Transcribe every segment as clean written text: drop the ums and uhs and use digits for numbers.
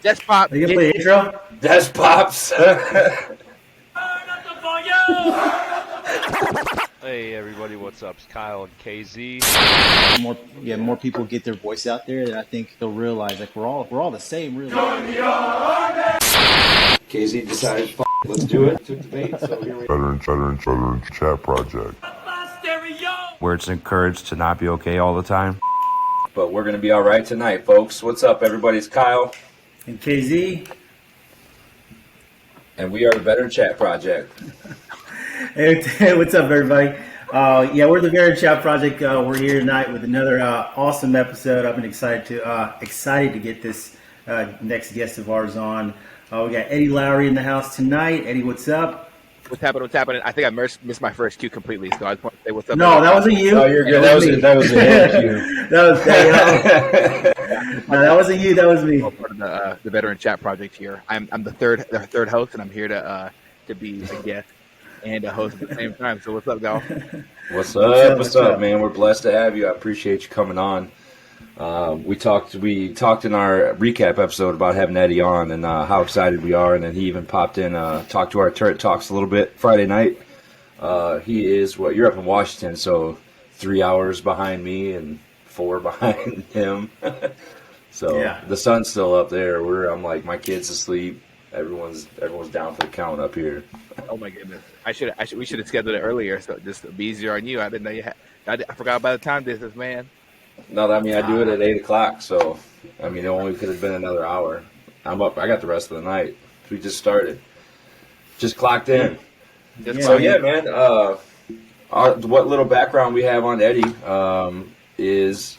That's pop. Are you gonna play the intro? That's Pops. Hey everybody, what's up? It's Kyle and KZ. More people get their voice out there, and I think they'll realize like we're all the same, really. KZ decided, let's do it. Took the bait, so here we go. Veteran Chat Project, where it's encouraged to not be okay all the time. But we're gonna be all right tonight, folks. What's up, everybody? It's Kyle, And KZ, and we are the Veteran Chat Project. hey, what's up, everybody? We're the Veteran Chat Project. We're here tonight with another awesome episode. I've been excited to get this next guest of ours on. We got Eddie Lowrey in the house tonight. Eddie, what's up? What's happening? I think I missed my first cue completely, so I just want to say what's up. No, that wasn't you. Oh, you're good. That was a hand cue. That wasn't you. That was me. I'm part of the Veteran Chat Project here. I'm the third host, and I'm here to be a guest and a host at the same time. So what's up, y'all? What's up, man? We're blessed to have you. I appreciate you coming on. We talked in our recap episode about having Eddie on and how excited we are, and then he even popped in, talked to our Turret Talks a little bit Friday night. He is you're up in Washington, so 3 hours behind me and 4 behind him. So yeah. The sun's still up there. I'm like, my kid's asleep. Everyone's down for the count up here. Oh my goodness! We should have scheduled it earlier, so just to be easier on you. I didn't know you had. I forgot about the time difference, man. No, I do it at 8 o'clock, so it only could have been another hour. I'm up. I got the rest of the night. We just started. Just clocked in. Man. What little background we have on Eddie is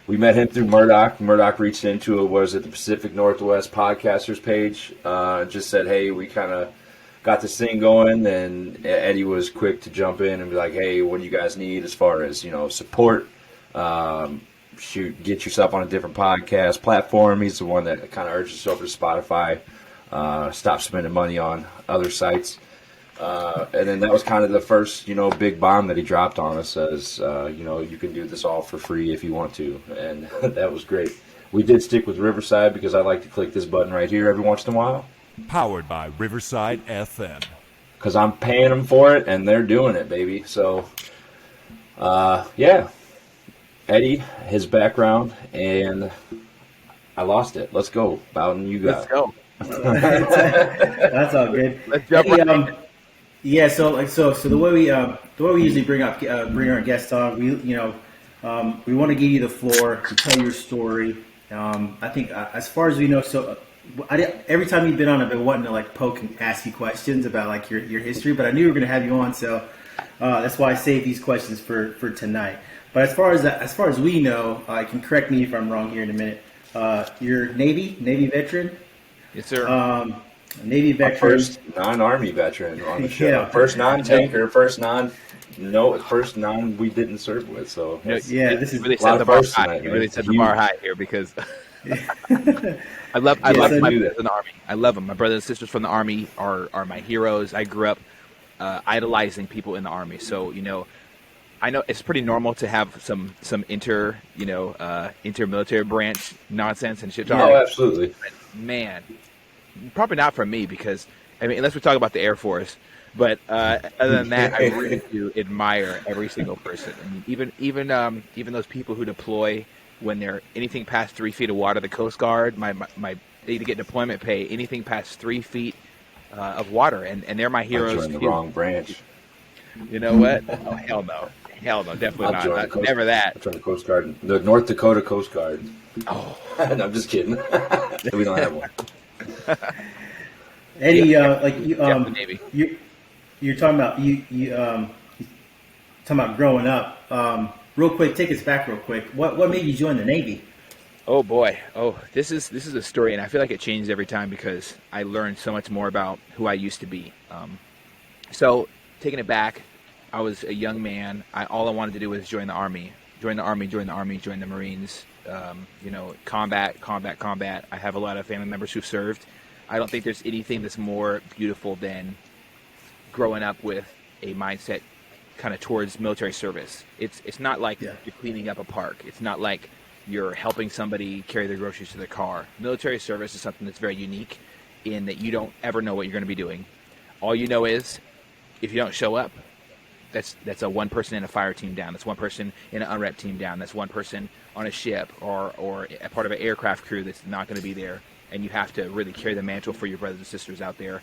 we met him through Murdoch. Murdoch reached into the Pacific Northwest Podcasters page. Just said, hey, we kind of got this thing going, and Eddie was quick to jump in and be like, hey, what do you guys need as far as support? Get yourself on a different podcast platform. He's the one that kind of urges us over to Spotify. Stop spending money on other sites. And then that was kind of the first, big bomb that he dropped on us as, you can do this all for free if you want to. And that was great. We did stick with Riverside because I like to click this button right here every once in a while. Powered by Riverside FM. Because I'm paying them for it and they're doing it, baby. So, Eddie, his background, and I lost it. Let's go, Bowden. You got it. Let's go. That's all good. Let's jump right in. Yeah. So the way we usually bring our guests on, we want to give you the floor to tell your story. I think as far as we know, every time you've been on, I've been wanting to poke and ask you questions about your history, but I knew we were going to have you on, so that's why I saved these questions for tonight. But as far as we know, you can correct me if I'm wrong here in a minute. You're Navy veteran. Yes, sir. Navy veteran. First non-Army veteran on the show. Yeah. First non-tanker. First non we didn't serve with. So this is really set the bar high. You really set the bar high here because I love my brothers in the Army. I love them. My brothers and sisters from the Army are my heroes. I grew up idolizing people in the Army. So I know it's pretty normal to have some inter-military branch nonsense and shit talk. Oh, absolutely. But, man, probably not for me because, unless we talk about the Air Force. But other than that, I really do admire every single person. Even those people who deploy when they're anything past 3 feet of water. The Coast Guard, they get deployment pay anything past 3 feet of water, and they're my heroes. I joined the wrong branch. You know what? Oh, hell no. Hell no, definitely not. Never that. I joined the Coast Guard, the North Dakota Coast Guard. Oh, no, I'm just kidding. We don't have one. Eddie, Navy. You're talking about talking about growing up. Real quick, take us back real quick. What made you join the Navy? Oh boy. Oh, this is a story, and I feel like it changes every time because I learned so much more about who I used to be. So taking it back. I was a young man. All I wanted to do was join the Army. Join the Marines. Combat. I have a lot of family members who've served. I don't think there's anything that's more beautiful than growing up with a mindset kind of towards military service. It's not like you're cleaning up a park. It's not like you're helping somebody carry their groceries to their car. Military service is something that's very unique in that you don't ever know what you're going to be doing. All you know is if you don't show up, that's a one person in a fire team down. That's one person in an unrep team down. That's one person on a ship or a part of an aircraft crew that's not going to be there. And you have to really carry the mantle for your brothers and sisters out there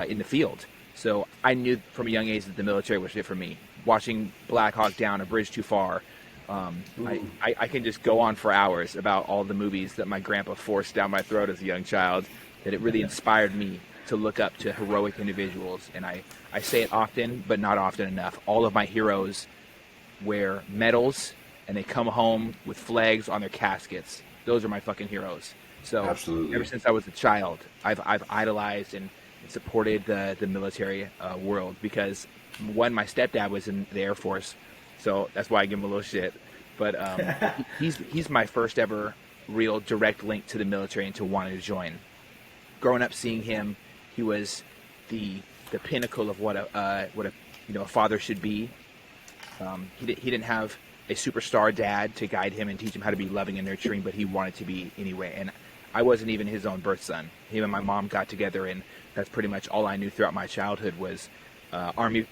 in the field. So I knew from a young age that the military was it for me. Watching Black Hawk Down, A Bridge Too Far, I can just go on for hours about all the movies that my grandpa forced down my throat as a young child, that it really inspired me to look up to heroic individuals. And I say it often, but not often enough. All of my heroes wear medals, and they come home with flags on their caskets. Those are my fucking heroes. So Absolutely. Ever since I was a child, I've idolized and supported the military world because, one, my stepdad was in the Air Force, so that's why I give him a little shit. But he's my first ever real direct link to the military and to wanting to join. Growing up, seeing him, he was the pinnacle of what a father should be. He didn't have a superstar dad to guide him and teach him how to be loving and nurturing, but he wanted to be anyway. And I wasn't even his own birth son. Him and my mom got together, and that's pretty much all I knew throughout my childhood was Army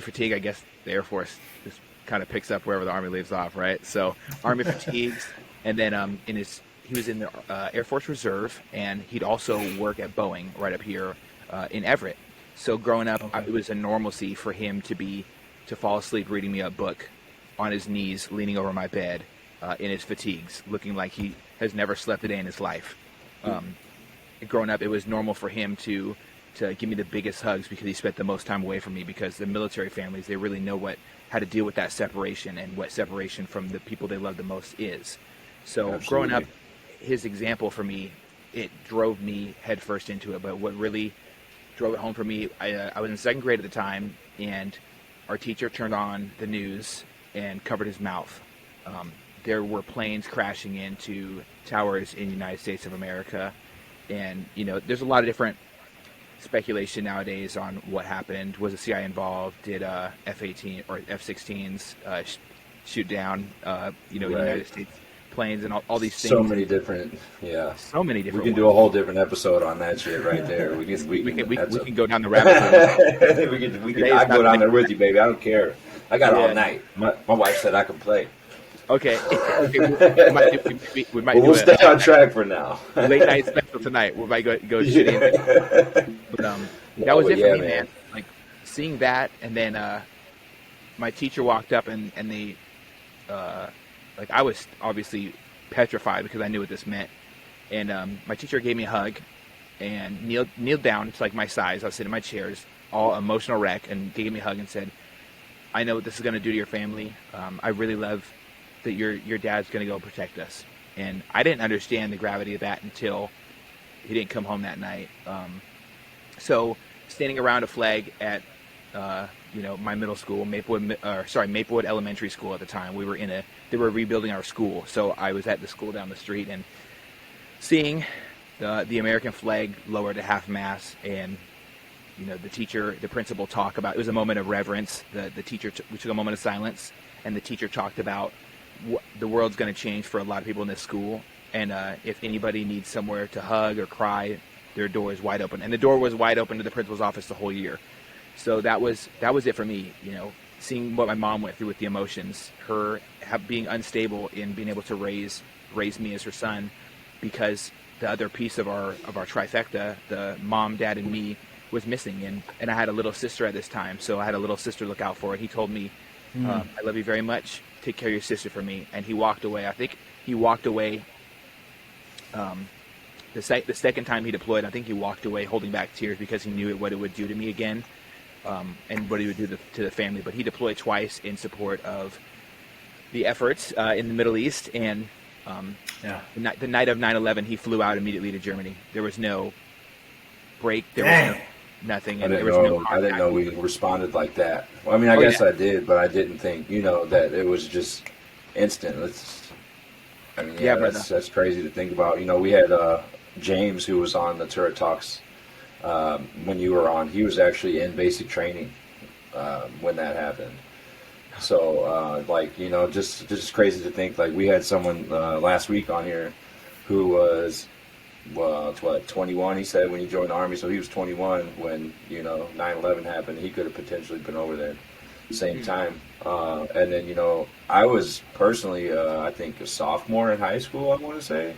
fatigue. I guess the Air Force just kind of picks up wherever the Army leaves off, right? So Army fatigues, and then he was in the Air Force Reserve, and he'd also work at Boeing right up here in Everett. So growing up, it was a normalcy for him to fall asleep reading me a book on his knees, leaning over my bed in his fatigues, looking like he has never slept a day in his life. Growing up, it was normal for him to give me the biggest hugs because he spent the most time away from me, because the military families, they really know how to deal with that separation and what separation from the people they love the most is. So Absolutely. Growing up, his example for me, it drove me headfirst into it. But what really drove it home for me, I was in second grade at the time, and our teacher turned on the news and covered his mouth. There were planes crashing into towers in the United States of America. And, there's a lot of different speculation nowadays on what happened. Was the CIA involved? Did F-18 or F-16s shoot down, Right. United States planes and all these things? So many different, So many different We can do a whole different episode on that shit right there. We can go down the rabbit hole. I go down there with you, baby. I don't care. I got all night. My wife said I could play. Okay. We'll stay on track for now. Late night special tonight. We might go shit in. But that was it for me, man. Like seeing that, and then my teacher walked up and they, I was obviously petrified because I knew what this meant. And my teacher gave me a hug and kneeled down to like my size. I was sitting in my chairs, all emotional wreck, and gave me a hug and said, "I know what this is going to do to your family. I really love that your dad's going to go protect us." And I didn't understand the gravity of that until he didn't come home that night. So standing around a flag at my middle school, Maplewood Elementary School at the time, they were rebuilding our school. So I was at the school down the street and seeing the American flag lowered at half mast, and the principal talk about, it was a moment of reverence. The teacher, we took a moment of silence, and the teacher talked about the world's going to change for a lot of people in this school, and if anybody needs somewhere to hug or cry, their door is wide open. And the door was wide open to the principal's office the whole year. So that was it for me. Seeing what my mom went through with the emotions, her being unstable in being able to raise me as her son, because the other piece of our trifecta, the mom, dad, and me, was missing. And I had a little sister at this time, so I had a little sister to look out for. And he told me, "I love you very much. Take care of your sister for me." And he walked away. I think he walked away. The second time he deployed, I think he walked away holding back tears because he knew what it would do to me again, and what he would do to the family. But he deployed twice in support of the efforts in the Middle East. And the night of 9/11, he flew out immediately to Germany. There was no break. There was nothing. I didn't know we responded like that. Well, I mean, I guess I did, but I didn't think, that it was just instant. That's crazy to think about. We had James, who was on the Turret Talks when you were on. He was actually in basic training when that happened. So, like, you know, just crazy to think, like, we had someone last week on here who was, well, what, 21, he said, when he joined the Army. So he was 21 when, you know, 9/11 happened. He could have potentially been over there at the same time. And then, you know, I was personally, I think, a sophomore in high school, I want to say.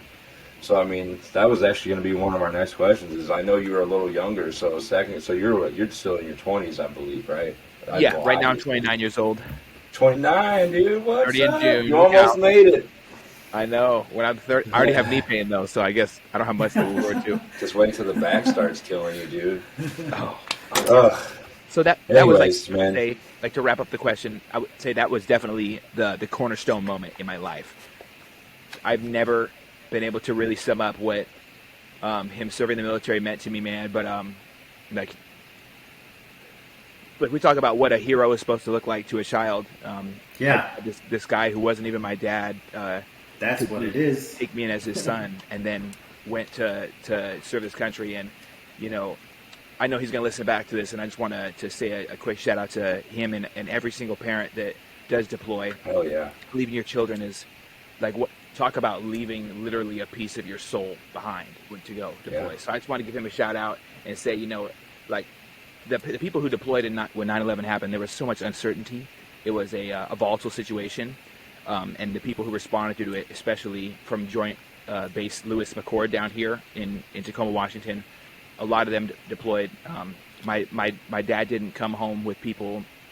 So, I mean, that was actually going to be one of our next questions. Is I know you were a little younger, so you're still in your 20s, I believe, right? Yeah, right now I'm 29 years old. 29, dude. What's 30 in up? June. You almost made it. I know. When I'm 30, I already have knee pain though, so I guess I don't have much to look forward to. Just wait till the back starts killing you, dude. Oh. Ugh. So that Anyways, was like to wrap up the question. I would say that was definitely the cornerstone moment in my life. I've never been able to really sum up what him serving the military meant to me, man. But like we talk about what a hero is supposed to look like to a child. This guy who wasn't even my dad. That's what it is. Take me in as his son, and then went to serve this country. And you know, I know he's going to listen back to this, and I just want to say a quick shout out to him and every single parent that does deploy. Oh yeah, leaving your children is like what. Talk about leaving literally a piece of your soul behind to go deploy. Yeah. So I just want to give him a shout out and say, you know, like the people who deployed when 9/11 happened, there was so much uncertainty. It was a volatile situation. And the people who responded to it, especially from Joint Base Lewis McChord down here in Tacoma, Washington, a lot of them deployed. My dad didn't come home with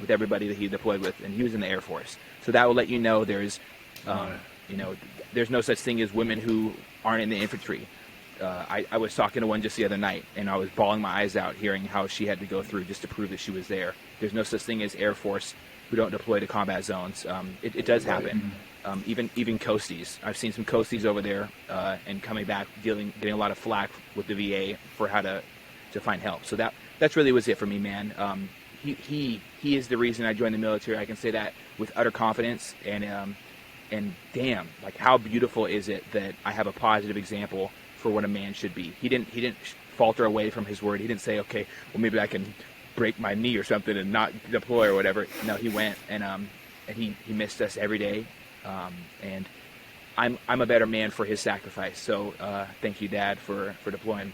everybody that he deployed with, and he was in the Air Force. So that will let you know there's, you know, there's no such thing as women who aren't in the infantry. I was talking to one just the other night, and I was bawling my eyes out hearing how she had to go through just to prove that she was there. There's no such thing as Air Force who don't deploy to combat zones. It does happen. Even coasties. I've seen some coasties over there and coming back getting a lot of flack with the VA for how to find help. So that's really was it for me, man. He is the reason I joined the military. I can say that with utter confidence. And damn, like how beautiful is it that I have a positive example for what a man should be. He didn't falter away from his word. He didn't say, okay, well maybe I can break my knee or something and not deploy or whatever. No, he went and he missed us every day. And I'm a better man for his sacrifice. So thank you, Dad, for deploying.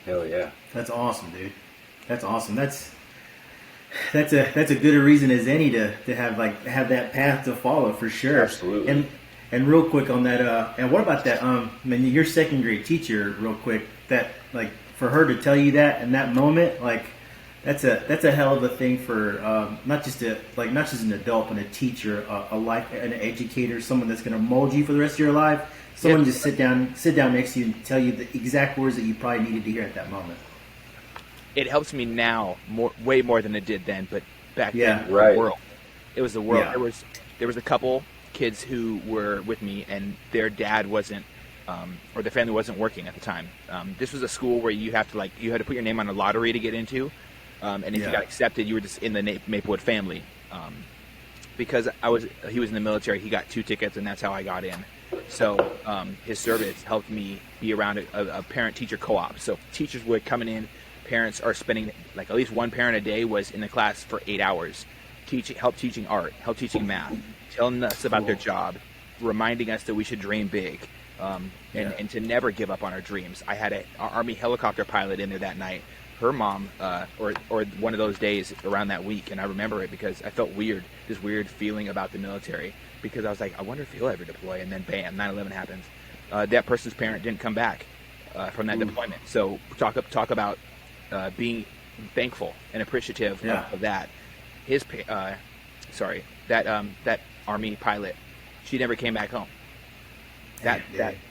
Hell yeah. That's awesome, dude. That's awesome. That's a good a reason as any to have that path to follow for sure. Absolutely. And real quick on that, and what about that? Your second grade teacher, real quick. That like for her to tell you that in that moment, like that's a hell of a thing for not just an adult, but a teacher, an educator, someone that's going to mold you for the rest of your life. Someone just sit down next to you and tell you the exact words that you probably needed to hear at that moment. It helps me now way more than it did then, but back then, right. It was the world. Yeah. There was a couple kids who were with me, and their dad wasn't, or their family wasn't working at the time. This was a school where you had to put your name on a lottery to get into, and if you got accepted, you were just in the Maplewood family. Because he was in the military, he got 2 tickets, and that's how I got in. So his service helped me be around a parent-teacher co-op. So teachers were coming in. Parents are spending like at least one parent a day was in the class for 8 hours, help teaching art, help teaching math, telling us about their job, reminding us that we should dream big, and to never give up on our dreams. I had an Army helicopter pilot in there that night. Her mom, or one of those days around that week, and I remember it because I felt this weird feeling about the military because I was like, I wonder if he'll ever deploy, and then bam, 9/11 happens. That person's parent didn't come back from that deployment. So talk about being thankful and appreciative of that. That Army pilot, she never came back home. That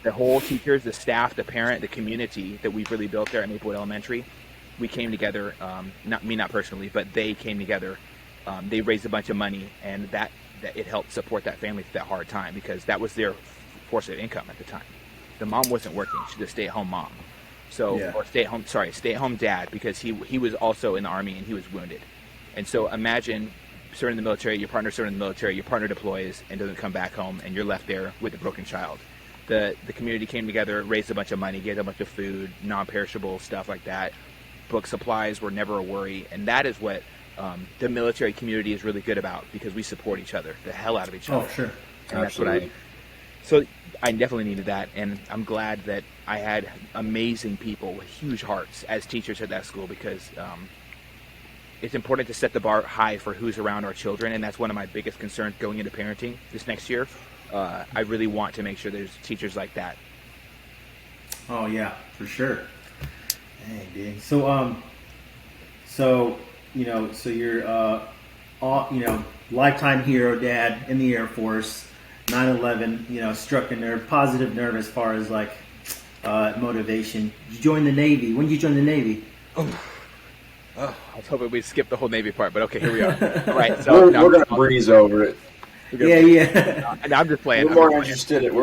the whole teachers, the staff, the parent, the community that we've really built there at Maplewood Elementary, we came together. Not personally, but they came together. They raised a bunch of money, and that it helped support that family through that hard time because that was their source of income at the time. The mom wasn't working; she was a stay-at-home mom. Or stay-at-home dad, because he was also in the Army and he was wounded. And so imagine serving in the military, your partner serving in the military, your partner deploys and doesn't come back home, and you're left there with a broken child. The community came together, raised a bunch of money, gave a bunch of food, non-perishable stuff like that. Book supplies were never a worry, and that is what the military community is really good about, because we support each other, the hell out of each other. Oh, sure. And Absolutely. so I definitely needed that, and I'm glad that I had amazing people with huge hearts as teachers at that school, because it's important to set the bar high for who's around our children, and that's one of my biggest concerns going into parenting this next year. I really want to make sure there's teachers like that. Oh yeah, for sure. Dang, dude. So so you're lifetime hero dad in the Air Force. 9/11, struck a positive nerve as far as like motivation. You joined the Navy. When did you join the Navy? I was hoping we'd skip the whole Navy part, but okay, here we are. All right, so We're going to breeze over it. Yeah. And I'm just playing. We're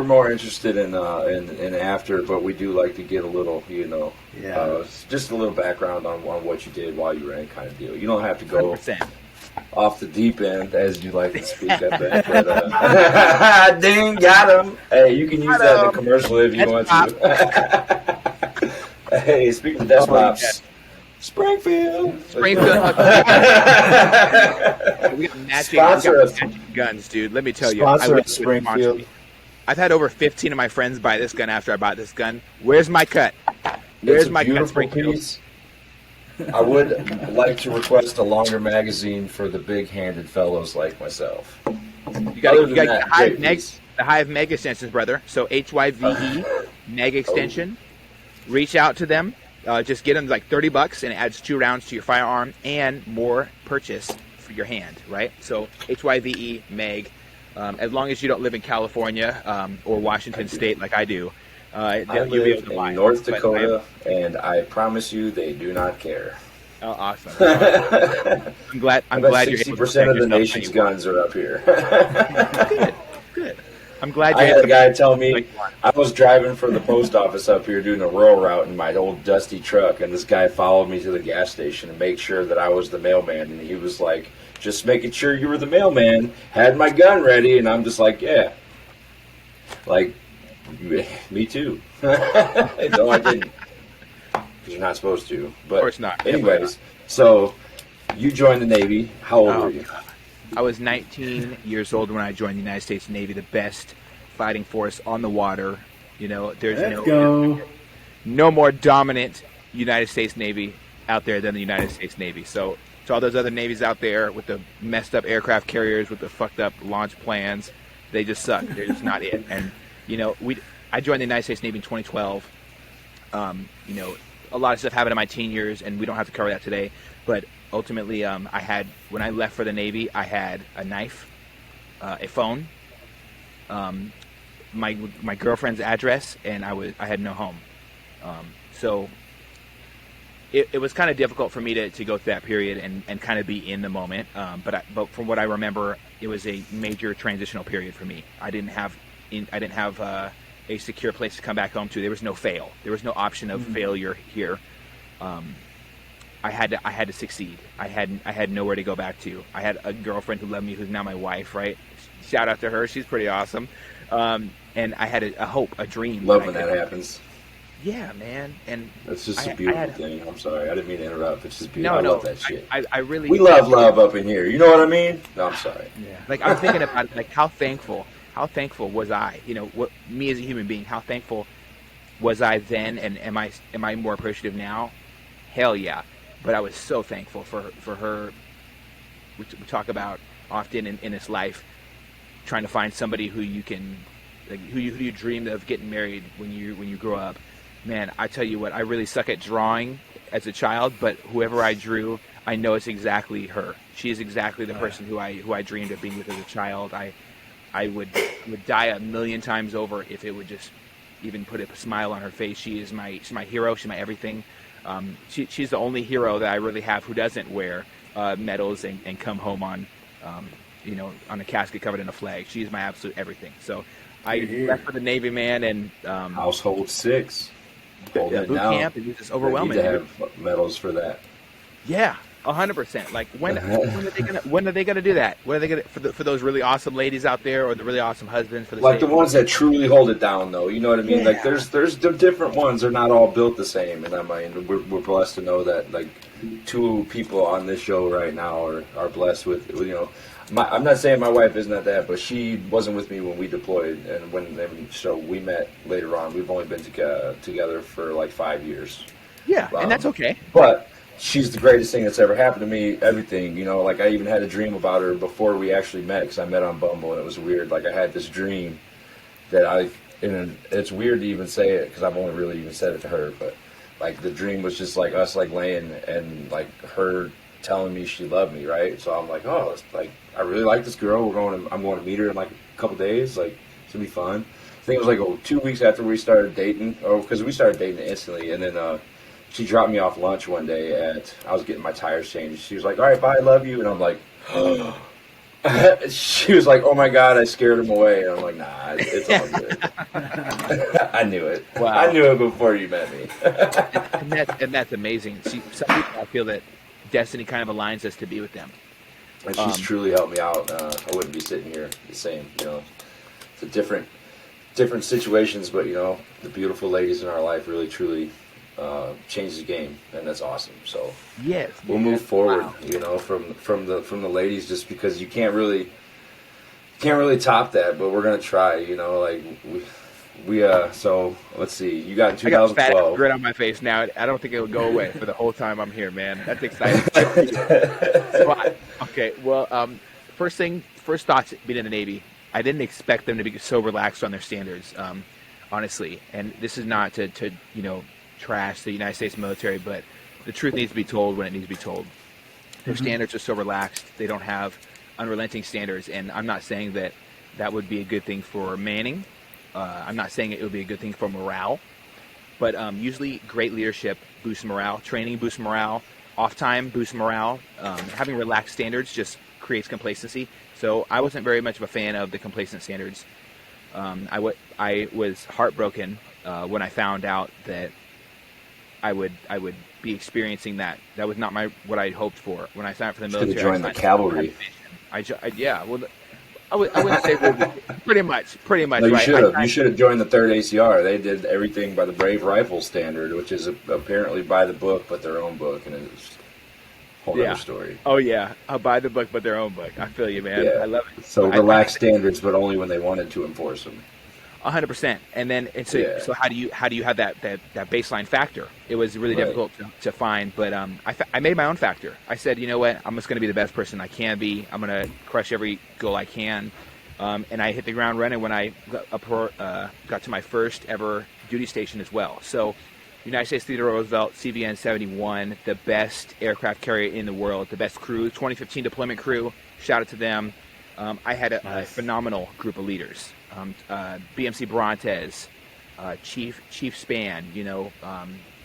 more interested in after, but we do like to get a little, just a little background on what you did while you were in, kind of deal. You don't have to go 100%. off the deep end, as you like to speak. I bet. But, ding, got him. Hey, you can use that in a commercial if you want to. Hey, speaking of desktops, Springfield. We got matching guns, dude. Let me tell you. Sponsor of Springfield. I've had over 15 of my friends buy this gun after I bought this gun. Where's my cut? Where's my cut, Springfield? Piece. I would like to request a longer magazine for the big-handed fellows like myself. You got the Hive Meg extensions, brother. So HYVE Meg extension. Reach out to them. Just get them like $30, and it adds 2 rounds to your firearm and more purchase for your hand, right? So HYVE Meg. As long as you don't live in California or Washington State like I do. I live in North Dakota, and I promise you, they do not care. Oh, awesome! I'm glad. I'm glad 60% of the nation's guns are up here. Good. I'm glad. I had a guy tell me I was driving from the post office up here doing a rural route in my old dusty truck, and this guy followed me to the gas station and made sure that I was the mailman, and he was like, "Just making sure you were the mailman." Had my gun ready, and I'm just like, "Yeah." Like, me too. No, I didn't. Because you're not supposed to. But of course not. Anyways, so you joined the Navy. How old were you? I was 19 years old when I joined the United States Navy, the best fighting force on the water. There's no more dominant United States Navy out there than the United States Navy. So to all those other navies out there with the messed up aircraft carriers, with the fucked up launch plans, they just suck. They're just not it. And I joined the United States Navy in 2012. A lot of stuff happened in my teen years, and we don't have to cover that today. But ultimately, when I left for the Navy, I had a knife, a phone, my girlfriend's address, and I had no home. So it was kind of difficult for me to go through that period and kind of be in the moment. But from what I remember, it was a major transitional period for me. I didn't have a secure place to come back home to. There was no fail. There was no option of failure here. I had to succeed. I had nowhere to go back to. I had a girlfriend who loved me, who's now my wife. Right? Shout out to her. She's pretty awesome. And I had a hope, a dream. Love when that happens. Yeah, man. And that's just a beautiful thing. I'm sorry, I didn't mean to interrupt. It's just beautiful. No, I love that shit. I really. We love up in here. You know what I mean? No, I'm sorry. Yeah. Like I'm thinking about like how thankful was I? What me as a human being? How thankful was I then? And am I more appreciative now? Hell yeah. But I was so thankful for her. We talk about often in this life, trying to find somebody who you can, like, who you dreamed of getting married when you grow up. Man, I tell you what, I really suck at drawing as a child, but whoever I drew, I know it's exactly her. She is exactly the person who I dreamed of being with as a child. I would die a million times over if it would just even put a smile on her face. She's my hero. She's my everything. She's the only hero that I really have who doesn't wear medals and come home on a casket covered in a flag. She's my absolute everything. So I left for the Navy, man, and household 6. Boot camp. It was just overwhelming. They need to have medals for that. Yeah, 100%. Like when are they gonna do that? When are they gonna for those really awesome ladies out there, or the really awesome husbands for the Like the same? ones that truly hold it down, though. You know what I mean? Like Yeah. there's the different ones. They're not all built the same. And I mean, we're blessed to know that like two people on this show right now are blessed with I'm not saying my wife isn't at that, but she wasn't with me when we deployed, and so we met later on. We've only been together for like 5 years. Yeah, and that's okay. But she's the greatest thing that's ever happened to me. Everything, like I even had a dream about her before we actually met, because I met on Bumble, and it was weird. Like I had this dream that and it's weird to even say it because I've only really even said it to her, but like the dream was just like us like laying and like her telling me she loved me, right? So I'm like, oh, it's like I really like this girl. I'm going to meet her in like a couple days. Like it's gonna be fun. I think it was like 2 weeks after we started dating, because we started dating instantly, and then she dropped me off lunch one day I was getting my tires changed. She was like, all right, bye, I love you. And I'm like, she was like, oh my God, I scared him away. And I'm like, nah, it's all good. I knew it. Wow. I knew it before you met me. and that's amazing. See, some people, I feel that destiny kind of aligns us to be with them. And she's truly helped me out. I wouldn't be sitting here the same, It's a different situations, but the beautiful ladies in our life really truly changed the game, and that's awesome. So Yes, we'll move forward, from the ladies, just because you can't really top that, but we're gonna try. Like so let's see. You got in I got a fat 2012. grin on my face now. I don't think it will go away for the whole time I'm here, man. That's exciting. So okay, well, first thoughts being in the Navy. I didn't expect them to be so relaxed on their standards, honestly. And this is not to trash the United States military, but the truth needs to be told when it needs to be told. Their standards are so relaxed. They don't have unrelenting standards, and I'm not saying that would be a good thing for manning. I'm not saying it would be a good thing for morale, but usually great leadership boosts morale, training boosts morale, off time boosts morale. Having relaxed standards just creates complacency. So I wasn't very much of a fan of the complacent standards. I was heartbroken when I found out that I would be experiencing that. That was not what I hoped for when I signed up for the military. Should have joined the cavalry. I wouldn't say pretty much. No, you right? should have. You should have joined the 3rd ACR. They did everything by the Brave Rifle standard, which is apparently by the book, but their own book, and it's a whole other story. Oh yeah, I'll buy the book, but their own book. I feel you, man. Yeah. I love it. So relaxed standards, but only when they wanted to enforce them. 100%. And then so how do you have that baseline factor? It was really difficult to find, but I made my own factor. I said, you know what, I'm just going to be the best person I can be. I'm going to crush every goal I can, and I hit the ground running when I got to my first ever duty station as well. So United States Theodore Roosevelt CVN 71, the best aircraft carrier in the world, the best crew, 2015 deployment crew. Shout out to them. I had a phenomenal group of leaders. BMC Brontes, Chief Span,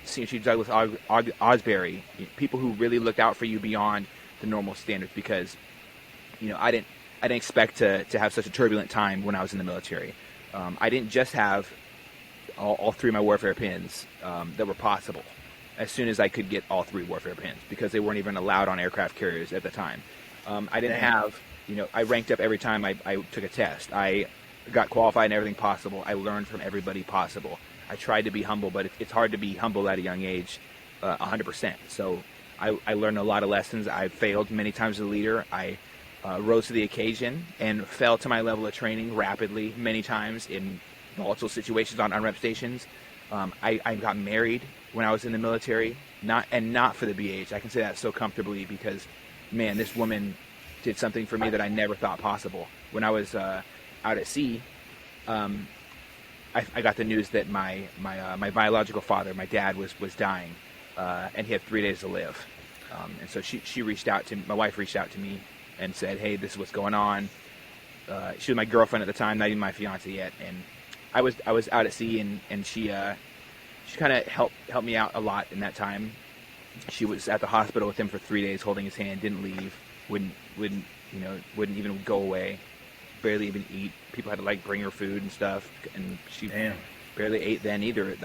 Senior Chief Douglas Osbury, people who really looked out for you beyond the normal standards, because I didn't expect to have such a turbulent time when I was in the military. I didn't just have all three of my warfare pins that were possible as soon as I could get all three warfare pins, because they weren't even allowed on aircraft carriers at the time. I didn't have, I ranked up every time I took a test. I got qualified in everything possible. I learned from everybody possible. I tried to be humble, but it's hard to be humble at a young age, 100%. So I learned a lot of lessons. I failed many times as a leader. I rose to the occasion and fell to my level of training rapidly many times in volatile situations on unrep stations. I got married when I was in the military, not for the BH. I can say that so comfortably because, man, this woman did something for me that I never thought possible. When I was out at sea, I got the news that my biological father, my dad, was dying, and he had 3 days to live. And so she reached out to my wife reached out to me and said, "Hey, this is what's going on." She was my girlfriend at the time, not even my fiance yet, and I was out at sea, and she kind of helped me out a lot in that time. She was at the hospital with him for 3 days, holding his hand, didn't leave, wouldn't even go away. Barely even eat. People had to bring her food and stuff, and she barely ate then either.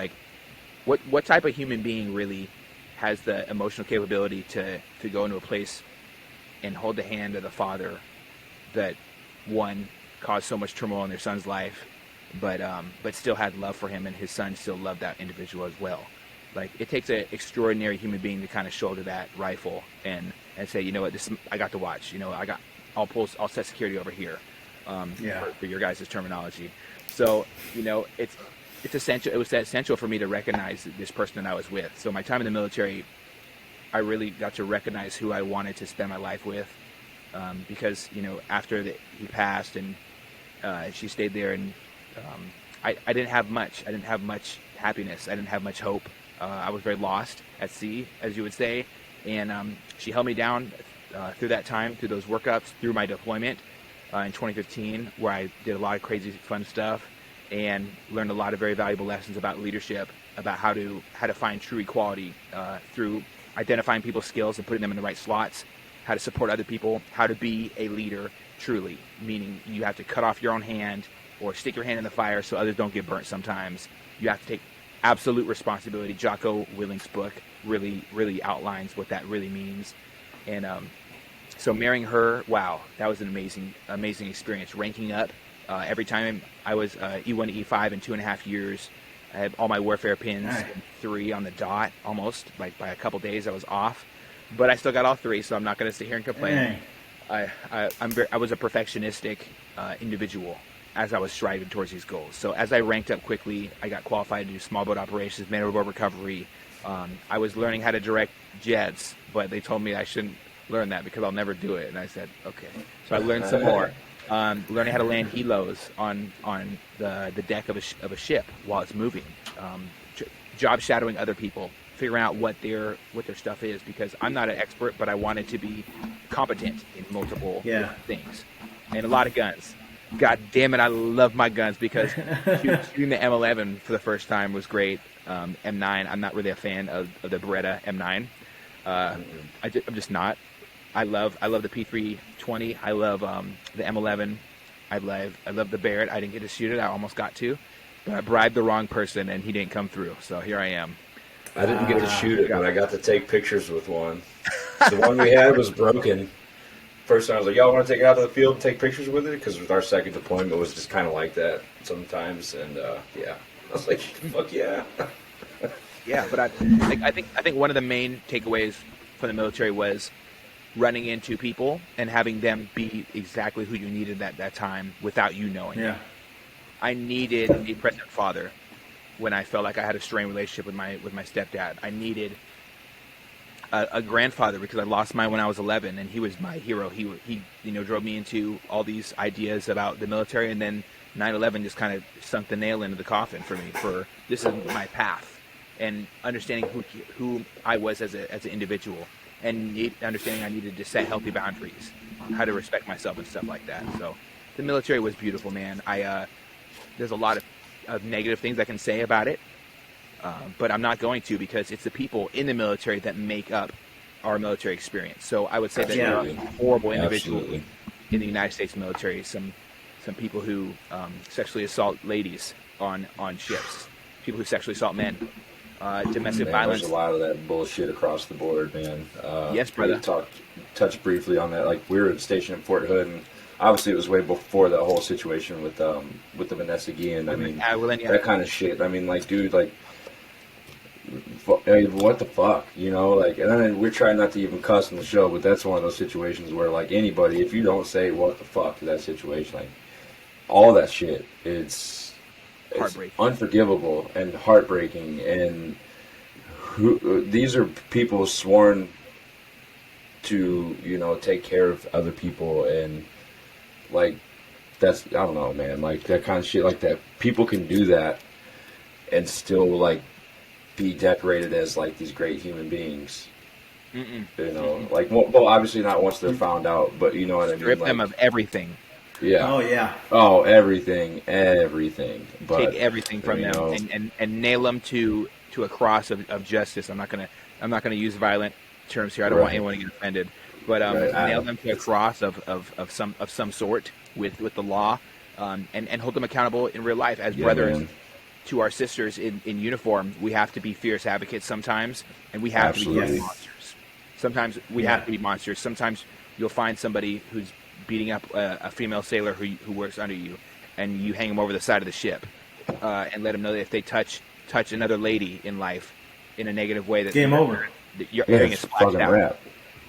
What type of human being really has the emotional capability to go into a place and hold the hand of the father that one caused so much turmoil in their son's life, but still had love for him, and his son still loved that individual as well. Like, it takes an extraordinary human being to kind of shoulder that rifle and say, you know what, this I got to watch. You know, I'll set security over here. For your guys' terminology. So, you know, it's essential. It was essential for me to recognize this person that I was with. So my time in the military, I really got to recognize who I wanted to spend my life with, because, you know, after he passed and she stayed there, and I didn't have much. I didn't have much happiness. I didn't have much hope. I was very lost at sea, as you would say, and she held me down through that time, through those workups, through my deployment in 2015, where I did a lot of crazy fun stuff and learned a lot of very valuable lessons about leadership, about how to find true equality through identifying people's skills and putting them in the right slots, how to support other people, how to be a leader truly, meaning you have to cut off your own hand or stick your hand in the fire so others don't get burnt sometimes. You have to take absolute responsibility. Jocko Willink's book really outlines what that really means. And so marrying her, wow, that was an amazing experience. Ranking up every time I was E1 to E5 in 2.5 years. I had all my warfare pins, 3 on the dot, almost. Like by a couple days I was off, but I still got all 3, so I'm not going to sit here and complain. I was a perfectionistic individual as I was striving towards these goals. So as I ranked up quickly, I got qualified to do small boat operations, man overboard recovery. I was learning how to direct jets, but they told me I shouldn't learn that because I'll never do it. And I said, okay. So I learned some more. Learning how to land helos on the deck of a ship while it's moving. Job shadowing other people, figuring out what their stuff is, because I'm not an expert, but I wanted to be competent in multiple things. And a lot of guns. God damn it, I love my guns, because shooting the M11 for the first time was great. M9, I'm not really a fan of the Beretta M9. I'm just not. I love the P320. I love the M11. I love the Barrett. I didn't get to shoot it. I almost got to, but I bribed the wrong person and he didn't come through. So here I am. I didn't get to shoot it, but I got to take pictures with one. The one we had was broken. First time I was like, y'all want to take it out to the field and take pictures with it? Because our second deployment was just kind of like that sometimes. And I was like, fuck yeah. Yeah, but I think one of the main takeaways from the military was running into people and having them be exactly who you needed at that time without you knowing. Yeah. I needed a present father when I felt like I had a strained relationship with my stepdad. I needed a grandfather because I lost mine when I was 11, and he was my hero. He drove me into all these ideas about the military, and then 9/11 just kind of sunk the nail into the coffin for me. For this is my path, and understanding who I was as an individual, and understanding I needed to set healthy boundaries, how to respect myself and stuff like that. So the military was beautiful, man. There's a lot of negative things I can say about it, but I'm not going to, because it's the people in the military that make up our military experience. So I would say that there are horrible individuals in the United States military. Some people who sexually assault ladies on ships, people who sexually assault men, domestic violence. There's a lot of that bullshit across the board, man. Yes, brother. We touched briefly on that. Like, we were stationed at Fort Hood, and obviously it was way before the whole situation with the Vanessa Guillen. I mean, that kind of shit. I mean, like, dude, like, what the fuck, you know? Like, and then we're trying not to even cuss on the show, but that's one of those situations where, like, anybody, if you don't say what the fuck to that situation, like, all that shit, it's unforgivable and heartbreaking. And these are people sworn to, take care of other people, and like, that's, I don't know, man, like, that kind of shit, like that, people can do that and still, like, be decorated as, like, these great human beings. Like, well, obviously not once they're found out, but you know what I mean? Strip them of everything. Yeah. Oh, yeah. Oh, everything. But, take everything from them and nail them to a cross of justice. I'm not gonna use violent terms here. I don't want anyone to get offended. But nail them to a cross of some sort with the law, and hold them accountable in real life as brothers. Man. to our sisters in uniform, we have to be fierce advocates sometimes, and we have to be Absolutely. monsters. Sometimes we have to be monsters. Sometimes you'll find somebody who's beating up a female sailor who works under you, and you hang them over the side of the ship and let them know that if they touch another lady in life in a negative way, that Game over. that you're Yeah, going to it's splash fucking out. rap.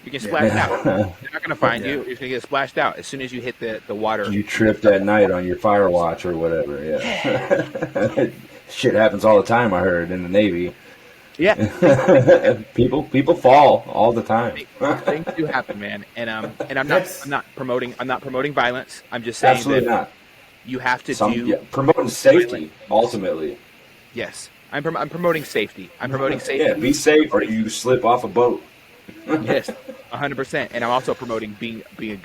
You get splashed out. They're not going to find you. You're going to get splashed out as soon as you hit the water. You tripped at night on your fire watch or whatever. Yeah. Shit happens all the time. I heard in the Navy. Yeah, people fall all the time. things do happen, man. And I'm not promoting violence. I'm just saying Absolutely that not. you have to Promoting safety ultimately. Yes, I'm promoting safety. I'm promoting safety. Yeah, be safe or you slip off a boat. Yes, 100%. And I'm also promoting being a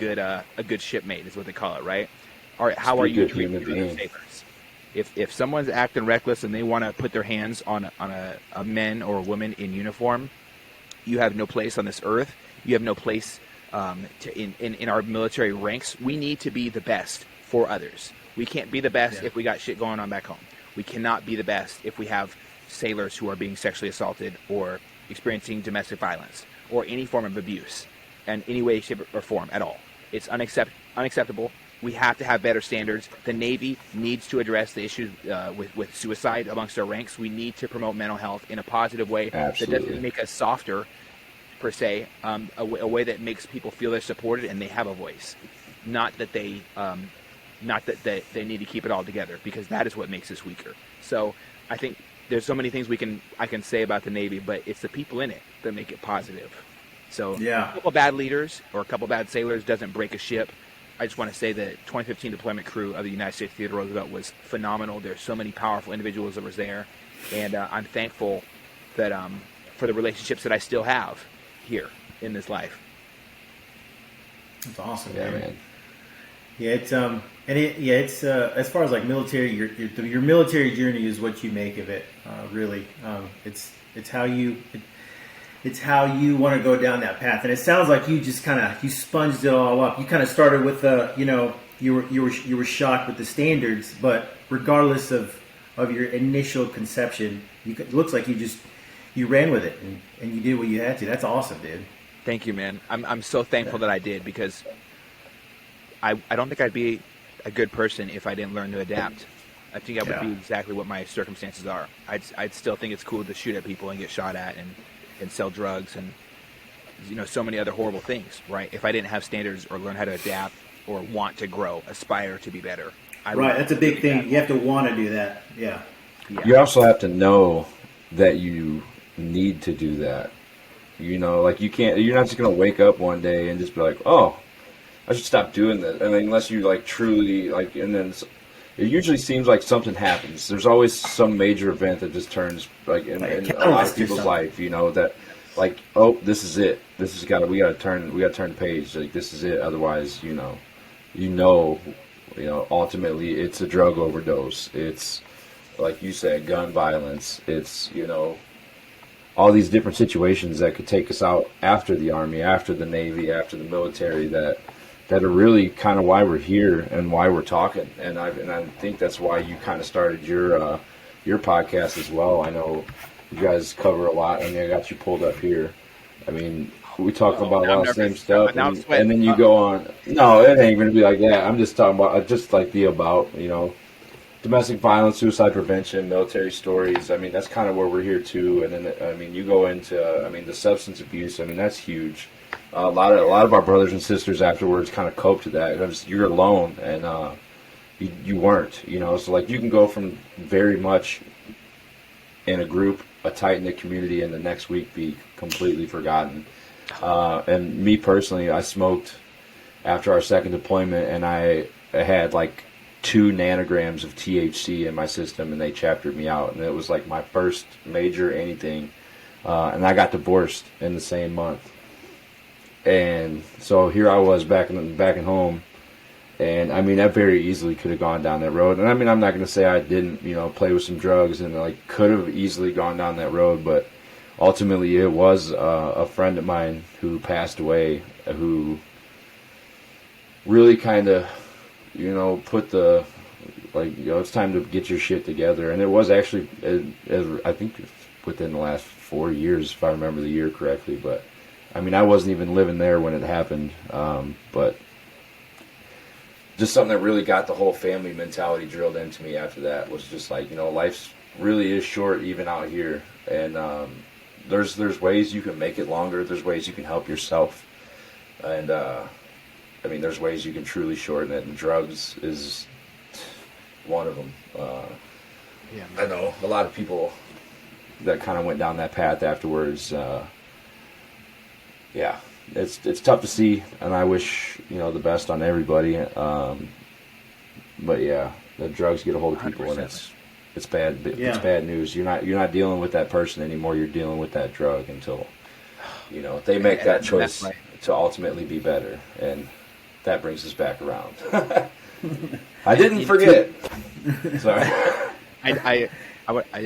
good shipmate is what they call it, right? All right, how are you good human treating being. sailors? If someone's acting reckless and they want to put their hands on a man or a woman in uniform, you have no place on this earth. You have no place in our military ranks. We need to be the best for others. We can't be the best if we got shit going on back home. We cannot be the best if we have sailors who are being sexually assaulted or experiencing domestic violence or any form of abuse in any way, shape, or form at all. It's unacceptable. We have to have better standards. The Navy needs to address the issues with suicide amongst our ranks. We need to promote mental health in a positive way that doesn't make us softer, per se, a way that makes people feel they're supported and they have a voice. Not that they need to keep it all together, because that is what makes us weaker. So I think there's so many things I can say about the Navy, but it's the people in it that make it positive. So a couple bad leaders or a couple bad sailors doesn't break a ship. I just want to say that 2015 deployment crew of the United States Theodore Roosevelt was phenomenal. There's so many powerful individuals that was there, and I'm thankful that for the relationships that I still have here in this life. That's awesome, Yeah, man. man. Yeah, it's as far as like military, your military journey is what you make of it. Really, it's how you want to go down that path. And it sounds like you just you sponged it all up. You kind of started with you were shocked with the standards, but regardless of your initial conception, it looks like you ran with it and you did what you had to. That's awesome, dude. Thank you, man. I'm so thankful that I did, because I don't think I'd be a good person if I didn't learn to adapt. I think I would be exactly what my circumstances are. I'd still think it's cool to shoot at people and get shot at and sell drugs and so many other horrible things, right? If I didn't have standards or learn how to adapt or want to grow, aspire to be better. Right, that's a big thing. You have to want to do that. Yeah. You also have to know that you need to do that. Like you're not just going to wake up one day and just be like, oh, I should stop doing this. I mean, unless you truly and then it usually seems like something happens. There's always some major event that just turns in a lot of people's life, that oh, this is it. We got to turn the page. This is it. Otherwise, ultimately it's a drug overdose. It's like you said, gun violence. It's, all these different situations that could take us out after the Army, after the Navy, after the military that are really kind of why we're here and why we're talking. And I think that's why you kind of started your podcast as well. I know you guys cover a lot. I mean, I got you pulled up here. I mean, we talk about a lot of the same stuff, and then you go on. No, it ain't going to be like that. I'm just talking about domestic violence, suicide prevention, military stories. I mean, that's kind of where we're here too. And then, I mean, you go into, the substance abuse. I mean, that's huge. A lot of our brothers and sisters afterwards kind of cope to that. Because you're alone, and you weren't. So you can go from very much in a group, a tight knit community, and the next week be completely forgotten. And me personally, I smoked after our second deployment, and I had 2 nanograms of THC in my system, and they chaptered me out. And it was my first major anything. And I got divorced in the same month. And so here I was back in home. And I mean, that very easily could have gone down that road. And I mean, I'm not going to say I didn't, play with some drugs and could have easily gone down that road. But ultimately, it was a friend of mine who passed away, who really kind of, put the like, it's time to get your shit together. And it was actually, I think, within the last 4 years, if I remember the year correctly. But I mean, I wasn't even living there when it happened. But just something that really got the whole family mentality drilled into me after that was just like, life really is short, even out here. And there's ways you can make it longer. There's ways you can help yourself. And I mean, there's ways you can truly shorten it, and drugs is one of them. I know a lot of people that kind of went down that path afterwards. It's tough to see, and I wish the best on everybody. But yeah, the drugs get a hold of people, 100%. And it's bad. It's bad news. You're not dealing with that person anymore. You're dealing with that drug until they make that choice to ultimately be better, and that brings us back around. I didn't forget. Sorry. I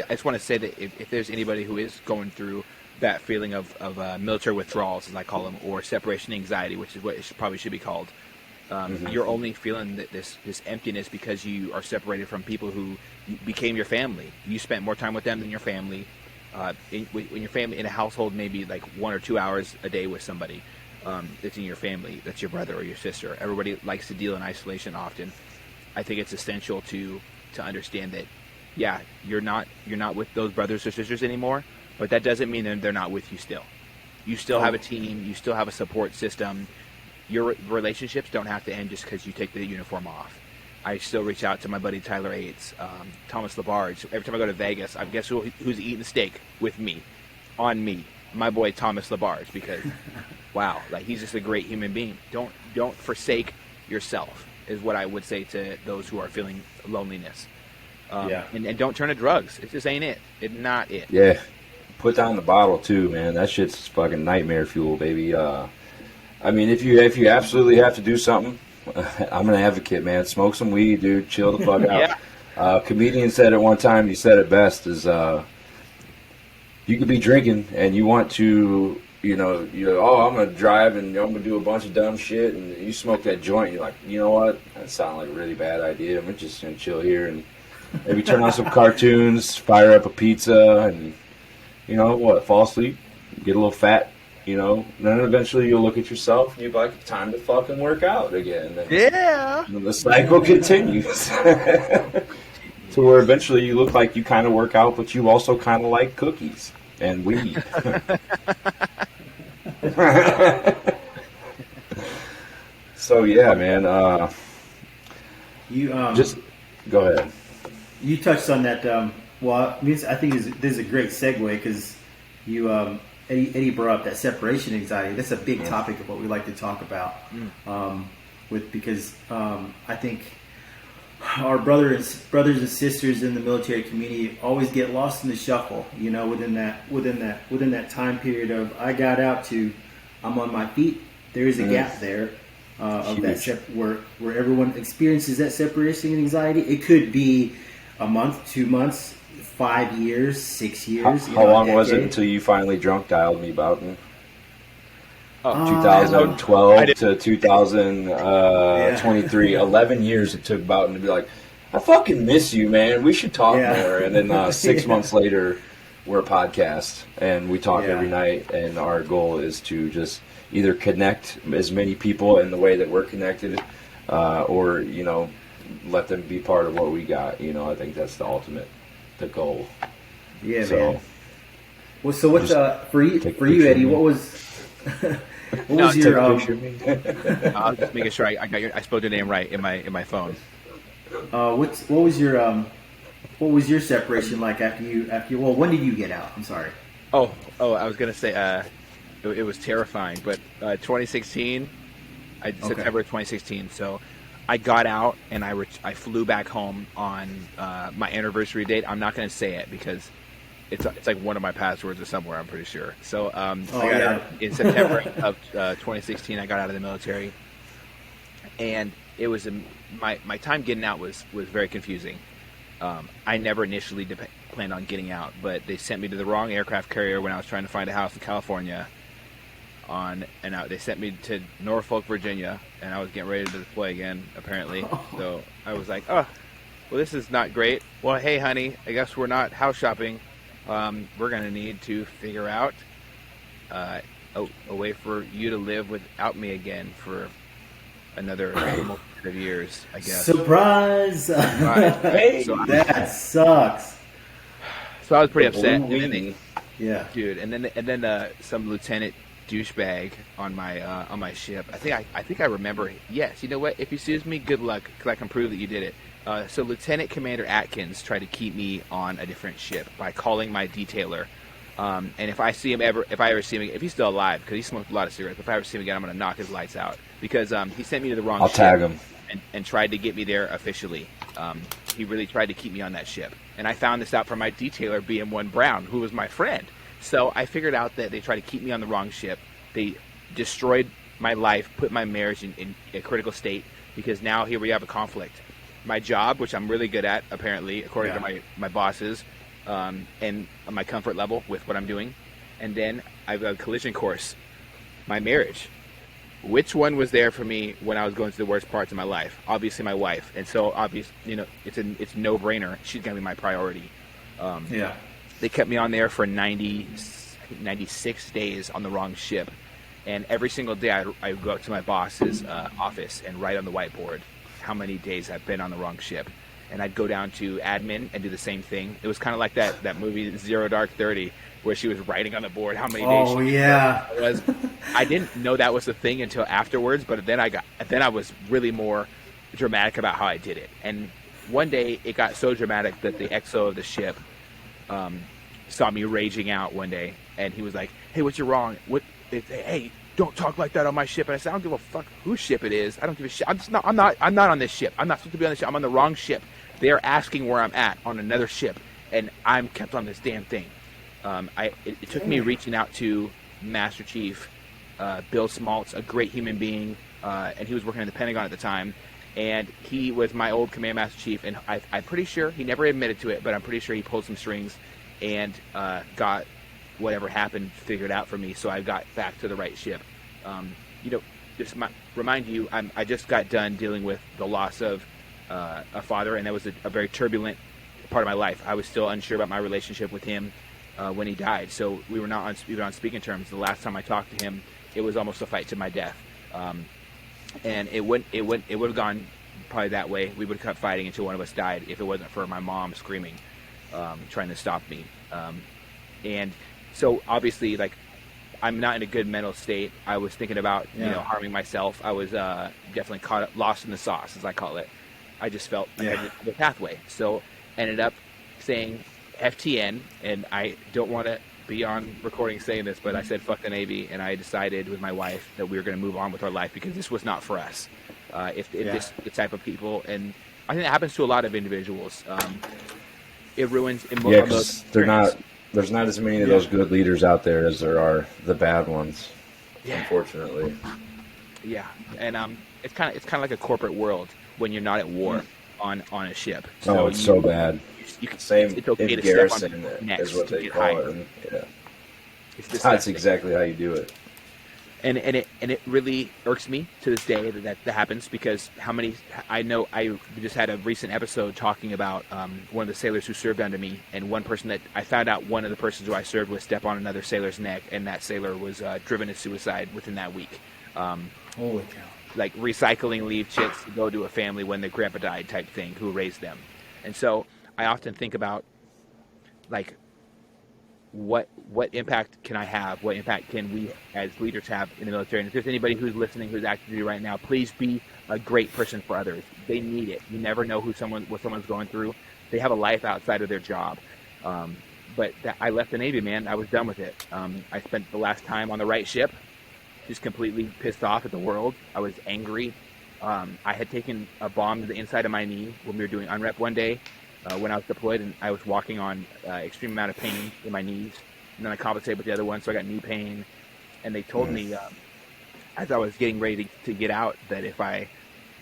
just want to say that if there's anybody who is going through that feeling of military withdrawals, as I call them, or separation anxiety, which is what it probably should be called, you're only feeling this emptiness because you are separated from people who became your family. You spent more time with them than your family. When your family in a household, maybe like 1 or 2 hours a day with somebody that's in your family, that's your brother or your sister. Everybody likes to deal in isolation often. I think it's essential to understand that, yeah, you're not with those brothers or sisters anymore, but that doesn't mean that they're not with you still. You still have a team. You still have a support system. Your relationships don't have to end just because you take the uniform off. I still reach out to my buddy Tyler Aids, Thomas Labarge. Every time I go to Vegas, I guess who's eating steak with me, on me, my boy Thomas Labarge, because wow, like he's just a great human being. Don't forsake yourself is what I would say to those who are feeling loneliness. And don't turn to drugs. It just ain't it. It's not it. Yeah. Put down the bottle too, man. That shit's fucking nightmare fuel, baby. I mean, if you absolutely have to do something, I'm an advocate, man. Smoke some weed, dude. Chill the fuck out. A comedian said it one time. He said it best: is you could be drinking and you want to, I'm gonna drive and I'm gonna do a bunch of dumb shit, and you smoke that joint. You're like, you know what? That sounds like a really bad idea. I'm just gonna chill here and maybe turn on some cartoons, fire up a pizza, and fall asleep, get a little fat. Then eventually you'll look at yourself and you'll be like, it's time to fucking work out again. And the cycle continues. To where eventually you look like you kind of work out, but you also kind of like cookies and weed. So, yeah, man. You just go ahead. You touched on that. I think this is a great segue because you... Eddie brought up that separation anxiety. That's a big topic of what we like to talk about. Because I think our brothers and sisters in the military community always get lost in the shuffle. Within that time period of I got out to I'm on my feet. There is a gap there of that where everyone experiences that separation anxiety. It could be a month, 2 months. 5 years, 6 years. How long was it until you finally drunk dialed me, Boughton? 2012 to 2023. 11 years it took Boughton to be like, I fucking miss you, man. We should talk more. And then 6 months later, we're a podcast, and we talk every night, and our goal is to just either connect as many people in the way that we're connected, or, let them be part of what we got. I think that's the ultimate. The goal. Yeah, man. Well, so what's for you, Eddie? What was your? I'll just making sure I spelled your name right in my phone. What was your separation like after you? Well, when did you get out? I'm sorry. Oh, I was gonna say it was terrifying, but 2016, September 2016. So. I got out and I flew back home on my anniversary date. I'm not going to say it because it's like one of my passwords or somewhere. I'm pretty sure. So I got out in September of 2016. I got out of the military, and it was my time getting out was very confusing. I never initially planned on getting out, but they sent me to the wrong aircraft carrier when I was trying to find a house in California. They sent me to Norfolk, Virginia, and I was getting ready to deploy again, apparently. So I was like, Well, this is not great. Well, hey, honey, I guess we're not house shopping. We're going to need to figure out a way for you to live without me again for another multitude of years, I guess. Surprise! Right. Hey, That sucks. So I was pretty upset. And Blue then weenie. Yeah. dude, and then some lieutenant douchebag on my ship. I think I remember. Yes, you know what? If he sues me, good luck, because I can prove that you did it. So Lieutenant Commander Atkins tried to keep me on a different ship by calling my detailer. And if I ever see him, if he's still alive, because he smoked a lot of cigarettes, if I ever see him again, I'm gonna knock his lights out, because he sent me to the wrong I'll ship tag him. and tried to get me there officially. He really tried to keep me on that ship, and I found this out from my detailer, BM1 Brown, who was my friend. So I figured out that they tried to keep me on the wrong ship. They destroyed my life, put my marriage in a critical state, because now here we have a conflict. My job, which I'm really good at, apparently, according to my bosses, and my comfort level with what I'm doing. And then I've got a collision course. My marriage. Which one was there for me when I was going through the worst parts of my life? Obviously, my wife. And so, it's a no-brainer. She's going to be my priority. Yeah. They kept me on there for 96 days on the wrong ship. And every single day I go up to my boss's office and write on the whiteboard how many days I've been on the wrong ship. And I'd go down to admin and do the same thing. It was kind of like that movie Zero Dark 30, where she was writing on the board how many days she was. I didn't know that was the thing until afterwards, but then I was really more dramatic about how I did it. And one day it got so dramatic that the XO of the ship saw me raging out one day, and he was like, "Hey, what's your wrong? Hey, don't talk like that on my ship." And I said, "I don't give a fuck whose ship it is. I don't give a shit. I'm not on this ship. I'm not supposed to be on this ship. I'm on the wrong ship. They're asking where I'm at on another ship, and I'm kept on this damn thing." It took me reaching out to Master Chief Bill Smaltz, a great human being, and he was working in the Pentagon at the time, and he was my old Command Master Chief, and I'm pretty sure, he never admitted to it, but I'm pretty sure he pulled some strings and got whatever happened figured out for me, so I got back to the right ship. Just remind you, I just got done dealing with the loss of a father, and that was a very turbulent part of my life. I was still unsure about my relationship with him when he died, so we were not even on speaking terms. The last time I talked to him, it was almost a fight to my death, and it would have gone probably that way. We would have kept fighting until one of us died if it wasn't for my mom screaming, trying to stop me. And so obviously, like, I'm not in a good mental state. I was thinking about harming myself. I was definitely lost in the sauce, as I call it. I just felt like I didn't have a pathway, so ended up saying FTN, and I don't want to be on recording saying this, but I said fuck the Navy, and I decided with my wife that we were going to move on with our life because this was not for us. If this the type of people, and I think that happens to a lot of individuals. It ruins. Because there's not as many of those good leaders out there as there are the bad ones. Yeah. Unfortunately. Yeah, and it's kind of like a corporate world when you're not at war on a ship. So it's so bad. Same it's okay in to garrison step on necks is what to they get call higher. it. Yeah. That's exactly how you do it. And it really irks me to this day that happens, because I just had a recent episode talking about one of the sailors who served under me, and one person that I found out one of the persons who I served with step on another sailor's neck, and that sailor was driven to suicide within that week. Holy cow. Like recycling leave chicks to go to a family when their grandpa died type thing, who raised them. And so I often think about, like, what impact can I have? What impact can we as leaders have in the military? And if there's anybody who's listening who's active duty right now, please be a great person for others. They need it. You never know what someone's going through. They have a life outside of their job. But I left the Navy, man. I was done with it. I spent the last time on the right ship, just completely pissed off at the world. I was angry. I had taken a bomb to the inside of my knee when we were doing unrep one day when I was deployed, and I was walking on extreme amount of pain in my knees. And then I compensated with the other one, so I got knee pain. And they told me, as I was getting ready to get out, that if I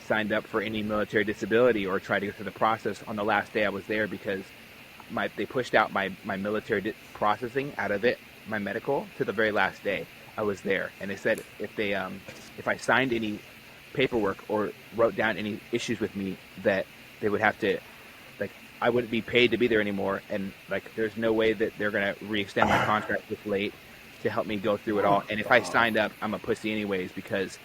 signed up for any military disability or tried to go through the process on the last day I was there, because they pushed out my military processing out of it, my medical, to the very last day I was there. And they said if I signed any paperwork or wrote down any issues with me, that they would have to I wouldn't be paid to be there anymore, and like there's no way that they're gonna re-extend my contract this late to help me go through it all. And if I signed up, I'm a pussy anyways because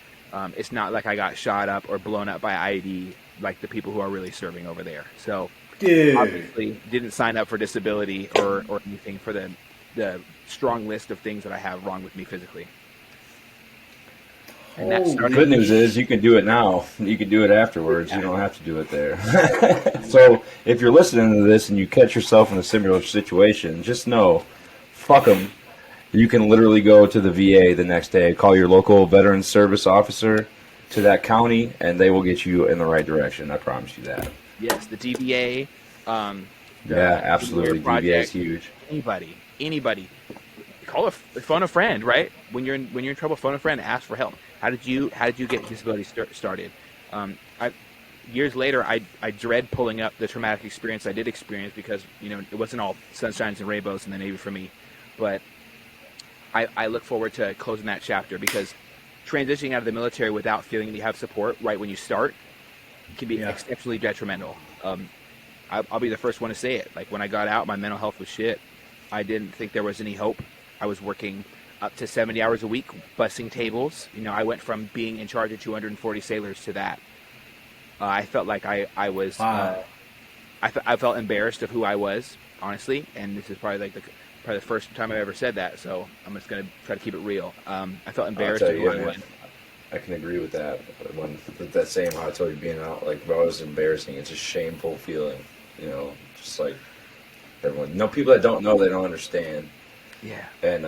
it's not like I got shot up or blown up by IED like the people who are really serving over there. So obviously didn't sign up for disability or anything for the strong list of things that I have wrong with me physically. And that The started. good news is you can do it now. You can do it afterwards. You don't have to do it there. So if you're listening to this and you catch yourself in a similar situation, just know, fuck them. You can literally go to the VA the next day, call your local veteran service officer to that county, and they will get you in the right direction. I promise you that. Yes, the DBA. Yeah, absolutely. DBA is huge. Anybody. Call phone a friend, right? When you're in trouble, phone a friend, ask for help. How did you get disability started? Years later, I dread pulling up the traumatic experience I did experience because it wasn't all sunshines and rainbows in the Navy for me, but I look forward to closing that chapter because transitioning out of the military without feeling that you have support right when you start can be exceptionally detrimental. I'll be the first one to say it. Like when I got out, my mental health was shit. I didn't think there was any hope. I was working up to 70 hours a week, bussing tables. I went from being in charge of 240 sailors to that. I felt like I was. Wow. I felt embarrassed of who I was, honestly, and this is probably the first time I've ever said that. So I'm just gonna try to keep it real. I felt embarrassed of who I was. I can agree with that. When that same how I told you being out, like, bro, it was embarrassing. It's a shameful feeling, just like everyone. People that don't know, they don't understand. Yeah. And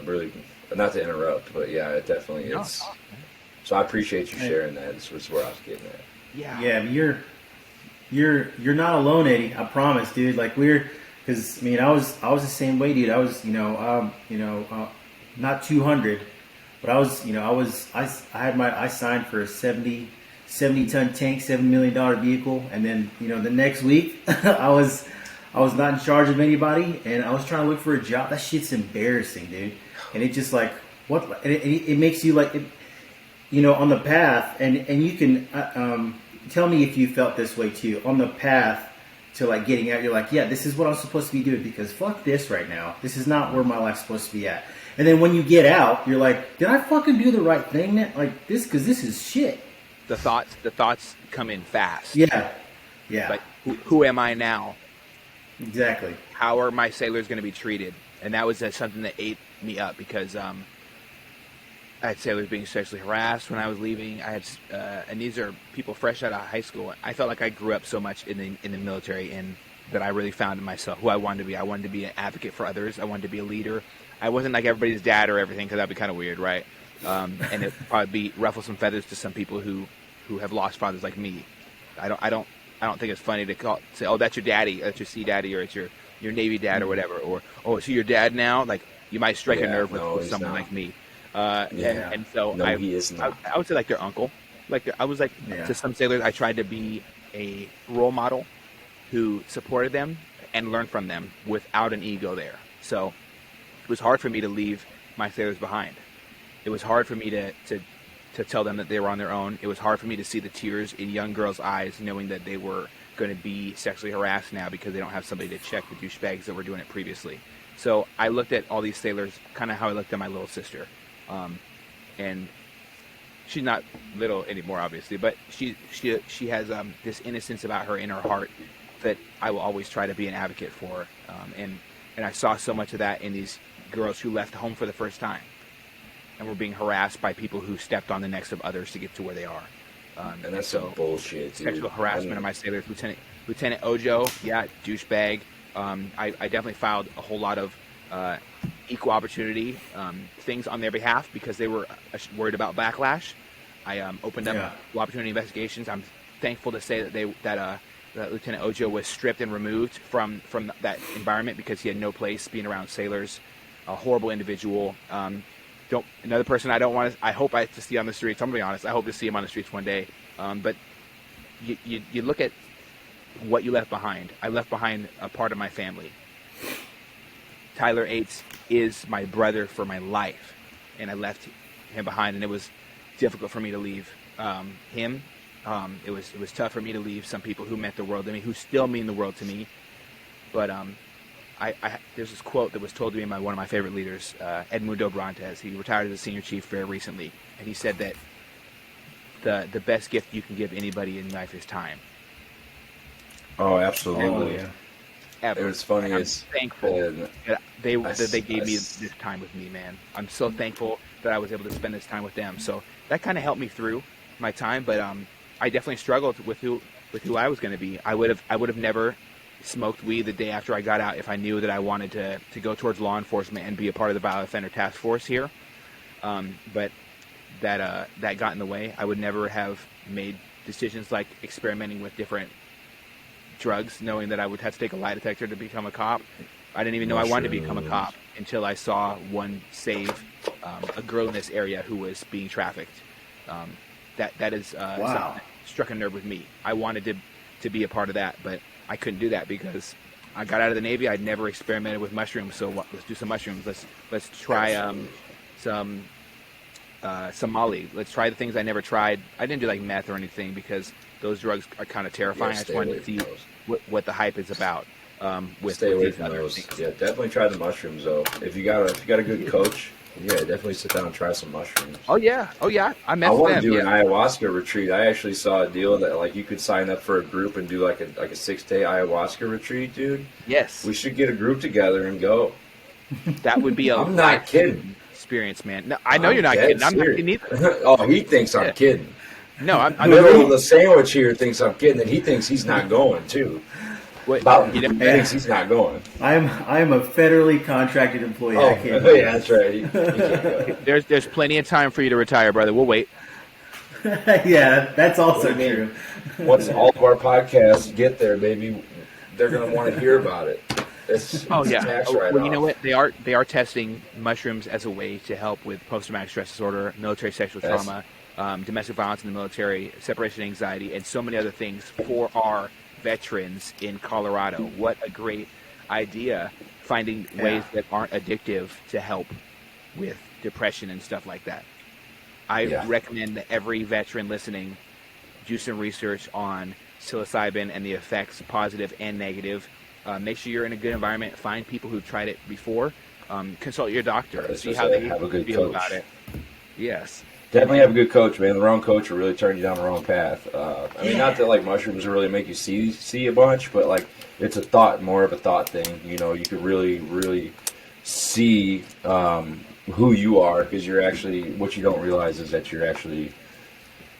really, not to interrupt, but yeah, it definitely is. So I appreciate you sharing that. This was where I was getting at. Yeah. Yeah, you're not alone, Eddie. I promise, dude. Like because I was the same way, dude. I was not 200, but I signed for a 70 ton tank, $7 million vehicle, and then the next week I was not in charge of anybody, and I was trying to look for a job. That shit's embarrassing, dude. And it just like what it makes you like on the path, and you can tell me if you felt this way too. On the path to like getting out, you're like, yeah, this is what I'm supposed to be doing because fuck this right now. This is not where my life's supposed to be at. And then when you get out, you're like, did I fucking do the right thing? Like this, because this is shit. The thoughts come in fast. Yeah. Like, who am I now? Exactly. How are my sailors going to be treated? And that was something that ate me up because I had sailors being sexually harassed when I was leaving. I had, and these are people fresh out of high school. I felt like I grew up so much in the military, and that I really found in myself who I wanted to be. I wanted to be an advocate for others. I wanted to be a leader. I wasn't like everybody's dad or everything because that'd be kind of weird, right? And it'd probably ruffle some feathers to some people who have lost fathers like me. I don't think it's funny to say, oh, that's your daddy, that's your sea daddy, or it's your Navy dad or whatever, or oh, is he your dad now? Like you might strike a nerve with someone like me. And so he is not. I would say like their uncle. I was like to some sailors, I tried to be a role model who supported them and learned from them without an ego there. So it was hard for me to leave my sailors behind. It was hard for me to tell them that they were on their own. It was hard for me to see the tears in young girls' eyes knowing that they were going to be sexually harassed now because they don't have somebody to check the douchebags that were doing it previously. So I looked at all these sailors kind of how I looked at my little sister. And she's not little anymore, obviously, but she has this innocence about her in her heart that I will always try to be an advocate for. And I saw so much of that in these girls who left home for the first time and were being harassed by people who stepped on the necks of others to get to where they are. And that's some bullshit, dude. Sexual harassment of my sailors. Lieutenant Ojo, douchebag. I definitely filed a whole lot of equal opportunity things on their behalf because they were worried about backlash. I opened up equal opportunity investigations. I'm thankful to say that Lieutenant Ojo was stripped and removed from that environment because he had no place being around sailors. A horrible individual. Another person I don't want to. I hope to see on the streets. I'm gonna be honest. I hope to see him on the streets one day. But you look at what you left behind. I left behind a part of my family. Tyler Aites is my brother for my life, and I left him behind, and it was difficult for me to leave him It was tough for me to leave some people who meant the world to me, who still mean the world to me. But there's this quote that was told to me by one of my favorite leaders, Edmundo Brantes. He retired as a senior chief very recently, and he said that the best gift you can give anybody in life is time. Oh, absolutely. yeah. Ever. It was funny. And I'm It's thankful that they gave me s- this time with me, man. I'm so thankful that I was able to spend this time with them. So that kind of helped me through my time. But I definitely struggled with who I was going to be. I would have never smoked weed the day after I got out if I knew that I wanted to go towards law enforcement and be a part of the Biodefender Task Force here. But that got in the way. I would never have made decisions like experimenting with different drugs, knowing that I would have to take a lie detector to become a cop. I didn't even know I wanted to become a cop until I saw one save a girl in this area who was being trafficked. That is something that struck a nerve with me. I wanted to be a part of that, but I couldn't do that because I got out of the Navy. I'd never experimented with mushrooms, so let's do some mushrooms. Let's try some Molly. Let's try the things I never tried. I didn't do like meth or anything because those drugs are kind of terrifying. I just wanted to see what the hype is about. Stay away these from other those. things. Yeah, definitely try the mushrooms though. If you got a good coach, yeah, definitely sit down and try some mushrooms. Oh yeah. I met I want to them. do an ayahuasca retreat. I actually saw a deal that like you could sign up for a group and do like a 6-day ayahuasca retreat, dude. Yes, We should get a group together and go. that would be a I'm not kidding. experience, man. No, I know you're not dead kidding. I'm not serious. kidding either. Oh, he thinks I'm Yeah. kidding. No, I'm Middle of the sandwich here thinks I'm kidding, and he thinks he's not going too. Wait, About you know, he thinks he's not going. I'm a federally contracted employee. Oh, I can't. yeah, that's right. He can't go. there's plenty of time for you to retire, brother. We'll wait. Yeah, that's also What do you mean? true. Once all of our podcasts get there, baby, they're going to want to hear about it. It's Oh it's a yeah. tax Well, write-off. you know what? They are testing mushrooms as a way to help with post-traumatic stress disorder, military sexual Yes. trauma, domestic violence in the military, separation anxiety, and so many other things for our veterans in Colorado. What a great idea! Finding ways that aren't addictive to help with depression and stuff like that. I Yeah. recommend that every veteran listening do some research on psilocybin and the effects, positive and negative. Make sure you're in a good environment. Find people who've tried it before. Consult your doctor. Right, See so how they have a good feel coach. about it. Yes. Definitely have a good coach, man. The wrong coach will really turn you down the wrong path. I mean, not that like mushrooms really make you see a bunch, but like it's more of a thought thing. You know, you could really see who you are because you're actually what you don't realize is that you're actually,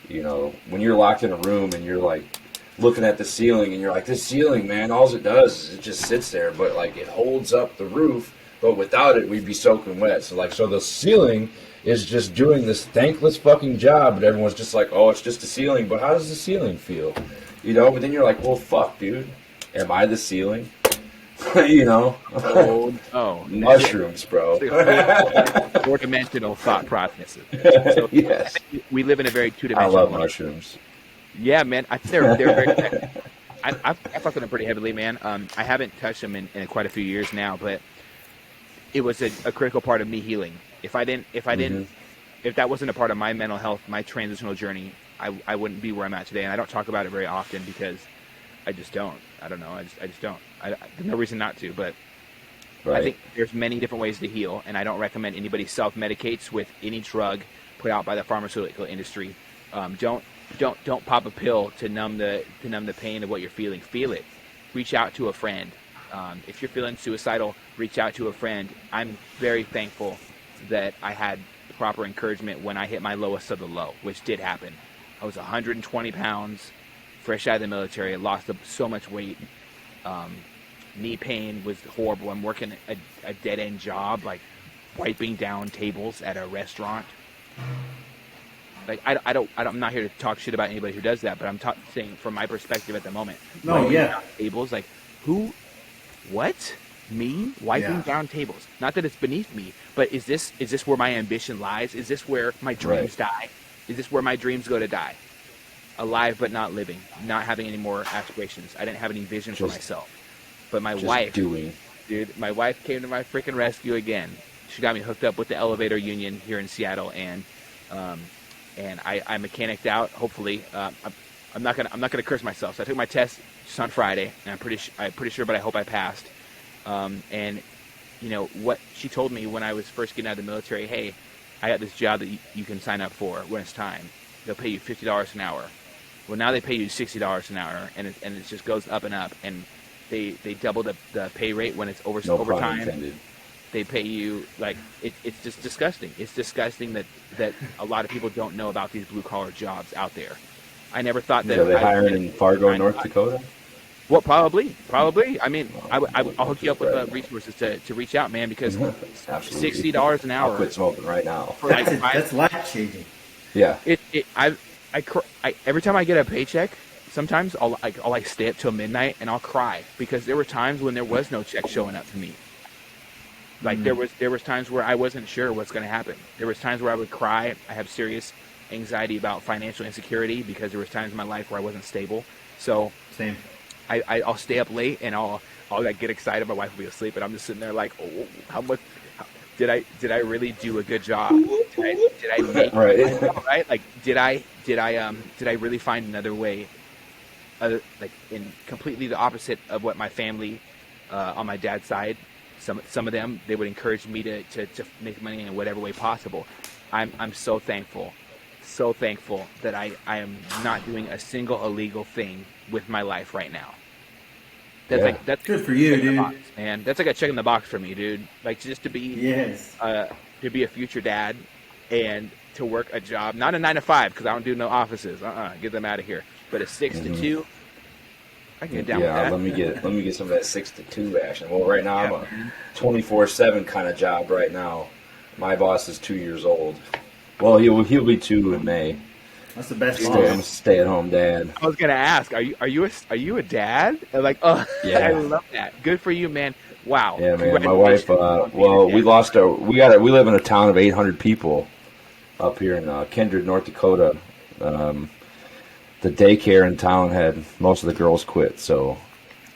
you know, when you're locked in a room and you're like looking at the ceiling and you're like, this ceiling, man, all it does is it just sits there, but like it holds up the roof. But without it, we'd be soaking wet. So the ceiling is just doing this thankless fucking job, but everyone's just like, oh, it's just a ceiling. But how does the ceiling feel? You know, but then you're like, well, fuck, dude. Am I the ceiling? You know? Oh, Mushrooms, bro. four-dimensional thought processes. So Yes. we live in a very I two-dimensional love world. mushrooms. Yeah, man. They're very effective. I fuck with them pretty heavily, man. I haven't touched them in quite a few years now, but it was a critical part of me healing. If that wasn't a part of my mental health, my transitional journey, I wouldn't be where I'm at today. And I don't talk about it very often because I just don't. I don't know. I just don't. There's no reason not to, but Right. I think there's many different ways to heal, and I don't recommend anybody self-medicates with any drug put out by the pharmaceutical industry. Don't pop a pill to numb the pain of what you're feeling. Feel it. Reach out to a friend. If you're feeling suicidal, reach out to a friend. I'm very thankful that I had proper encouragement when I hit my lowest of the low, which did happen. I was 120 pounds, fresh out of the military. I lost so much weight. Knee pain was horrible. I'm working a dead-end job, like wiping down tables at a restaurant. Like I'm not here to talk shit about anybody who does that, but I'm saying from my perspective at the moment. No, wiping yeah. down tables, like who, what, me wiping Yeah. down tables? Not that it's beneath me, but is this where my ambition lies? Is this where my dreams die? Is this where my dreams go to die? Alive but not living, not having any more aspirations. I didn't have any vision for myself. But my wife, dude, my wife came to my freaking rescue again. She got me hooked up with the elevator union here in Seattle, and I mechanicked out. Hopefully, I'm not gonna curse myself. So I took my test just on Friday, and I'm pretty sure, but I hope I passed. And you know what she told me when I was first getting out of the military? Hey, I got this job that you can sign up for when it's time. They'll pay you $50 an hour. Well, now they pay you $60 an hour, and it just goes up and up. And they double the pay rate when it's overtime. Intended. They pay you like it's just disgusting. It's disgusting that a lot of people don't know about these blue collar jobs out there. I never thought that. Are they hiring in Fargo, North Dakota? Well, probably. I mean, I'll hook you up with resources to reach out, man, because Absolutely. $60 an hour. I'll quit smoking right now. For like That's life changing. Yeah. Every time I get a paycheck, sometimes I'll like stay up till midnight and I'll cry because there were times when there was no check showing up for me. Like there was times where I wasn't sure what's going to happen. There was times where I would cry. I have serious anxiety about financial insecurity because there was times in my life where I wasn't stable. So Same. I'll stay up late and I'll like get excited. My wife will be asleep and I'm just sitting there like, oh, how much did I really do a good job? Did I make Right. it right? Like did I really find another way? Like in completely the opposite of what my family on my dad's side. Some of them, they would encourage me to make money in whatever way possible. I'm so thankful that I am not doing a single illegal thing with my life right now. That's good for you, dude. Box, man. That's like a check in the box for me, dude. Like just to be to be a future dad and to work a job, not a 9 to 5 because I don't do no offices. Get them out of here. But a 6 to 2. I can get down with that. let me get some of that 6 to 2 action. Well, right now I'm a 24/7 kind of job right now. My boss is 2 years old. Well, he'll be 2 in May. That's the best. I'm a stay-at-home dad. I was gonna ask, are you a dad? And like, oh, Yeah. I love that. Good for you, man. Wow. Yeah, man. My wife. We live in a town of 800 people up here in Kindred, North Dakota. The daycare in town had most of the girls quit, so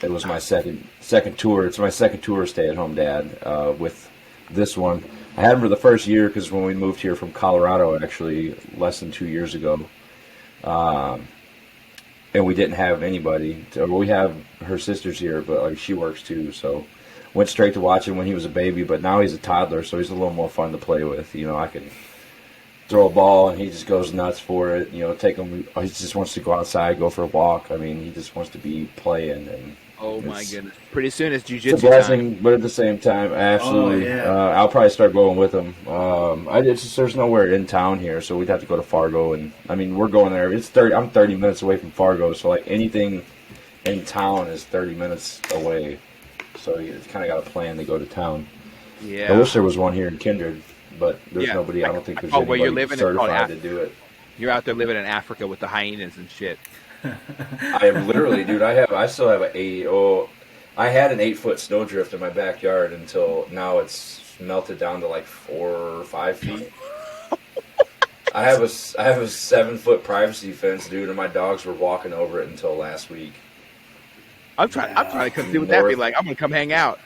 it was my second tour. It's my second tour stay-at-home dad with this one. I had him for the first year because when we moved here from Colorado, actually less than 2 years ago, and we didn't have anybody. We have her sisters here, but like she works too, so went straight to watching when he was a baby. But now he's a toddler, so he's a little more fun to play with. You know, I can throw a ball and he just goes nuts for it. You know, take him. He just wants to go outside, go for a walk. I mean, he just wants to be playing. And oh my goodness! Pretty soon it's jujitsu it's a blessing, time. but at the same time, absolutely. Oh, yeah. I'll probably start going with him. There's nowhere in town here, so we'd have to go to Fargo, and I mean, we're going there. I'm 30 minutes away from Fargo, so like anything in town is 30 minutes away. So you kind of got a plan to go to town. Yeah. I wish there was one here in Kindred, but there's Yeah. nobody. I don't think there's Oh, where anybody you're living, it's called certified to do it. You're out there living in Africa with the hyenas and shit. I am literally, dude. I still have I had an 8-foot snowdrift in my backyard until now it's melted down to like 4 or 5 feet. I have a 7-foot privacy fence, dude, and my dogs were walking over it until last week. I'm trying to come see what that'd be like. I'm gonna come hang out.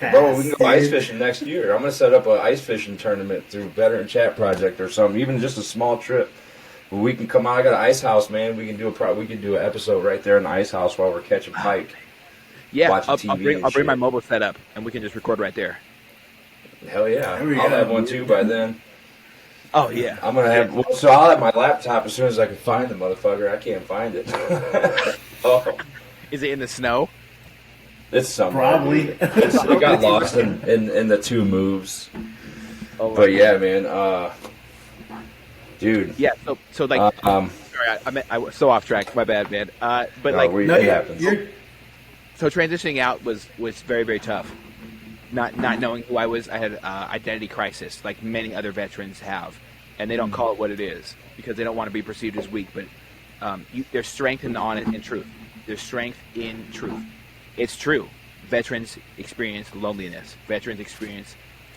Bro, we can go ice fishing next year. I'm gonna set up an ice fishing tournament through Veteran Chat Project or something, even just a small trip. Where we can come out. I got an ice house, man. We can do an episode right there in the ice house while we're catching pike. Yeah, watching I'll TV bring my shit. mobile setup and we can just record right there. Hell yeah, There we I'll go. have one too by then. Oh yeah. I'm gonna have. So I'll have my laptop as soon as I can find the motherfucker. I can't find it. Oh, Is it in the snow? it's somewhere. Probably. Dude. It got lost in the 2 moves. Oh, But yeah, man. Dude. Yeah. So like, Um. sorry, I was so off track. My bad, man. But no, like, it happens. so transitioning out was very, very tough. Not knowing who I was, I had identity crisis, like many other veterans have, and they don't call it what it is because they don't want to be perceived as weak. But there's strength in the honest and truth. There's strength in truth. It's true. Veterans experience loneliness. Veterans experience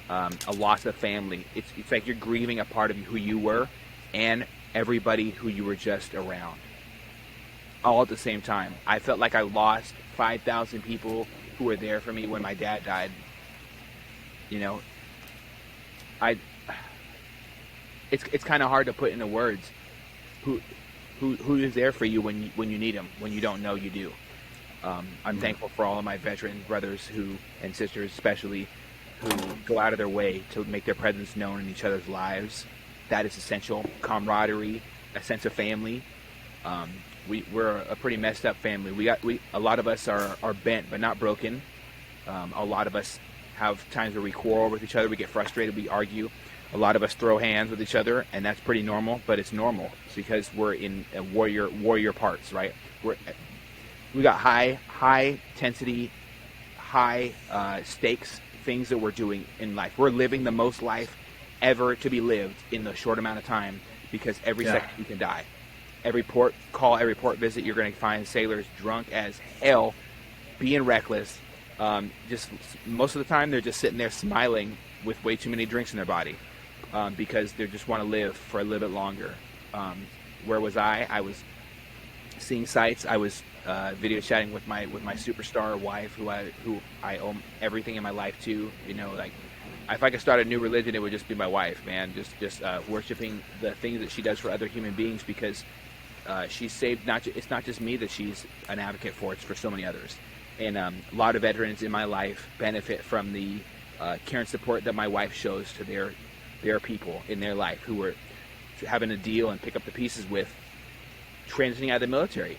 a loss of family. It's like you're grieving a part of who you were, and everybody who you were just around, all at the same time. I felt like I lost 5,000 people who were there for me when my dad died. You know, it's kind of hard to put into words who is there for you when you need them, when you don't know you do. I'm thankful for all of my veteran brothers and sisters, especially, who go out of their way to make their presence known in each other's lives. That is essential. Camaraderie, a sense of family. We're a pretty messed up family. A lot of us are bent but not broken. A lot of us have times where we quarrel with each other, we get frustrated, we argue. A lot of us throw hands with each other, and that's pretty normal, but it's normal. It's because we're in a warrior parts, right? We got high intensity, high stakes things that we're doing in life. We're living the most life ever to be lived in the short amount of time, because every second you can die. Every port call, every port visit, you're going to find sailors drunk as hell, being reckless. Just most of the time, they're just sitting there smiling with way too many drinks in their body, because they just want to live for a little bit longer. Where was I? I was seeing sights. I was video chatting with my superstar wife, who I owe everything in my life to. You know, like, if I could start a new religion, it would just be my wife, man. Just worshiping the things that she does for other human beings, because she's saved. It's not just me that she's an advocate for; it's for so many others. And a lot of veterans in my life benefit from the care and support that my wife shows to their people in their life who are having to deal and pick up the pieces with transitioning out of the military.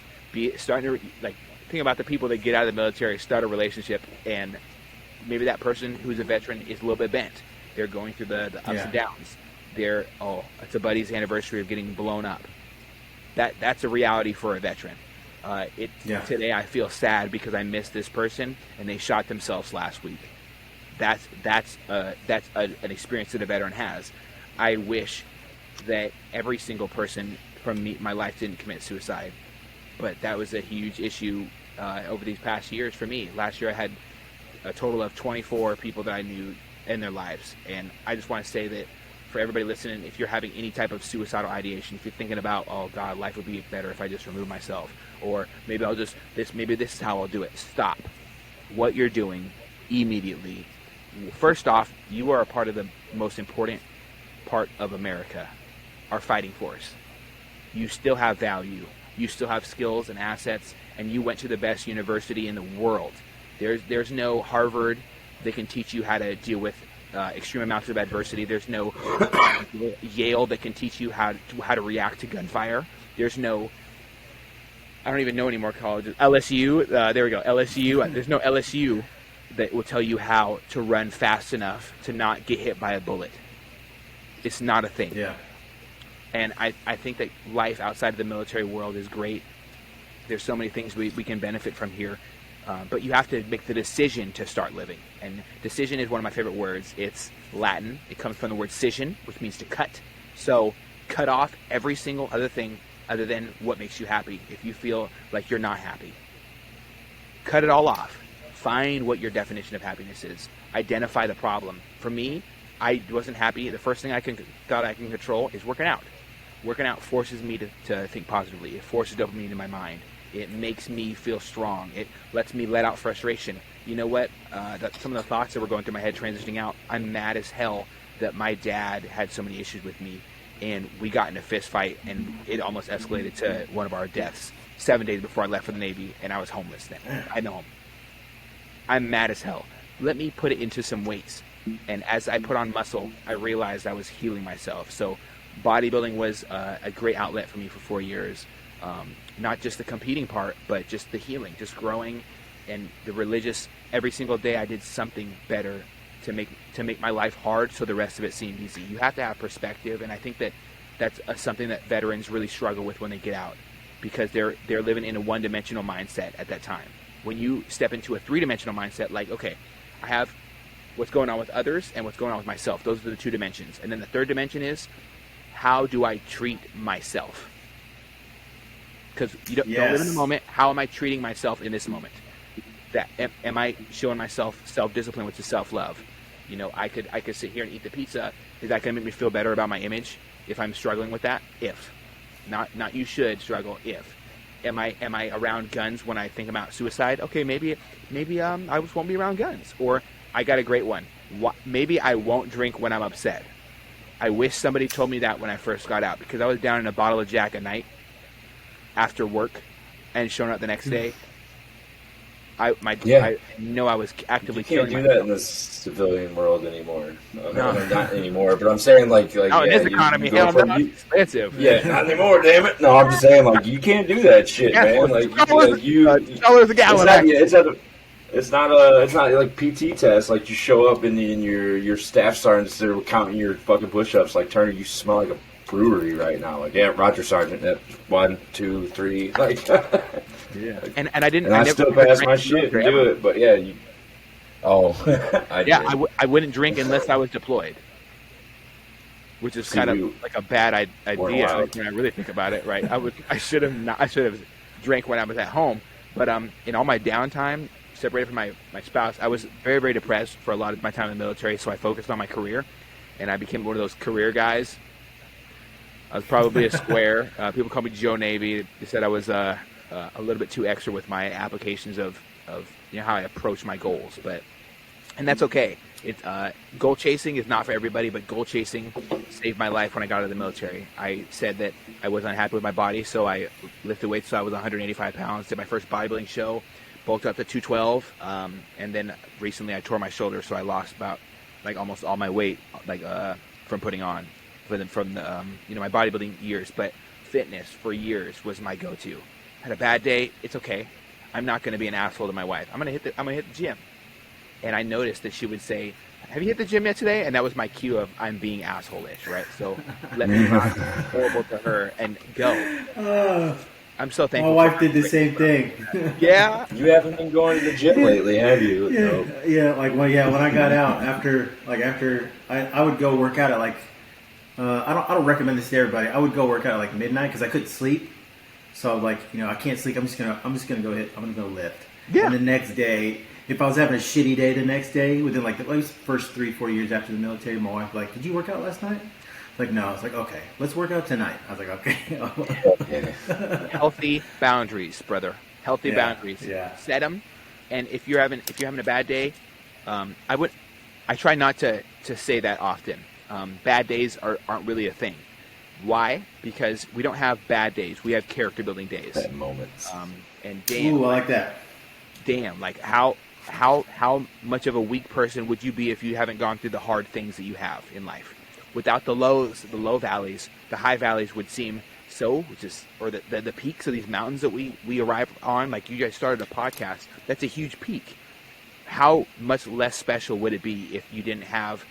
Starting to, like, think about the people that get out of the military, start a relationship, and maybe that person who's a veteran is a little bit bent. They're going through the ups and downs. It's a buddy's anniversary of getting blown up. That's a reality for a veteran. Today I feel sad because I missed this person and they shot themselves last week. That's an experience that a veteran has. I wish that every single person from my life didn't commit suicide, but that was a huge issue over these past years for me. Last year I had a total of 24 people that I knew in their lives, and I just want to say that for everybody listening, if you're having any type of suicidal ideation, if you're thinking about, oh God, life would be better if I just remove myself, or maybe maybe this is how I'll do it. Stop what you're doing immediately. First off, you are a part of the most important part of America, our fighting force. You still have value. You still have skills and assets, and you went to the best university in the world. There's no Harvard that can teach you how to deal with extreme amounts of adversity. There's no Yale that can teach you how to react to gunfire. There's no, I don't even know any more colleges. LSU, there we go, LSU. There's no LSU that will tell you how to run fast enough to not get hit by a bullet. It's not a thing. Yeah. And I think that life outside of the military world is great. There's so many things we can benefit from here. But you have to make the decision to start living. And decision is one of my favorite words. It's Latin. It comes from the word scission, which means to cut. So cut off every single other thing other than what makes you happy. If you feel like you're not happy, cut it all off. Find what your definition of happiness is. Identify the problem. For me, I wasn't happy. The first thing I thought I can control is working out. Working out forces me to think positively. It forces dopamine in my mind. It makes me feel strong. It lets me let out frustration. You know what? Some of the thoughts that were going through my head transitioning out, I'm mad as hell that my dad had so many issues with me, and we got in a fist fight, and it almost escalated to one of our deaths 7 days before I left for the Navy, and I was homeless then. I had no home. I'm mad as hell. Let me put it into some weights. And as I put on muscle, I realized I was healing myself. So bodybuilding was a great outlet for me for 4 years. Not just the competing part, but just the healing, just growing, and the religious. Every single day I did something better to make my life hard so the rest of it seemed easy. You have to have perspective, and I think that's something that veterans really struggle with when they get out, because they're living in a one-dimensional mindset at that time. When you step into a three-dimensional mindset, like, okay, I have what's going on with others and what's going on with myself. Those are the two dimensions. And then the third dimension is, how do I treat myself? Because you don't live in the moment. How am I treating myself in this moment? Am I showing myself self-discipline, which is self-love? You know, I could sit here and eat the pizza. Is that going to make me feel better about my image if I'm struggling with that? If. Not you should struggle, if. Am I around guns when I think about suicide? Okay, maybe I just won't be around guns. Or I got a great one. Maybe I won't drink when I'm upset. I wish somebody told me that when I first got out, because I was down in a bottle of Jack a night. after work and showing up the next day, I know I was actively You can't killing do myself. that in the civilian world anymore. No. Not anymore. But I'm saying like Oh, in yeah, this economy, you go hell from no, it's expensive. yeah, not anymore. Damn it! No, I'm just saying like you can't do that shit, Yeah, man. Like you $2 a gallon. it's not like PT test. Like you show up and your staff sergeant instead of counting your fucking push-ups. Like Turner, you smell like a brewery right now. Like yeah, Roger Sergeant. That's 1, 2, 3. Like yeah, and I didn't. and I never still pass my shit and do it. But yeah, you. Oh, I wouldn't drink unless I was deployed, which is kind of like a bad idea when I really think about it. Right? I should have drank when I was at home, but in all my downtime, separated from my spouse, I was very, very depressed for a lot of my time in the military. So I focused on my career, and I became one of those career guys. I was probably a square. People call me Joe Navy. They said I was a little bit too extra with my applications of how I approach my goals, and that's okay. Goal chasing is not for everybody, but goal chasing saved my life when I got out of the military. I said that I was unhappy with my body, so I lifted weights. So I was 185 pounds. Did my first bodybuilding show, bulked up to 212, and then recently I tore my shoulder, so I lost about almost all my weight from putting on from the my bodybuilding years. But fitness for years was my go-to. Had a bad day, it's okay. I'm not going to be an asshole to my wife. I'm going to hit the gym. And I noticed that she would say, "Have you hit the gym yet today?" And that was my cue of I'm being asshole-ish, right? So let me not be horrible to her and go. I'm so thankful. My wife did the same thing. Yeah. You haven't been going to the gym lately, have you? Yeah. When I got out after I would go work out at I don't recommend this to everybody. I would go work out at midnight because I couldn't sleep. So I can't sleep. I'm just gonna go lift. Yeah. And the next day, if I was having a shitty day the next day, within at least first 3-4 years after the military, my wife was like, "Did you work out last night?" No. I was like, "Okay, let's work out tonight." I was like, "Okay." Healthy boundaries, brother. Healthy boundaries. Yeah. Set them. And if you're having a bad day, I try not to say that often. Bad days aren't really a thing. Why? Because we don't have bad days. We have character building days. Bad moments. And damn, Ooh, I like that. Damn, how much of a weak person would you be if you haven't gone through the hard things that you have in life? Without the lows, the low valleys, the high valleys would seem the peaks of these mountains that we arrive on. Like you guys started a podcast, that's a huge peak. How much less special would it be if you didn't have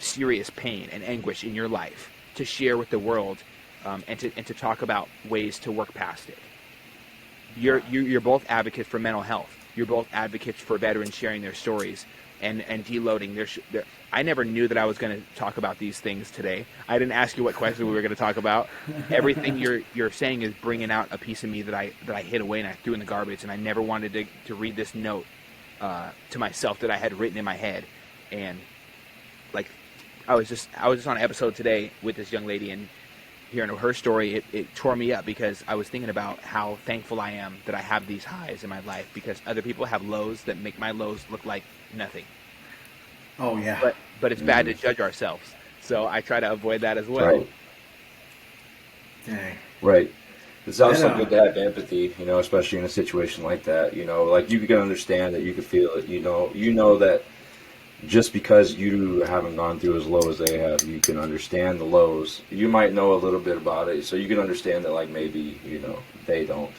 serious pain and anguish in your life to share with the world, and to talk about ways to work past it? You're both advocates for mental health. You're both advocates for veterans sharing their stories and deloading their. I never knew that I was going to talk about these things today. I didn't ask you what question we were going to talk about. Everything you're saying is bringing out a piece of me that I hid away and I threw in the garbage. And I never wanted to read this note to myself that I had written in my head. And I was just on an episode today with this young lady, and hearing her story, it tore me up because I was thinking about how thankful I am that I have these highs in my life, because other people have lows that make my lows look like nothing. Oh yeah. But it's bad to judge ourselves, so I try to avoid that as well. Right. Dang. Right. It's also good to have empathy, especially in a situation like that. You can understand that, you can feel it. You know that just because you haven't gone through as low as they have, you can understand the lows. You might know a little bit about it, so you can understand that maybe they don't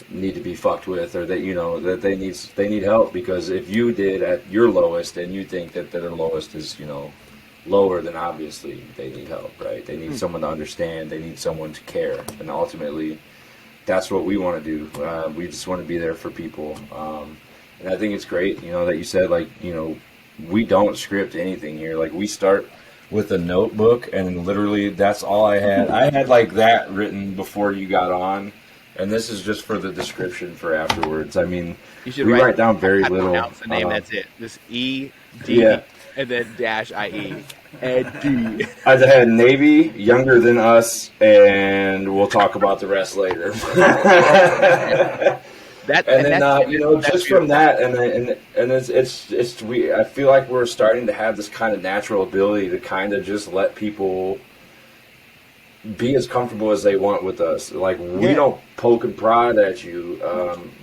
need to be fucked with, or that that they need help, because if you did at your lowest and you think that their lowest is lower, then obviously they need help, right? They need someone to understand. They need someone to care, and ultimately that's what we want to do. We just want to be there for people, and I think it's great that you said we don't script anything here. We start with a notebook, and literally that's all I had. I had that written before you got on, and this is just for the description for afterwards. I mean, You should we write down very little. Pronounce the name. That's it. This E-D, and then dash I-E. Eddie. I had Navy, younger than us, and we'll talk about the rest later. Just from that, and it's we. I feel like we're starting to have this kind of natural ability to kind of just let people be as comfortable as they want with us. Like, we don't poke and prod at you,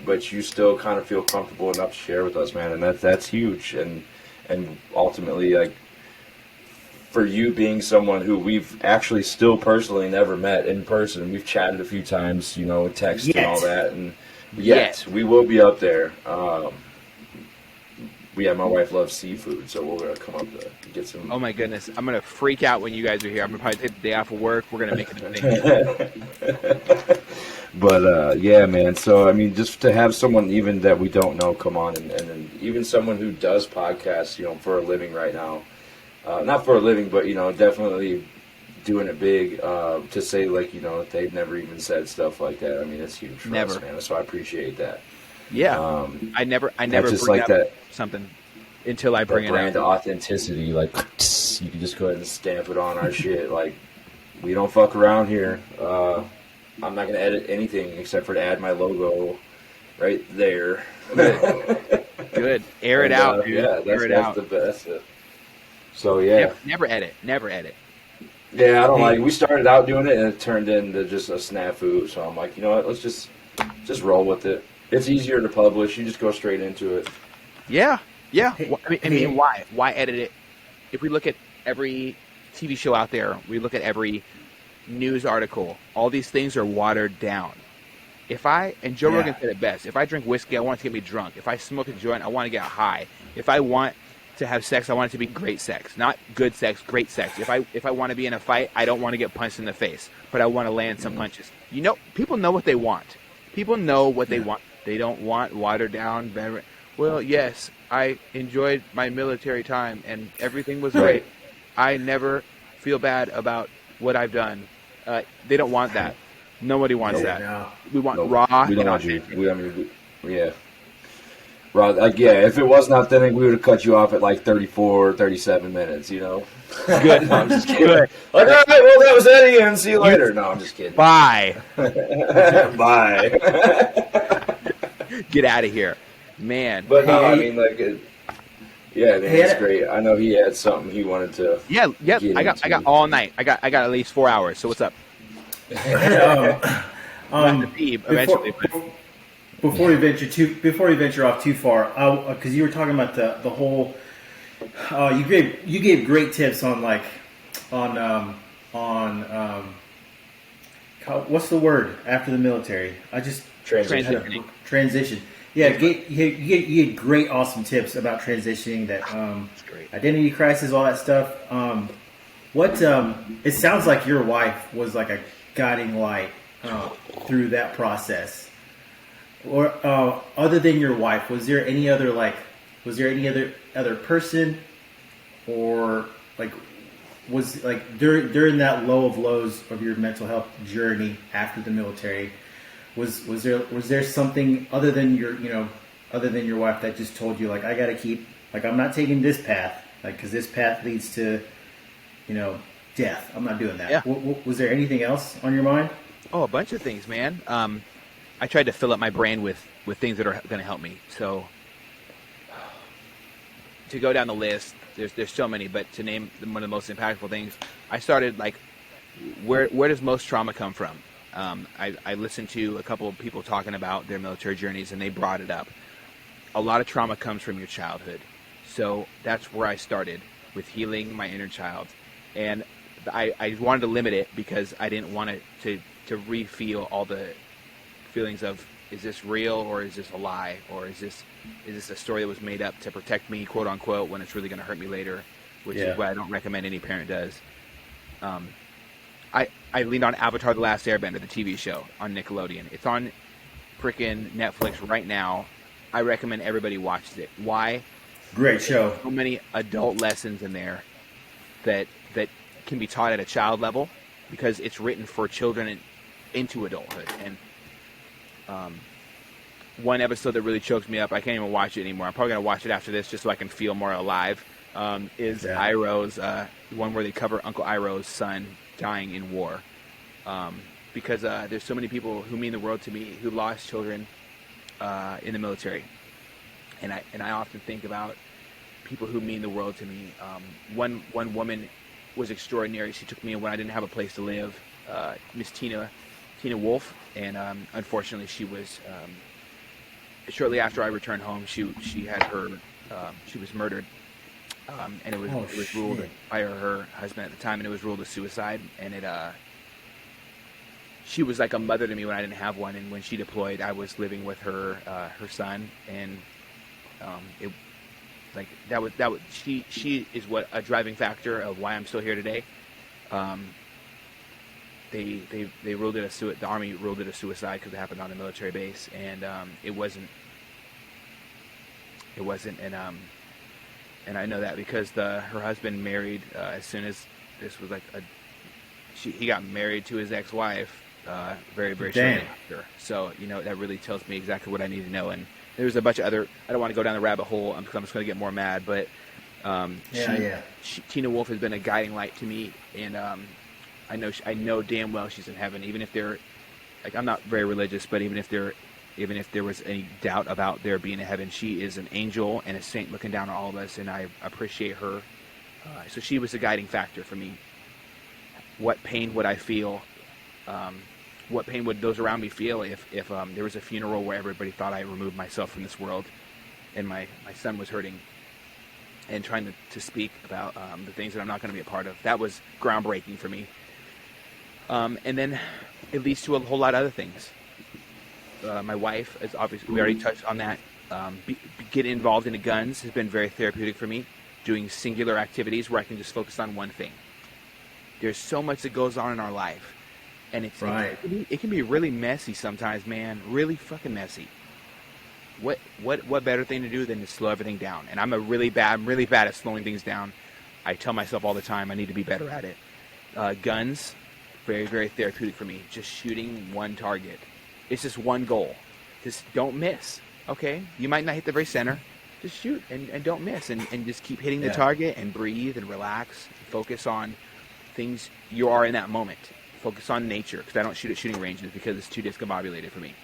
but you still kind of feel comfortable enough to share with us, man, and that's huge. And ultimately, like, for you being someone who we've actually still personally never met in person, we've chatted a few times, you know, text and all that, and yet we will be up there. Yeah, my wife loves seafood, so we're gonna come up to get some. Oh my goodness, I'm gonna freak out when you guys are here. I'm gonna probably take the day off of work. We're gonna make it a thing. But yeah, man. So I mean, just to have someone even that we don't know come on, and even someone who does podcasts, you know, for a living right now, not for a living, but you know, definitely doing it big. To say like, you know, they've never even said stuff like that. I mean, it's huge for us, man. So I appreciate that. Yeah, I never just bring like up that something until I bring it brand up. authenticity, like you can just go ahead and stamp it on our shit. Like, we don't fuck around here. I'm not gonna edit anything except for to add my logo right there. Good. Air it out, dude. Yeah, that's the best. So yeah, Never edit. Yeah, I don't like. We started out doing it and it turned into just a snafu. So I'm like, you know what? Let's just roll with it. It's easier to publish. You just go straight into it. Yeah. I mean, why? Why edit it? If we look at every TV show out there, we look at every news article, all these things are watered down. And Joe Rogan said it best, if I drink whiskey, I want it to get me drunk. If I smoke a joint, I want to get high. If I want to have sex, I want it to be great sex. Not good sex, great sex. If I want to be in a fight, I don't want to get punched in the face, but I want to land some punches. You know, people know what they want. People know what they want. They don't want watered down. Well, yes, I enjoyed my military time and everything was great. I never feel bad about what I've done. They don't want that. Nobody wants that. No. We want raw. We don't want you. Yeah. Raw. Like, yeah, if it wasn't authentic, we would have cut you off at like 34, 37 minutes, you know? Good. No, I'm just kidding. Like, all right, well, that was Eddie, and see you later. No, I'm just kidding. Bye. Bye. Get out of here. Man. But no, I mean, like, yeah, man, it's great. I know he had something he wanted to. Yeah. I got all night. I got at least 4 hours. So what's up? Eventually. Before we venture off too far, because you were talking about the whole, you gave great tips on what's the word after the military? Transition. Yeah, you get great, awesome tips about transitioning, that identity crisis, all that stuff. It sounds like your wife was like a guiding light through that process. Or other than your wife, was there any other person, or like was like during that low of lows of your mental health journey after the military? Was there something other than your wife that just told you, like, I got to keep, like, I'm not taking this path, like, because this path leads to, death. I'm not doing that. Yeah. Was there anything else on your mind? Oh, a bunch of things, man. I tried to fill up my brain with things that are going to help me. So to go down the list, there's so many, but to name one of the most impactful things, I started like, where does most trauma come from? I listened to a couple of people talking about their military journeys, and they brought it up. A lot of trauma comes from your childhood. So that's where I started, with healing my inner child. And I wanted to limit it because I didn't want to re-feel all the feelings of, is this real, or is this a lie, or is this a story that was made up to protect me, quote unquote, when it's really going to hurt me later, which is what I don't recommend any parent does. I leaned on Avatar: The Last Airbender, the TV show on Nickelodeon. It's on freaking Netflix right now. I recommend everybody watches it. Why? Great show. So many adult lessons in there that can be taught at a child level, because it's written for children into adulthood. And one episode that really chokes me up, I can't even watch it anymore. I'm probably going to watch it after this just so I can feel more alive, is Iroh's, one where they cover Uncle Iroh's son dying in war. Because there's so many people who mean the world to me who lost children in the military. And I often think about people who mean the world to me. One woman was extraordinary. She took me in when I didn't have a place to live, Miss Tina Wolf, and unfortunately, she was shortly after I returned home. She had her she was murdered, and it was ruled by her husband at the time, and it was ruled a suicide. And she was like a mother to me when I didn't have one, and when she deployed, I was living with her son, and it like that was she is what a driving factor of why I'm still here today. They ruled it the Army ruled it a suicide because it happened on a military base, and it wasn't, and I know that because her husband married as soon as this was like he got married to his ex-wife very shortly after. So that really tells me exactly what I need to know. And there's a bunch of other. I don't want to go down the rabbit hole because I'm just going to get more mad. But Tina Wolf has been a guiding light to me, and I know damn well she's in heaven. Even if I'm not very religious, but even if there was any doubt about there being a heaven, she is an angel and a saint looking down on all of us, and I appreciate her. So she was a guiding factor for me. What pain would I feel? What pain would those around me feel if there was a funeral where everybody thought I removed myself from this world, and my son was hurting and trying to speak about the things that I'm not going to be a part of? That was groundbreaking for me. And then it leads to a whole lot of other things. My wife is obviously, we already touched on that. Getting involved in the guns has been very therapeutic for me. Doing singular activities where I can just focus on one thing. There's so much that goes on in our life, and it can be really messy sometimes, man. Really fucking messy. What better thing to do than to slow everything down? And I'm really bad at slowing things down. I tell myself all the time I need to be better at it. Guns, very, very therapeutic for me. Just shooting one target. It's just one goal. Just don't miss. Okay? You might not hit the very center. Just shoot and don't miss. And just keep hitting the target and breathe and relax. Focus on things you are in that moment. Focus on nature, because I don't shoot at shooting ranges because it's too discombobulated for me.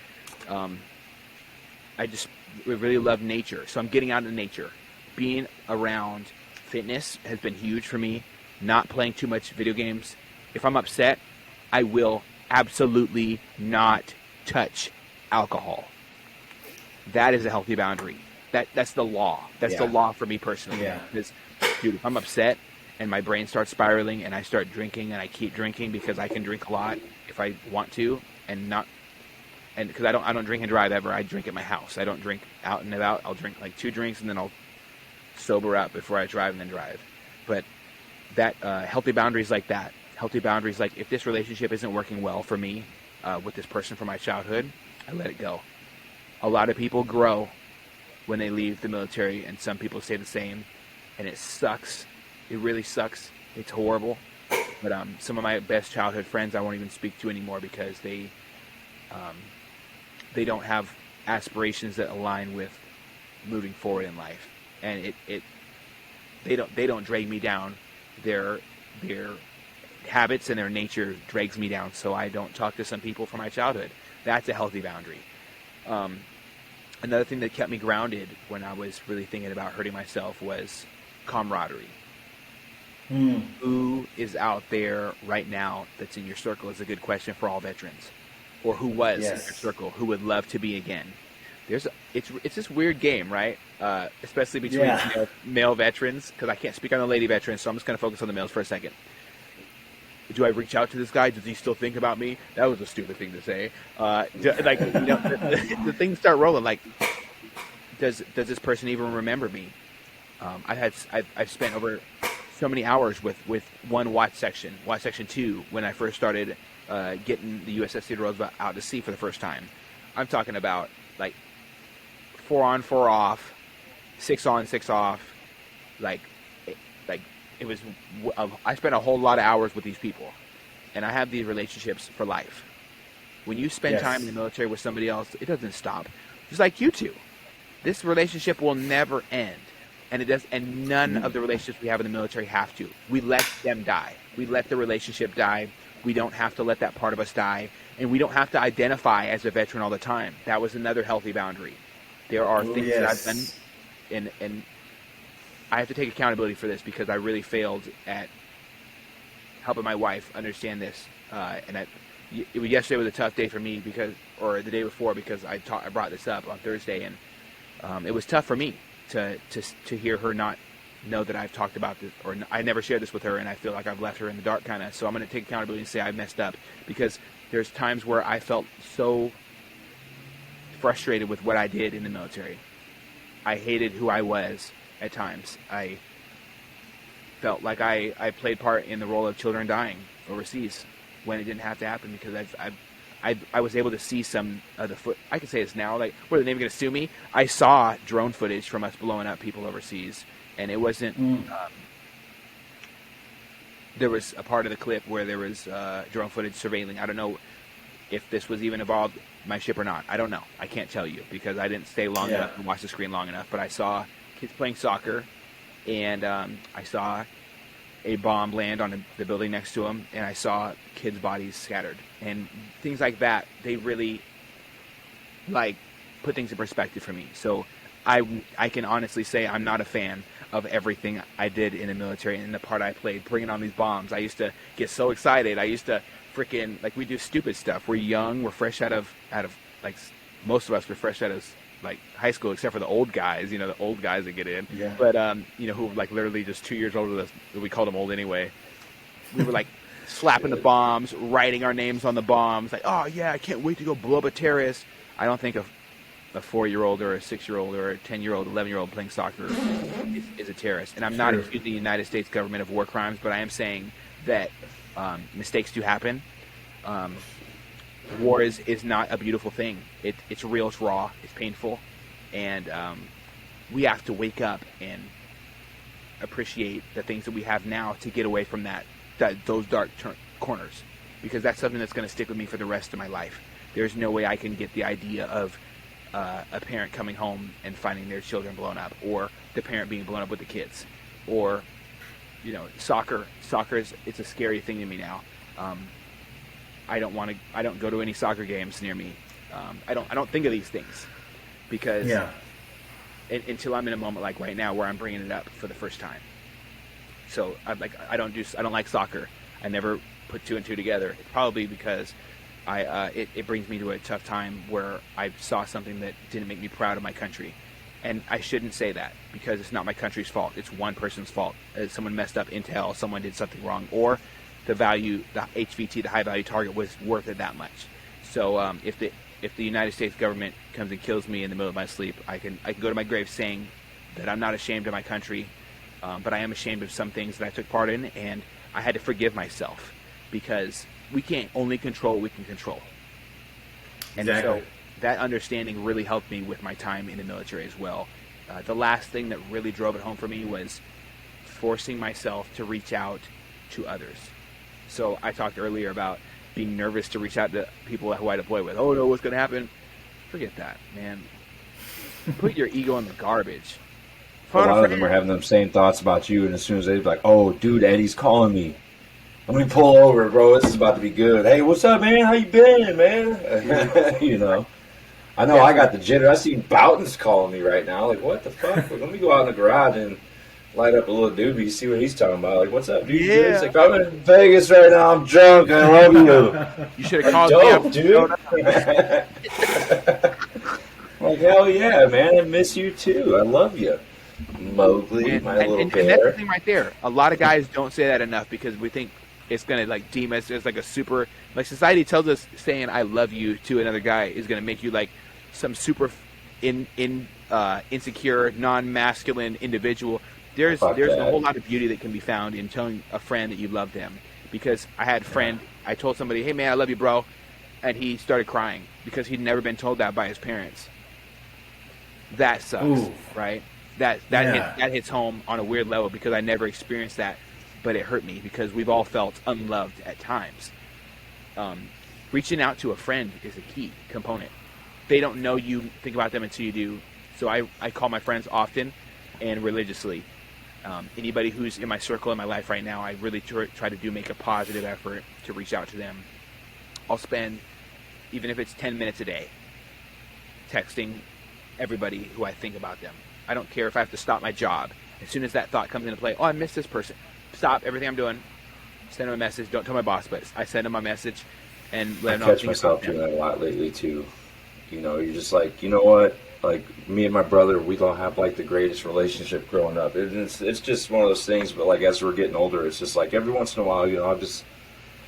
I just really love nature. So I'm getting out in nature. Being around fitness has been huge for me. Not playing too much video games. If I'm upset, I will absolutely not touch alcohol. That is a healthy boundary. That's the law. That's the law for me personally. Yeah. Because, dude, if I'm upset and my brain starts spiraling and I start drinking and I keep drinking because I can drink a lot if I want to, and because I don't drink and drive ever. I drink at my house. I don't drink out and about. I'll drink like 2 drinks and then I'll sober up before I drive and then drive. But that healthy boundaries like that. Healthy boundaries like if this relationship isn't working well for me with this person from my childhood, I let it go. A lot of people grow when they leave the military, and some people stay the same, and it sucks. It really sucks. It's horrible. But some of my best childhood friends I won't even speak to anymore because they don't have aspirations that align with moving forward in life, and they don't drag me down. Their habits and their nature drags me down, so I don't talk to some people from my childhood. That's a healthy boundary. Another thing that kept me grounded when I was really thinking about hurting myself was camaraderie. Who is out there right now that's in your circle is a good question for all veterans, or who was in your circle who would love to be again. It's this weird game, right? Especially between male veterans, because I can't speak on the lady veterans, so I'm just going to focus on the males for a second. Do I reach out to this guy? Does he still think about me? That was a stupid thing to say. The things start rolling. Like, does this person even remember me? I've spent over so many hours with one watch section 2 when I first started getting the USS Theodore Roosevelt out to sea for the first time. I'm talking about like 4 on 4 off, 6 on 6 off, it was. I spent a whole lot of hours with these people, and I have these relationships for life. When you spend time in the military with somebody else, it doesn't stop. Just like you two, this relationship will never end, and it does. And none of the relationships we have in the military have to. We let them die. We let the relationship die. We don't have to let that part of us die, and we don't have to identify as a veteran all the time. That was another healthy boundary. There are things that I've done, and I have to take accountability for this because I really failed at helping my wife understand this. Yesterday was a tough day for me or the day before, because I brought this up on Thursday, and it was tough for me to hear her not know that I've talked about this, or I never shared this with her, and I feel like I've left her in the dark kind of. So I'm going to take accountability and say I messed up, because there's times where I felt so frustrated with what I did in the military. I hated who I was at times. I felt like I played part in the role of children dying overseas when it didn't have to happen, because I was able to see some of the I can say this now, like, what, are they even going to sue me? I saw drone footage from us blowing up people overseas, and it wasn't there was a part of the clip where there was drone footage surveilling. I don't know if this was even involved my ship or not. I don't know. I can't tell you, because I didn't stay long enough and watch the screen long enough. But I saw kids playing soccer, and I saw a bomb land on the building next to them, and I saw kids' bodies scattered. And things like that, they really, like, put things in perspective for me. So I can honestly say I'm not a fan of everything I did in the military and the part I played bringing on these bombs. I used to get so excited. I used to freaking, like, we do stupid stuff. We're young. We're fresh out of like, most of us were fresh out of like high school, except for the old guys, the old guys that get in. Yeah. But who were like literally just 2 years older than us. We called them old anyway. We were like slapping the bombs, writing our names on the bombs, like, oh yeah, I can't wait to go blow up a terrorist. I don't think a 4-year-old or a 6-year-old or a 10-year-old, 11-year-old playing soccer is a terrorist. And I'm not accusing the United States government of war crimes, but I am saying that mistakes do happen. War is not a beautiful thing. It's real, it's raw, it's painful, and we have to wake up and appreciate the things that we have now to get away from those dark corners, because that's something that's going to stick with me for the rest of my life. There's no way I can get the idea of a parent coming home and finding their children blown up, or the parent being blown up with the kids, or soccer it's a scary thing to me now. I don't go to any soccer games near me. I don't think of these things, because until I'm in a moment like right now where I'm bringing it up for the first time. So I don't like soccer. I never put two and two together. It's probably because it brings me to a tough time where I saw something that didn't make me proud of my country. And I shouldn't say that, because it's not my country's fault. It's one person's fault. Someone messed up intel, someone did something wrong, or the HVT, the high value target, was worth it that much. So if the United States government comes and kills me in the middle of my sleep, I can go to my grave saying that I'm not ashamed of my country, but I am ashamed of some things that I took part in, and I had to forgive myself, because we can't only control what we can control. And so that understanding really helped me with my time in the military as well. The last thing that really drove it home for me was forcing myself to reach out to others. So I talked earlier about being nervous to reach out to people who I deploy with. Oh no, what's going to happen? Forget that, man. Put your ego in the garbage. A lot of them are having them same thoughts about you, and as soon as they're like, oh, dude, Eddie's calling me. Let me pull over, bro. This is about to be good. Hey, what's up, man? How you been, man? I know I got the jitter. I see Boughton's calling me right now. Like, what the fuck? Let me go out in the garage and light up a little doobie, see what he's talking about. Like, what's up, dude? Yeah. It's like, I'm in Vegas right now. I'm drunk. I love you. You should have called me up, dude. Like, hell yeah, man. I miss you too. I love you, Mowgli, my little bear. And that's the thing right there. A lot of guys don't say that enough, because we think it's going to like deem us as like a super, like, society tells us saying I love you to another guy is going to make you like some super insecure, non-masculine individual. There's a whole lot of beauty that can be found in telling a friend that you love them. Because I had a friend, I told somebody, hey man, I love you, bro, and he started crying because he'd never been told that by his parents. That sucks. Ooh. Right? That hits home on a weird level, because I never experienced that, but it hurt me, because we've all felt unloved at times. Reaching out to a friend is a key component. They don't know you think about them until you do. So I call my friends often and religiously. Anybody who's in my circle in my life right now, I really try to make a positive effort to reach out to them. I'll spend, even if it's 10 minutes a day, texting everybody who I think about them. I don't care if I have to stop my job. As soon as that thought comes into play, oh, I miss this person. Stop everything I'm doing. send him a message. Don't tell my boss, but I send him a message and let I him know. catch myself doing that a lot lately too. You know, you're just like, you know what? Like me and my brother, we don't have like the greatest relationship growing up. It's just one of those things. But like as we're getting older, it's just like every once in a while, you know, I'll just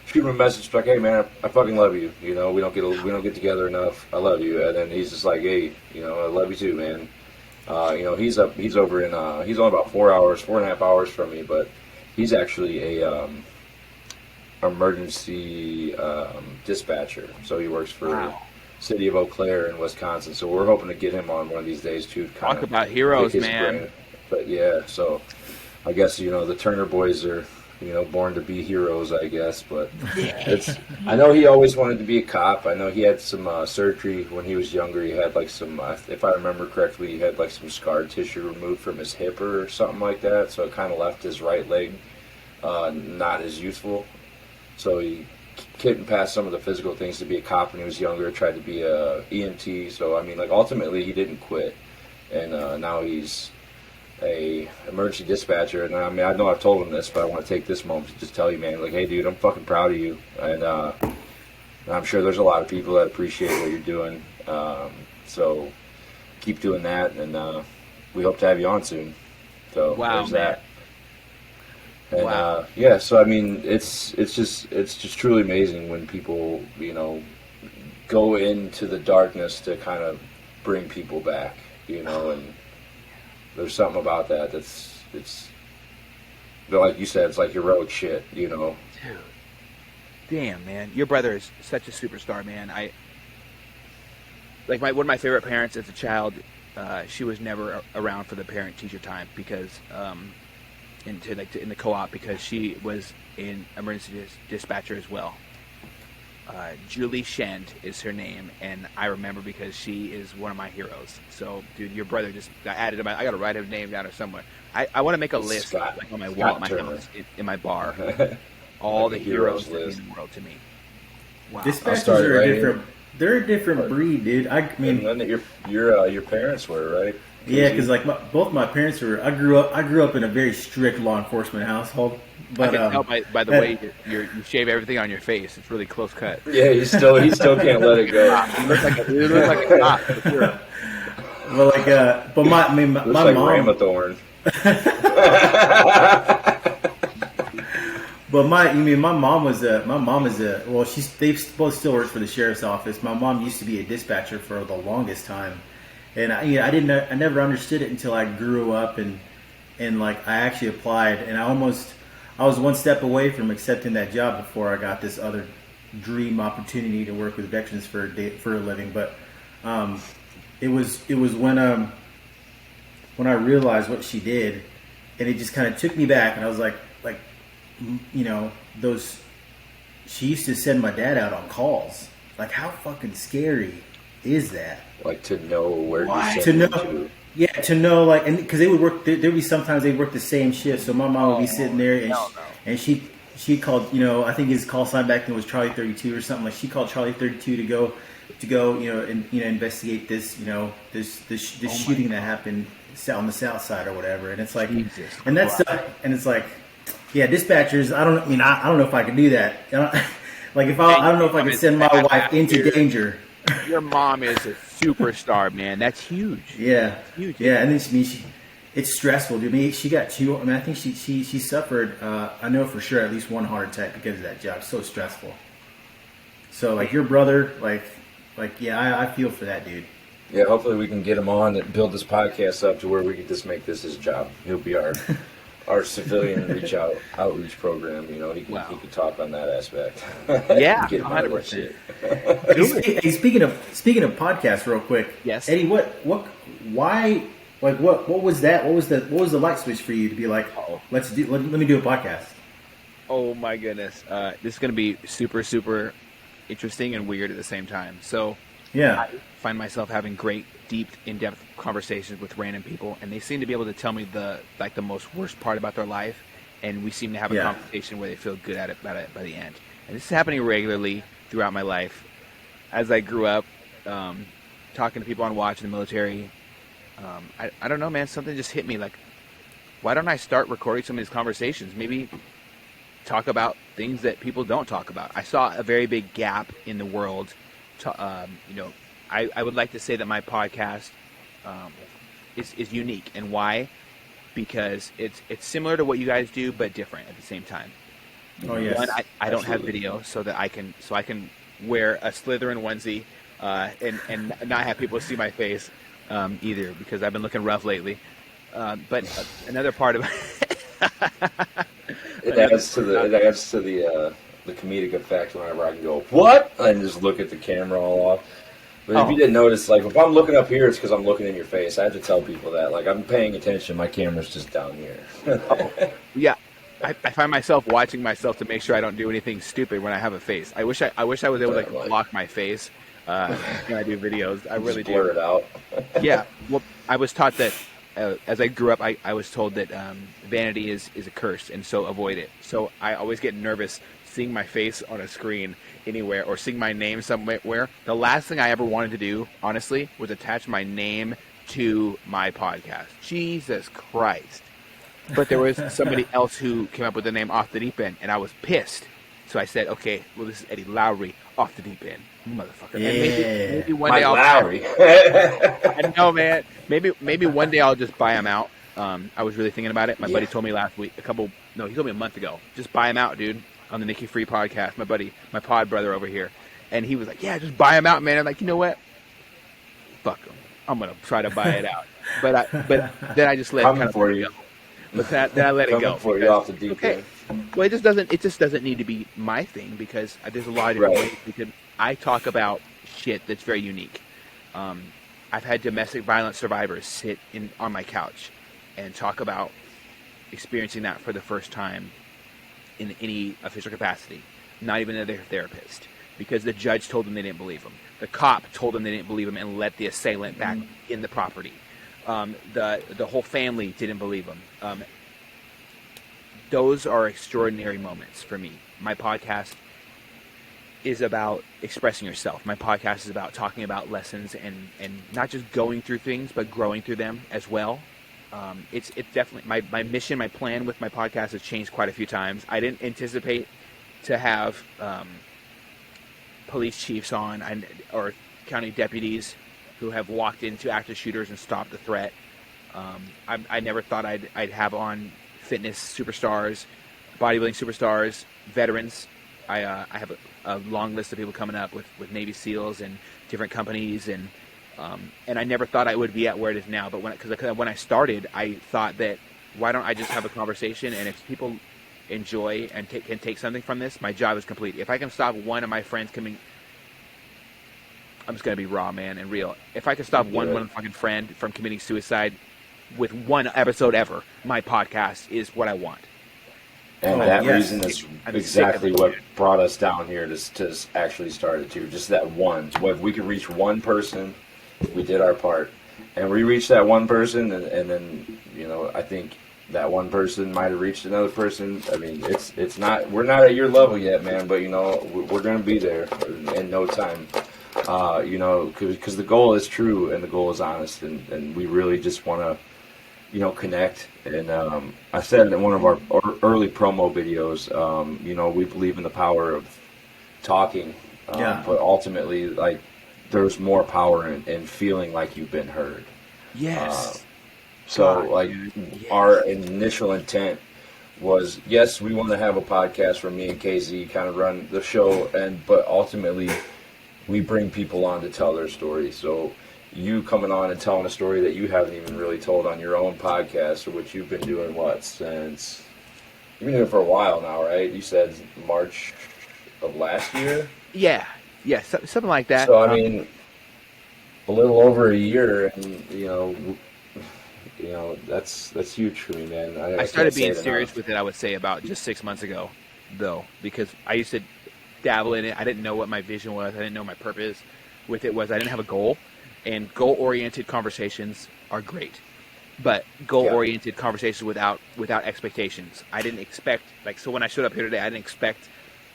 shoot him a message like, hey man, I fucking love you. You know, we don't get together enough. I love you. And then he's just like, hey, you know, I love you too, man. You know, he's over in he's only about 4.5 hours from me, but he's actually a emergency dispatcher. So he works for City of Eau Claire in Wisconsin. So we're hoping to get him on one of these days too. Talk about heroes, man. Brain. But yeah, so I guess, you know, the Turner boys are, you know, born to be heroes, I guess. But I know he always wanted to be a cop. I know he had some surgery when he was younger. He had like some, if I remember correctly, he had like some scar tissue removed from his hip or something like that. So it kind of left his right leg not as useful. So he couldn't pass some of the physical things to be a cop when he was younger. Tried to be a EMT. So I mean, like ultimately he didn't quit, and now he's a emergency dispatcher. And I mean, I know I've told him this, but I want to take this moment to just tell you, man, like, hey, dude, I'm fucking proud of you, and I'm sure there's a lot of people that appreciate what you're doing. So keep doing that, and we hope to have you on soon. So there's that. And yeah, so I mean, it's just truly amazing when people, you know, go into the darkness to kind of bring people back, you know, and there's something about that it's like you said, it's like heroic shit, you know. Dude, damn, man, your brother is such a superstar, man. One of my favorite parents as a child. She was never around for the parent-teacher time because. In the co-op because she was in emergency dispatcher as well. Julie Shend is her name, and I remember because she is one of my heroes. So, dude, your brother just got added to my. I got to write her name down or somewhere. I want to make a list Scott, like on my wall at my house in my bar. All the heroes in the world to me. Wow. Dispatchers are a different. They're a different breed, dude. I mean, and your parents were, right? Yeah, because like both my parents were. I grew up in a very strict law enforcement household. But I can tell by the way you shave everything on your face. It's really close cut. Yeah, he still can't let it go. He looks like a cop. For sure. Well, like, but my looks mom. like Ramathorn. But my mom is a well, they both still work for the sheriff's office. My mom used to be a dispatcher for the longest time. And I never understood it until I grew up and like I actually applied, and I was one step away from accepting that job before I got this other dream opportunity to work with veterans for a living. But it was when I realized what she did, and it just kind of took me back, and I was like you know, she used to send my dad out on calls. Like, how fucking scary is that? Like, to know where you to know, yeah, to know, like, and because they would work, there'd be sometimes they work the same shift. So my mom would be sitting there, and she called, you know, I think his call sign back then was Charlie 32 or something. Like, she called Charlie 32 to go, you know, and investigate this, you know, this shooting that happened on the south side or whatever. And it's like, and that's and it's like, yeah, dispatchers. I don't know if I could do that. Like, if I don't know if I could send my wife into danger. Your mom is a superstar, man. That's huge. Yeah, that's huge. Yeah, and then it's stressful. Dude, I mean, she got two. I mean, I think she suffered. I know for sure at least one heart attack because of that job. It's so stressful. So like your brother, like yeah, I feel for that dude. Yeah, hopefully we can get him on and build this podcast up to where we can just make this his job. He'll be our civilian outreach program. You know, he can talk on that aspect. Yeah, get him out of that shit. Hey, speaking of podcasts, real quick. Yes, Eddie. Why? Like, what was that? What was the light switch for you to be like, let me do a podcast? Oh my goodness, this is going to be super, super interesting and weird at the same time. So yeah, I find myself having great, deep, in-depth conversations with random people, and they seem to be able to tell me the most worst part about their life, and we seem to have a conversation where they feel good at it by the end. And this is happening regularly throughout my life. As I grew up, talking to people on watch in the military, I don't know, man. Something just hit me. Like, why don't I start recording some of these conversations? Maybe talk about things that people don't talk about. I saw a very big gap in the world. I would like to say that my podcast is unique, and why? Because it's similar to what you guys do, but different at the same time. Oh yes. One, I don't have video, so I can wear a Slytherin onesie and not have people see my face either, because I've been looking rough lately. But another part of it adds to the comedic effect whenever I can go what and just look at the camera all off. But if you didn't notice, like if I'm looking up here, it's because I'm looking in your face. I have to tell people that, like I'm paying attention. My camera's just down here. Yeah. I find myself watching myself to make sure I don't do anything stupid when I have a face. I wish I was able to block my face when I do videos. I really just blur it out. Yeah. Well, I was taught that as I grew up, I was told that vanity is a curse, and so avoid it. So I always get nervous seeing my face on a screen anywhere or seeing my name somewhere. The last thing I ever wanted to do, honestly, was attach my name to my podcast. Jesus Christ. But there was somebody else who came up with the name Off the Deep End, and I was pissed. So I said, okay, well, this is Eddie Lowrey, Off the Deep End, motherfucker. Yeah. And maybe one Mike day I'll... Lowrey. I know, man. Maybe one day I'll just buy him out. I was really thinking about it. My buddy told me last week, he told me a month ago, just buy him out, dude, on the Nikki Free podcast, my pod brother over here. And he was like, yeah, just buy him out, man. I'm like, you know what? Fuck him. I'm going to try to buy it out. But then I just let it go. But then I let it go. For you off the deep end. Well, it just doesn't need to be my thing, because there's a lot of different ways because I talk about shit that's very unique. I've had domestic violence survivors sit on my couch and talk about experiencing that for the first time in any official capacity, not even their therapist, because the judge told them they didn't believe them. The cop told them they didn't believe them and let the assailant back in the property. The whole family didn't believe them. Those are extraordinary moments for me. My podcast is about expressing yourself. My podcast is about talking about lessons and not just going through things, but growing through them as well. It's definitely my mission, my plan with my podcast has changed quite a few times. I didn't anticipate to have police chiefs on or county deputies who have walked into active shooters and stopped the threat. I never thought I'd have on fitness superstars, bodybuilding superstars, veterans. I have a long list of people coming up with Navy SEALs and different companies, and I never thought I would be at where it is now. But when I started, I thought that why don't I just have a conversation, and if people enjoy and can take something from this, my job is complete. If I can stop one of my friends coming, I'm just gonna be raw, man, and real. If I can stop one fucking friend from committing suicide with one episode ever, my podcast is what I want. And reason is exactly what brought us down here to actually start it too. Just that one. So if we could reach one person, we did our part. And we reached that one person, and then, I think that one person might have reached another person. I mean, it's not, we're not at your level yet, man, but, we're going to be there in no time. Because the goal is true and the goal is honest, and we really just want to, connect. And I said in one of our early promo videos, we believe in the power of talking, but ultimately, like, there's more power in feeling like you've been heard. Yes. Our initial intent was, yes, we want to have a podcast where me and KZ kind of run the show, but ultimately we bring people on to tell their story. So you coming on and telling a story that you haven't even really told on your own podcast, or what you've been doing, since you've been doing it for a while now, right? You said March of last year? Yeah, something like that. So, I mean, a little over a year, and, that's huge for me, man. I started being serious with it, I would say, about just 6 months ago, though, because I used to dabble in it. I didn't know what my vision was. I didn't know my purpose with it was. I didn't have a goal. And goal-oriented conversations are great, but goal-oriented conversations without expectations. I didn't expect, so when I showed up here today, I didn't expect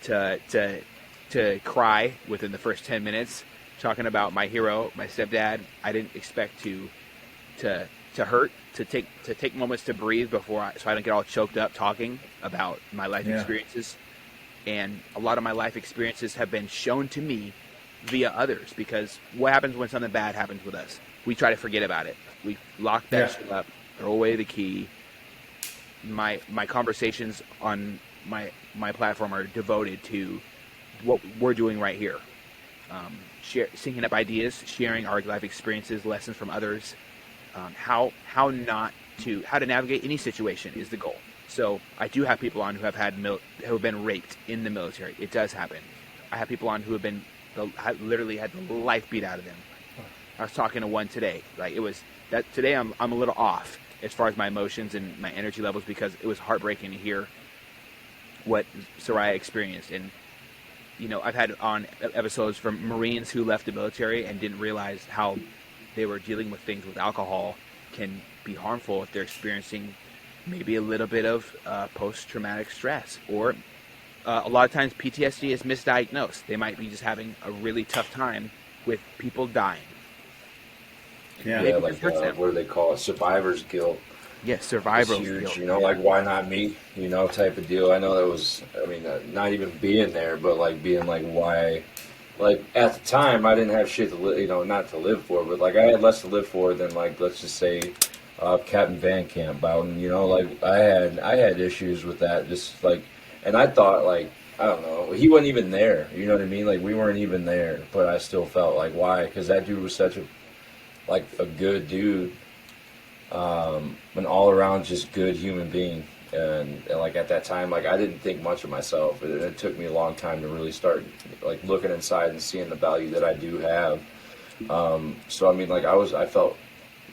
to cry within the first 10 minutes talking about my hero, my stepdad. I didn't expect to hurt. to take moments to breathe so I don't get all choked up talking about my life experiences. And a lot of my life experiences have been shown to me via others, because what happens when something bad happens with us? We try to forget about it. We lock that shit up, throw away the key. My conversations on my platform are devoted to what we're doing right here. Syncing up ideas, sharing our life experiences, lessons from others, how to navigate any situation is the goal. So I do have people on who have been raped in the military. It does happen. I have people on who have been literally had the life beat out of them. I was talking to one today. Like, it was that today I'm a little off as far as my emotions and my energy levels, because it was heartbreaking to hear what Soraya experienced. And I've had on episodes from Marines who left the military and didn't realize how they were dealing with things with alcohol can be harmful if they're experiencing maybe a little bit of post-traumatic stress, or a lot of times PTSD is misdiagnosed. They might be just having a really tough time with people dying. Yeah, like what do they call it? Survivor's guilt. Yes, survivor's huge. guilt. Like, why not me? Type of deal. I know that was. I mean, not even being there, but like being like, why? Like, at the time, I didn't have shit to live. Not to live for, but like I had less to live for than, like, let's just say, Captain Van Camp Bowden. Like I had issues with that. Just like, and I thought, like, I don't know, he wasn't even there. You know what I mean? Like, we weren't even there, but I still felt like, why? Because that dude was such a good dude, an all around just good human being. And like at that time, like I didn't think much of myself. It took me a long time to really start like looking inside and seeing the value that I do have. So I mean, like I felt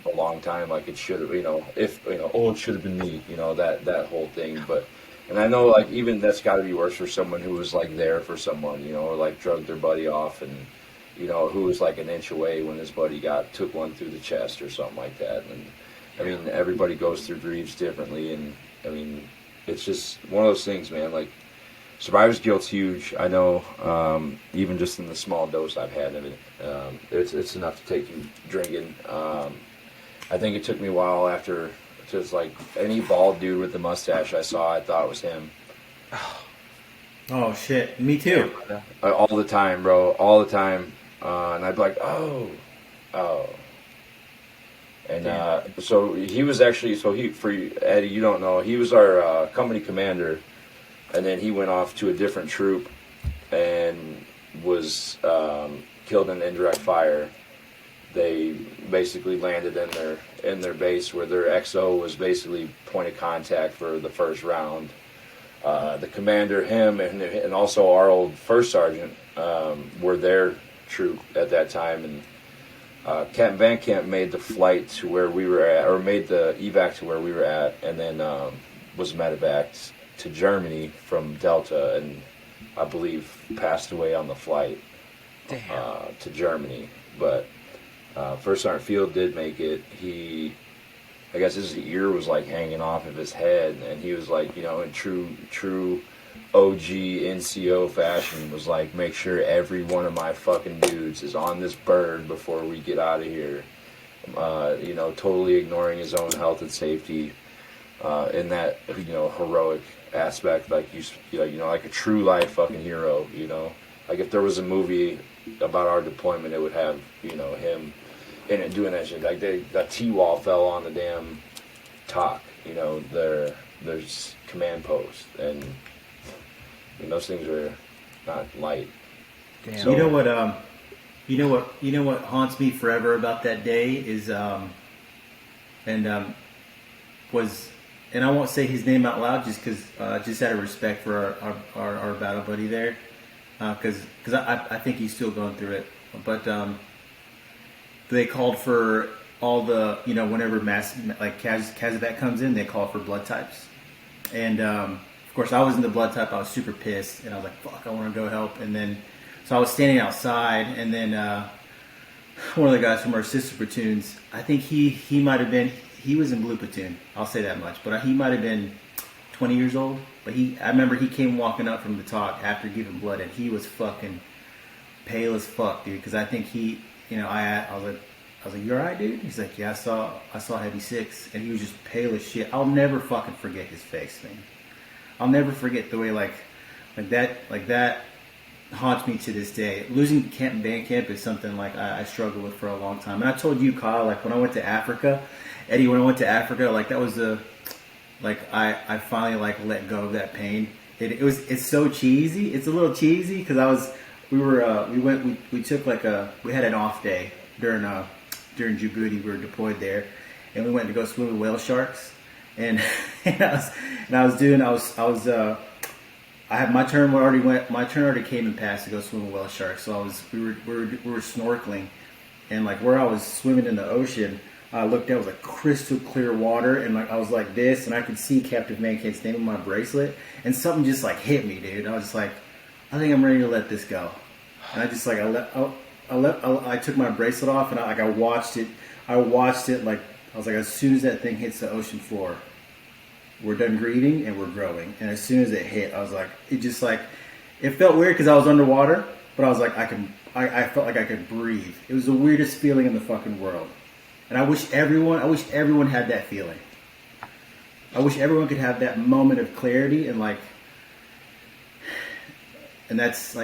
a long time like it should have, it should have been me, that whole thing. But and I know, like, even that's got to be worse for someone who was like there for someone, or like drugged their buddy off, and who was like an inch away when his buddy took one through the chest or something like that. And I mean, everybody goes through griefs differently, and I mean, it's just one of those things, man. Like, survivor's guilt's huge. I know, even just in the small dose I've had of it, it's enough to take you drinking. I think it took me a while after, just like any bald dude with the mustache I saw, I thought it was him. Oh shit, me too. All the time, bro, all the time. And I'd be like, oh. And so he was actually, for Eddie, you don't know, he was our company commander, and then he went off to a different troop and was killed in indirect fire. They basically landed in their base where their XO was basically point of contact for the first round. The commander, him, and also our old first sergeant were their troop at that time, and Captain Van Camp made the flight to where we were at, or made the evac to where we were at, and then was medevaced to Germany from Delta, and I believe passed away on the flight to Germany. But First Sergeant Field did make it. I guess his ear was like hanging off of his head, and he was like, in true OG NCO fashion, was like, make sure every one of my fucking dudes is on this bird before we get out of here. Totally ignoring his own health and safety in that, heroic aspect, like like a true life fucking hero. Like if there was a movie about our deployment, it would have him in it doing that shit. Like that T-wall fell on the damn TOC, there's command post, and those things are not light. Damn. So, you know what haunts me forever about that day is and I won't say his name out loud just because just out of respect for our battle buddy there, because I think he's still going through it, but they called for all the whenever mass like Kazavat comes in, they call for blood types, and of course I was in the blood type. I was super pissed, and I was like, fuck, I want to go help. And then so I was standing outside, and then one of the guys from our sister platoons, I think he might have been, he was in blue platoon, I'll say that much, but he might have been 20 years old. But I remember he came walking up from the TOC after giving blood, and he was fucking pale as fuck, dude, because I think I was like, was like, you all right, dude? He's like, yeah, I saw Heavy Six, and he was just pale as shit. I'll never fucking forget his face, man. I'll never forget the way like that haunts me to this day. Losing band camp is something like I struggled with for a long time. And I told you, Kyle, like when I went to Africa, Eddie, when I went to Africa, like that was I finally like let go of that pain. It's so cheesy. It's a little cheesy because we had an off day during Djibouti. We were deployed there, and we went to go swim with whale sharks. And I had my turn already came and passed to go swim with whale sharks. So we were snorkeling, and like where I was swimming in the ocean, I looked out, it was like crystal clear water, and like I was like this, and I could see Captain Van Cape's name on my bracelet, and something just like hit me, dude. I was just like, I think I'm ready to let this go. And I just like I took my bracelet off, and I watched it. I like I was like, as soon as that thing hits the ocean floor, we're done grieving and we're growing. And as soon as it hit, I was like, it felt weird because I was underwater, but I was like, I felt like I could breathe. It was the weirdest feeling in the fucking world. And I wish everyone had that feeling. I wish everyone could have that moment of clarity and that's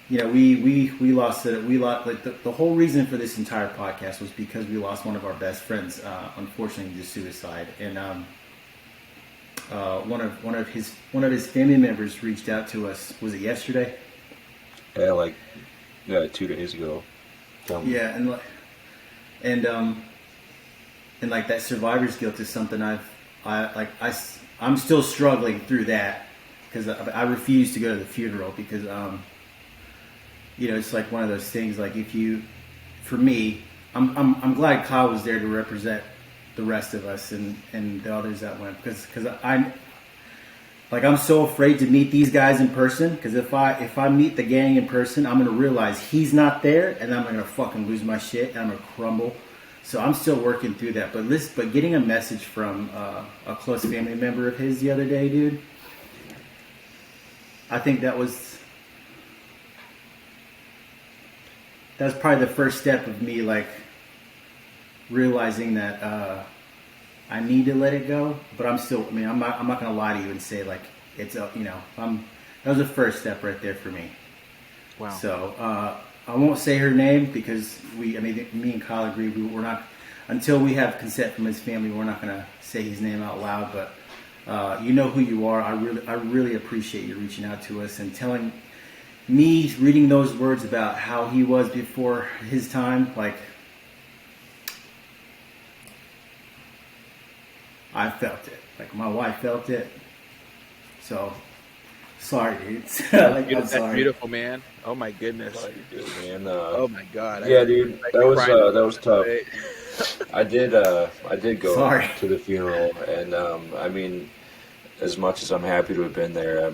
you know, we lost like the whole reason for this entire podcast was because we lost one of our best friends, unfortunately to suicide. And one of his family members reached out to us. Was it yesterday? Yeah, 2 days ago. Yeah, and like that survivor's guilt is something I'm still struggling through that because I refuse to go to the funeral because you know, it's like one of those things. Like for me, I'm glad Kyle was there to represent the rest of us and the others that went because I'm so afraid to meet these guys in person because if I meet the gang in person, I'm gonna realize he's not there and I'm gonna fucking lose my shit and I'm gonna crumble. So I'm still working through that. But getting a message from a close family member of his the other day, dude, I think that was probably the first step of me like realizing that I need to let it go, but I'm not gonna lie to you and say like it's that was the first step right there for me. Wow. So I won't say her name because me and Kyle agree we're not, until we have consent from his family, we're not gonna say his name out loud. But you know who you are. I really appreciate you reaching out to us and telling me, reading those words about how he was before his time. Like, I felt it. Like my wife felt it. So sorry, dude. I'm sorry. That's beautiful, man. Oh my goodness. Man, oh my god. Yeah, dude. That was tough. I did go Sorry. to the funeral, and I mean, as much as I'm happy to have been there,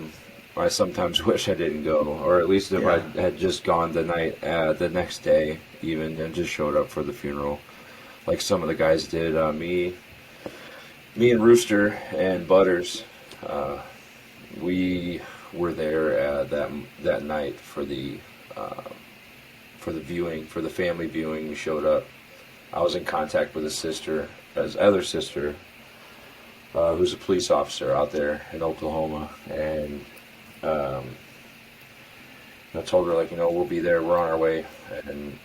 I sometimes wish I didn't go, or at least if I had just gone the next day, even, and just showed up for the funeral, like some of the guys did. Me and Rooster and Butters, we were there that night for the viewing, for the family viewing. We showed up. I was in contact with his other sister, who's a police officer out there in Oklahoma, and I told her, like, we'll be there, we're on our way. And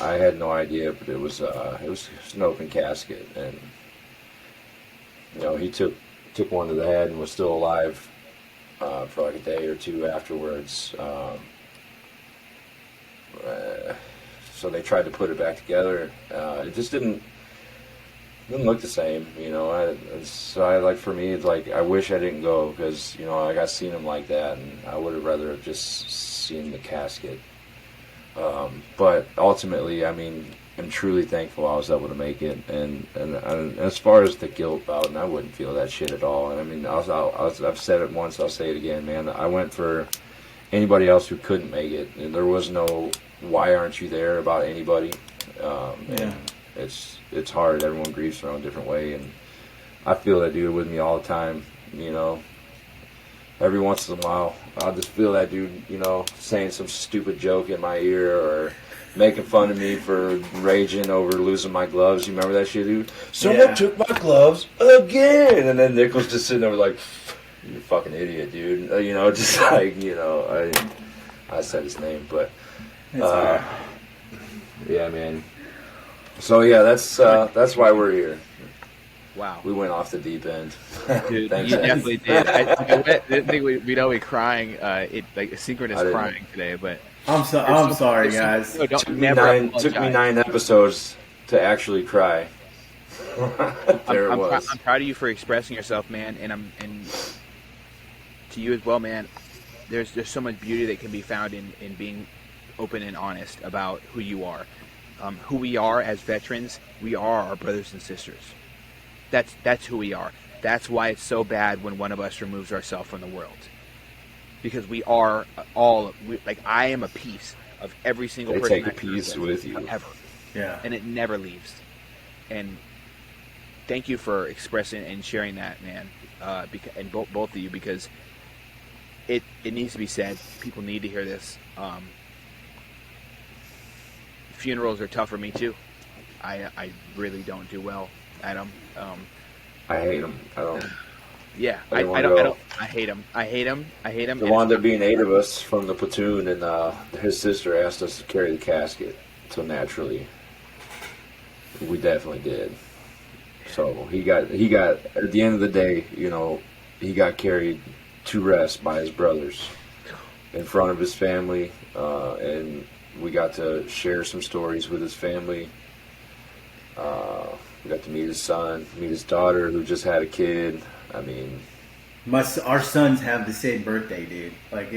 I had no idea, but it was an open casket, and he took one to the head and was still alive for like a day or two afterwards. So they tried to put it back together. It just didn't look the same, for me, it's like I wish I didn't go because I got seen him like that, and I would have rather have just seen the casket. But ultimately, I'm truly thankful I was able to make it, and as far as the guilt about it, I wouldn't feel that shit at all. And I've said it once, I'll say it again, man. I went for anybody else who couldn't make it, and there was no "why aren't you there" about anybody. And it's hard. Everyone grieves their own different way, and I feel that dude with me all the time. Every once in a while, I'll just feel that dude, saying some stupid joke in my ear, or making fun of me for raging over losing my gloves. You remember that shit, dude? Someone took my gloves again, and then Nick was just sitting there like, "You fucking idiot, dude." You know, just like, you know, I said his name, but yeah, man. So yeah, that's why we're here. Wow. We went off the deep end. Dude, Thanks, you Ed. definitely did. I think we'd all be crying, like synchronous crying today, but I'm sorry, guys. No, don't, Took me never took me apologize. 9 episodes to actually cry. There it was. I'm proud of you for expressing yourself, man, and to you as well, man. There's so much beauty that can be found in being open and honest about who you are, who we are as veterans. We are our brothers and sisters. That's who we are. That's why it's so bad when one of us removes ourselves from the world, because we are all like I am a piece of every single They person. take a I piece serve with you. ever, Yeah. and it never leaves. And thank you for expressing and sharing that, man. And both of you, because it needs to be said. People need to hear this. Funerals are tough for me too. I really don't do well at them. I hate them. I don't. Yeah, I I don't wanna don't. go. I hate them. I hate them. I hate them. There wound up being 8 of us from the platoon, and his sister asked us to carry the casket. So naturally, we definitely did. So he got at the end of the day, you know, he got carried to rest by his brothers in front of his family, and we got to share some stories with his family. We got to meet his son, meet his daughter, who just had a kid. I mean, Our sons have the same birthday, dude. Like,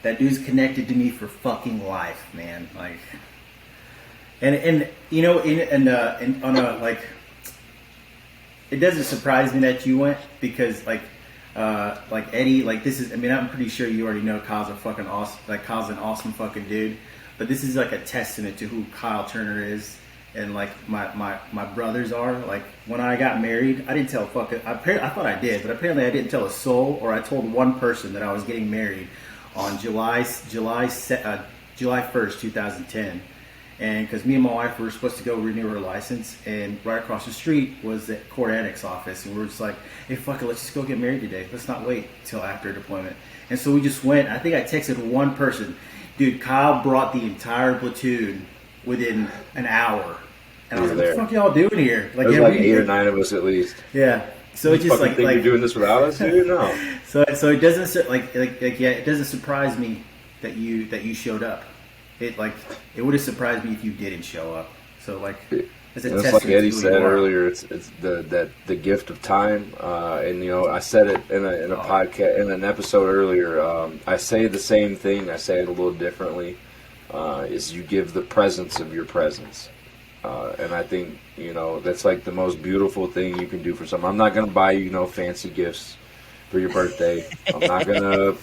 that dude's connected to me for fucking life, man. Like, and you know, and on a like, it doesn't surprise me that you went, because like Eddie, like this is. I mean, I'm pretty sure you already know Kyle's a fucking awesome. Like, Kyle's an awesome fucking dude. But this is like a testament to who Kyle Turner is. And like my brothers are. Like, when I got married, I didn't tell I thought I did, but apparently I didn't tell a soul, or I told one person that I was getting married on July 1st, 2010. And because me and my wife were supposed to go renew our license, and right across the street was the court annex office, and we were just like, hey, fuck it, let's just go get married today. Let's not wait till after deployment. And so we just went. I think I texted one person. Dude, Kyle brought the entire platoon within an hour. And I was like, what the fuck y'all doing here? Like, there's like 8 or 9 of us at least. Yeah. So it's You just fucking think you're doing this without us, dude? No. So it doesn't it doesn't surprise me that you showed up. It would have surprised me if you didn't show up. So like, it's a It's testament like to Eddie who said you are. earlier. It's the gift of time, and you know, I said it in a podcast, in an episode earlier. I say the same thing. I say it a little differently. Is you give the presence of your presence, and I think, you know, that's like the most beautiful thing you can do for someone. I'm not gonna buy you no fancy gifts for your birthday. I'm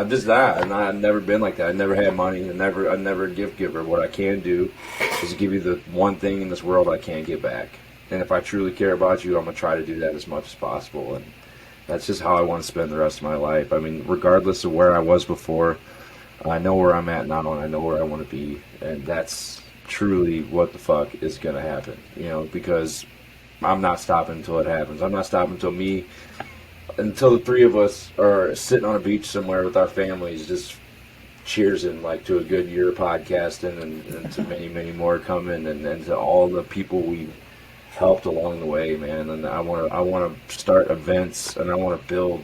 just not. I've never been like that. I never had money. I'm never a gift giver. What I can do is give you the one thing in this world I can't get back. And if I truly care about you, I'm going to try to do that as much as possible. And that's just how I want to spend the rest of my life. I mean, regardless of where I was before, I know where I'm at now, and I know where I want to be. And that's truly what the fuck is going to happen. You know, because I'm not stopping until it happens. I'm not stopping until the 3 of us are sitting on a beach somewhere with our families, just cheersing like to a good year of podcasting, and to many, many more coming, and to all the people we helped along the way, man. And I want to start events, and I want to build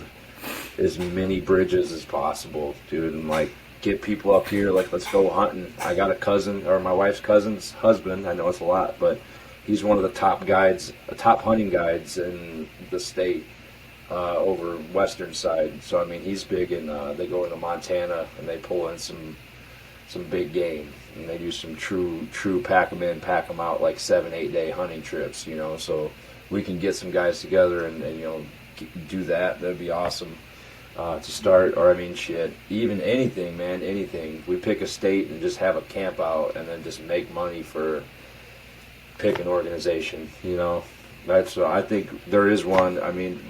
as many bridges as possible, dude, and like get people up here. Like, let's go hunting. I got a cousin, or my wife's cousin's husband. I know it's a lot, but he's one of the top hunting guides in the state. Over western side, so I mean, he's big in. They go into Montana and they pull in some big game, and they do some true pack them in, pack them out, like 7-8 day hunting trips. You know, so we can get some guys together and you know, do that. That'd be awesome to start. Or I mean, shit, even anything, man, anything. We pick a state and just have a camp out, and then just make money for pick an organization. You know, that's. I think there is one. I mean,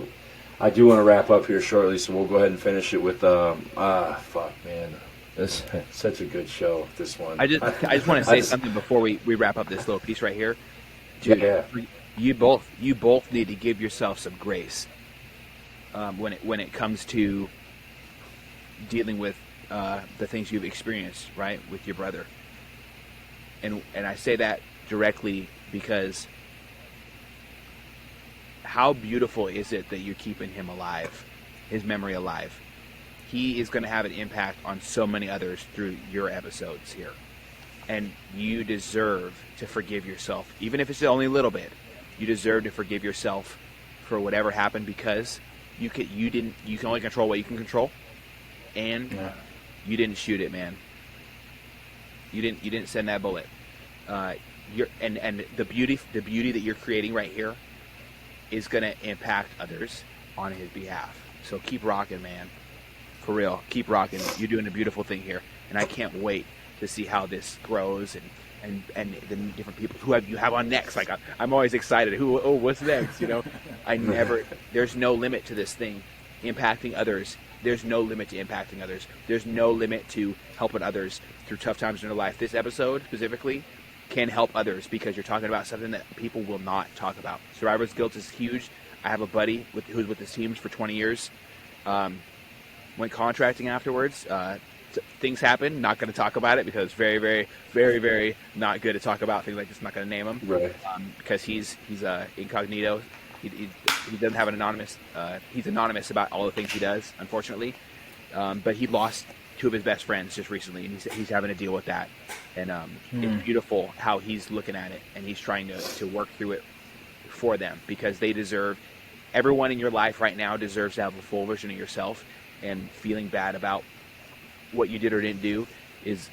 I do want to wrap up here shortly, so we'll go ahead and finish it with fuck, man. It's such a good show, this one. I just want to say something before we wrap up this little piece right here. Dude, Yeah. you both need to give yourself some grace when it comes to dealing with the things you've experienced, right, with your brother. And I say that directly because how beautiful is it that you're keeping him alive, his memory alive. He is going to have an impact on so many others through your episodes here. And you deserve to forgive yourself, even if it's only a little bit. You deserve to forgive yourself for whatever happened, because you can only control what you can control, and you didn't shoot it, man. You didn't send that bullet. And the beauty that you're creating right here is going to impact others on his behalf. So keep rocking, man. For real, keep rocking. You're doing a beautiful thing here, and I can't wait to see how this grows and the different people who you have on next. Like I'm always excited. What's next? You know, there's no limit to this thing impacting others. There's no limit to impacting others. There's no limit to helping others through tough times in their life. This episode specifically can help others because you're talking about something that people will not talk about. Survivor's guilt is huge. I have a buddy who's with his teams for 20 years. Went contracting afterwards. Things happen. Not going to talk about it because it's very, very, very, very not good to talk about things like this. Not going to name him, Right. Because he's incognito. He doesn't have an anonymous. He's anonymous about all the things he does, unfortunately. But he lost two of his best friends just recently, and he's having to deal with that. And it's beautiful how he's looking at it, and he's trying to work through it for them, because they deserve. Everyone in your life right now deserves to have a full version of yourself. And feeling bad about what you did or didn't do is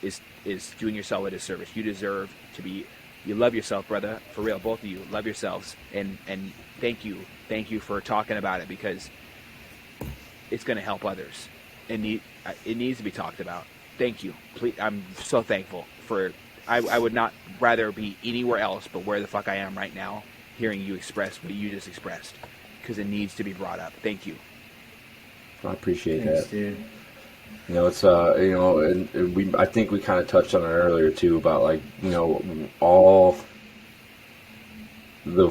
doing yourself a disservice. You deserve to be. You love yourself, brother. For real, both of you love yourselves. And thank you for talking about it, because it's going to help others. It needs to be talked about. Thank you. Please, I'm so thankful for. I would not rather be anywhere else but where the fuck I am right now, hearing you express what you just expressed, because it needs to be brought up. Thank you. I appreciate Thanks, that. dude. You know, it's and I think we kind of touched on it earlier too, about like, you know, all the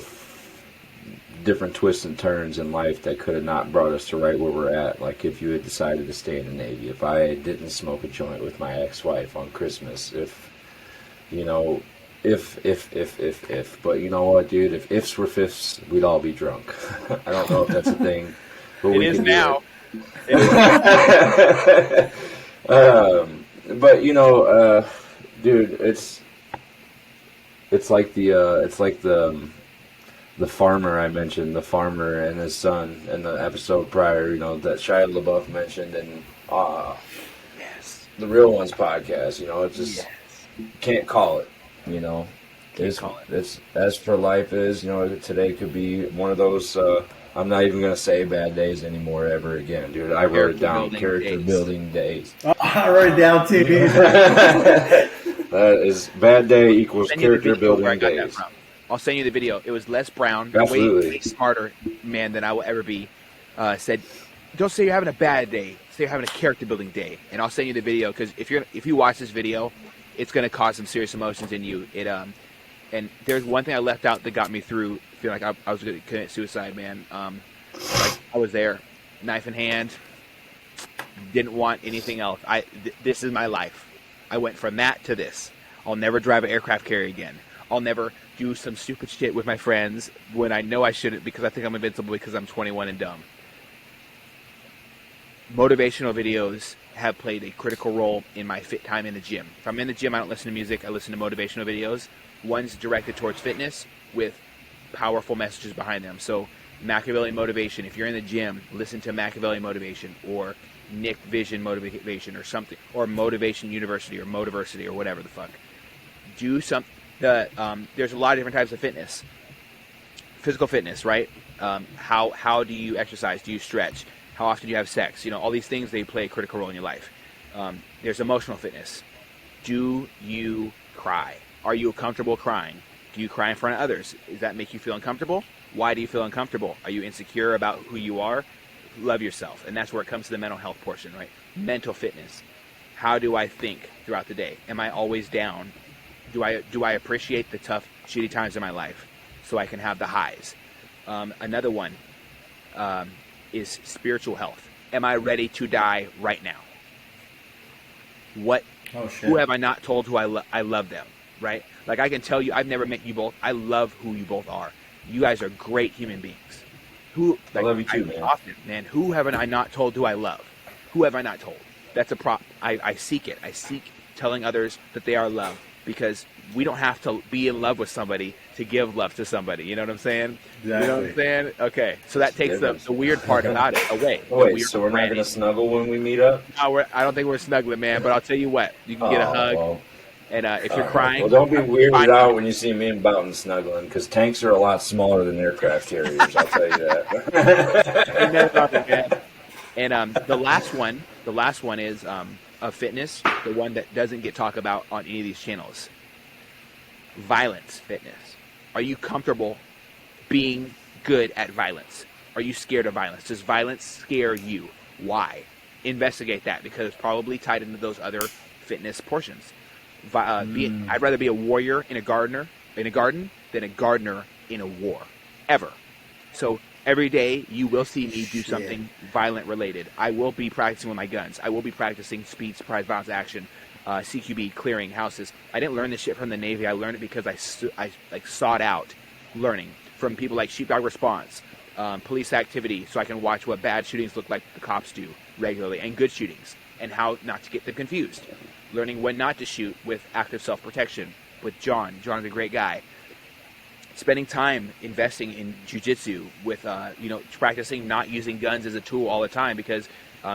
different twists and turns in life that could have not brought us to right where we're at. Like if you had decided to stay in the Navy, if I didn't smoke a joint with my ex-wife on Christmas, if you know, if, but you know what, dude, if ifs were fifths, we'd all be drunk. I don't know if that's a thing, but It we is can now. do it. But you know, dude, it's like the farmer I mentioned, the farmer and his son in the episode prior, you know, that Shia LaBeouf mentioned, and Yes. the Real Ones podcast. You know, it's just Yes. can't call it. You know, Call it. it's as for life is. You know, today could be one of those. I'm not even gonna say bad days anymore ever again, dude. I wrote it down. Character building days. Oh, I wrote it down too, dude. That is bad day equals Send you the character video where I building got that days. from. I'll send you the video. It was Les Brown, Absolutely. way smarter man than I will ever be. Said, "Don't say you're having a bad day. Say you're having a character building day." And I'll send you the video, because if you watch this video, it's gonna cause some serious emotions in you. And there's one thing I left out that got me through feeling like I was going to commit suicide, man. Like I was there, knife in hand, didn't want anything else. This is my life. I went from that to this. I'll never drive an aircraft carrier again. I'll never do some stupid shit with my friends when I know I shouldn't, because I think I'm invincible because I'm 21 and dumb. Motivational videos have played a critical role in my fit time in the gym. If I'm in the gym, I don't listen to music. I listen to motivational videos. One's directed towards fitness with powerful messages behind them. So Machiavelli Motivation, if you're in the gym, listen to Machiavelli Motivation or Nick Vision Motivation or something, or Motivation University or Motiversity or whatever the fuck. Do some. There's a lot of different types of fitness. Physical fitness, right? How do you exercise? Do you stretch? How often do you have sex? You know, all these things, they play a critical role in your life. There's emotional fitness. Do you cry? Are you comfortable crying? Do you cry in front of others? Does that make you feel uncomfortable? Why do you feel uncomfortable? Are you insecure about who you are? Love yourself. And that's where it comes to the mental health portion, right? Mental fitness. How do I think throughout the day? Am I always down? Do I appreciate the tough, shitty times in my life so I can have the highs? Another one is spiritual health. Am I ready to die right now? What? Oh shit. Who have I not told who I love them? Right? Like I can tell you, I've never met you both. I love who you both are. You guys are great human beings. I love you too, man. Often, man. Who haven't I not told who I love? Who have I not told? That's a prop. I seek it. I seek telling others that they are loved, because we don't have to be in love with somebody to give love to somebody. You know what I'm saying? Exactly. You know what I'm saying? Okay, so that takes the weird part about it away. Wait, so we're not gonna snuggle when we meet up? No, I don't think we're snuggling, man. But I'll tell you what, you can get a hug. Well, And if you're crying, well, don't be weirded out when you see me and Boughton snuggling, because tanks are a lot smaller than aircraft carriers. I'll tell you that. And the last one is of fitness, the one that doesn't get talked about on any of these channels. Violence fitness. Are you comfortable being good at violence? Are you scared of violence? Does violence scare you? Why? Investigate that, because it's probably tied into those other fitness portions. I'd rather be a warrior in a garden than a gardener in a war, ever. So every day you will see me do something violent related. I will be practicing with my guns. I will be practicing speed, surprise, violence, action, CQB, clearing houses. I didn't learn this shit from the Navy. I learned it because I sought out learning from people like Sheepdog Response, police activity, so I can watch what bad shootings look like the cops do regularly, and good shootings, and how not to get them confused. Learning when not to shoot with active self-protection with John. John's a great guy. Spending time investing in jiu-jitsu with, practicing not using guns as a tool all the time, because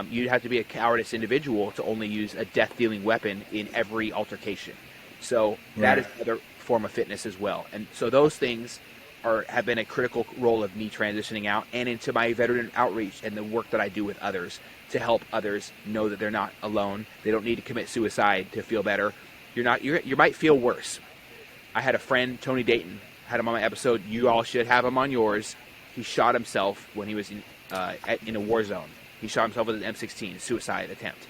you'd have to be a cowardice individual to only use a death-dealing weapon in every altercation. So that is another form of fitness as well. And so those things have been a critical role of me transitioning out and into my veteran outreach and the work that I do with others to help others know that they're not alone. They don't need to commit suicide to feel better. You might feel worse. I had a friend, Tony Dayton, had him on my episode. You all should have him on yours. He shot himself when he was in a war zone. He shot himself with an M16, suicide attempt.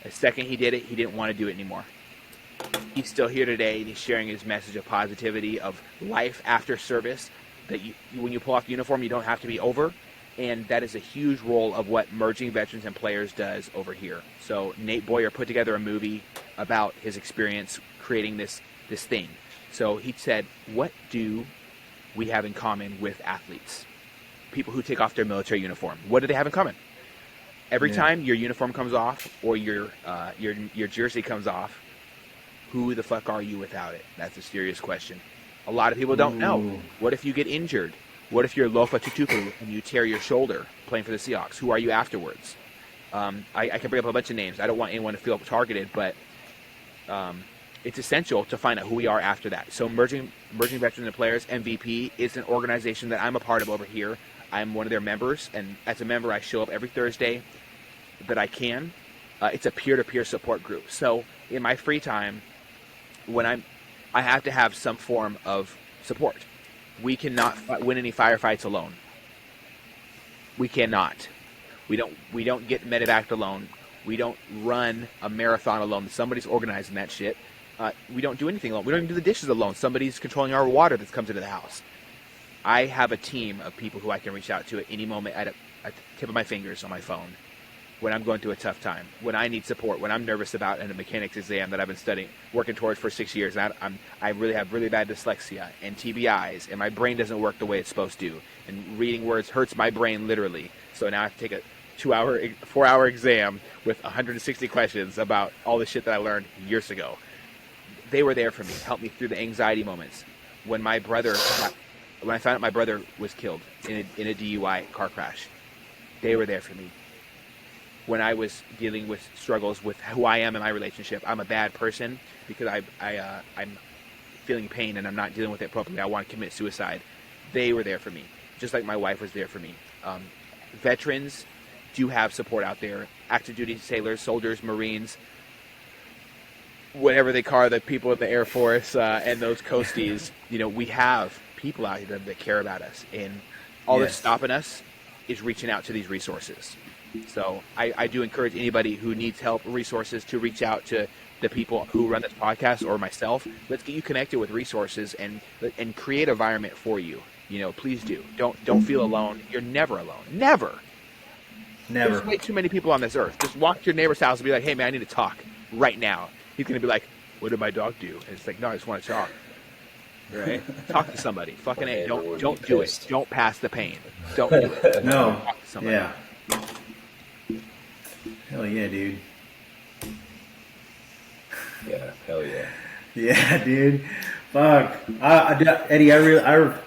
The second he did it, he didn't want to do it anymore. He's still here today, and he's sharing his message of positivity, of life after service, that when you pull off the uniform, you don't have to be over. And that is a huge role of what Merging Veterans and Players does over here. So Nate Boyer put together a movie about his experience creating this thing. So he said, what do we have in common with athletes? People who take off their military uniform. What do they have in common? Every time your uniform comes off or your jersey comes off, who the fuck are you without it? That's a serious question. A lot of people don't know. What if you get injured? What if you're Lofa Tutupu and you tear your shoulder playing for the Seahawks? Who are you afterwards? I can bring up a bunch of names. I don't want anyone to feel targeted, but it's essential to find out who we are after that. So Merging Veterans and Players, MVP, is an organization that I'm a part of over here. I'm one of their members, and as a member, I show up every Thursday that I can. It's a peer-to-peer support group. So in my free time, when I have to have some form of support. We cannot win any firefights alone. We cannot. We don't get medevac alone. We don't run a marathon alone. Somebody's organizing that shit. We don't do anything alone. We don't even do the dishes alone. Somebody's controlling our water that comes into the house. I have a team of people who I can reach out to at any moment at the tip of my fingers on my phone when I'm going through a tough time, when I need support, when I'm nervous about a mechanics exam that I've been working towards for 6 years. And I really have really bad dyslexia and TBIs, and my brain doesn't work the way it's supposed to. And reading words hurts my brain literally. So now I have to take a 4-hour exam with 160 questions about all the shit that I learned years ago. They were there for me, helped me through the anxiety moments. When I found out my brother was killed in a DUI car crash, they were there for me. When I was dealing with struggles with who I am in my relationship, I'm a bad person because I'm feeling pain and I'm not dealing with it properly. I want to commit suicide. They were there for me, just like my wife was there for me. Veterans do have support out there. Active duty sailors, soldiers, Marines, whatever they call the people in the Air Force and those coasties. We have people out here that care about us, and all that's stopping us is reaching out to these resources. So I do encourage anybody who needs help, resources, to reach out to the people who run this podcast or myself. Let's get you connected with resources and create an environment for you. Please do. Don't feel alone. You're never alone. Never. There's way too many people on this earth. Just walk to your neighbor's house and be like, "Hey man, I need to talk right now." He's gonna be like, "What did my dog do?" And it's like, "No, I just want to talk." Right? Talk to somebody. Fucking A. Don't do it. Don't pass the pain. Don't do it. No. Talk to somebody. Yeah. Hell yeah, dude. Yeah, hell yeah. Yeah, dude. Fuck. Eddie, that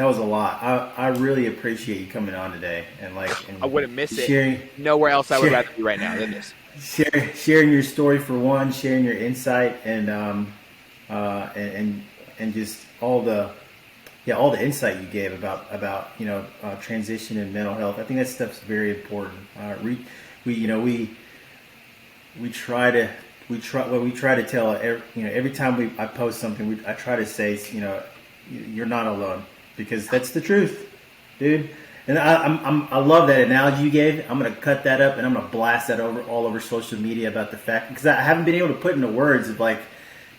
was a lot. I really appreciate you coming on today and I wouldn't miss sharing, it. Nowhere else I would rather be right now than this. Sharing your story for one, sharing your insight and just all the insight you gave about transition and mental health. I think that stuff's very important. We try to tell every time I post something, I try to say you're not alone, because that's the truth, dude. And I love that analogy you gave. I'm gonna cut that up and I'm gonna blast that all over social media about the fact, because I haven't been able to put into words of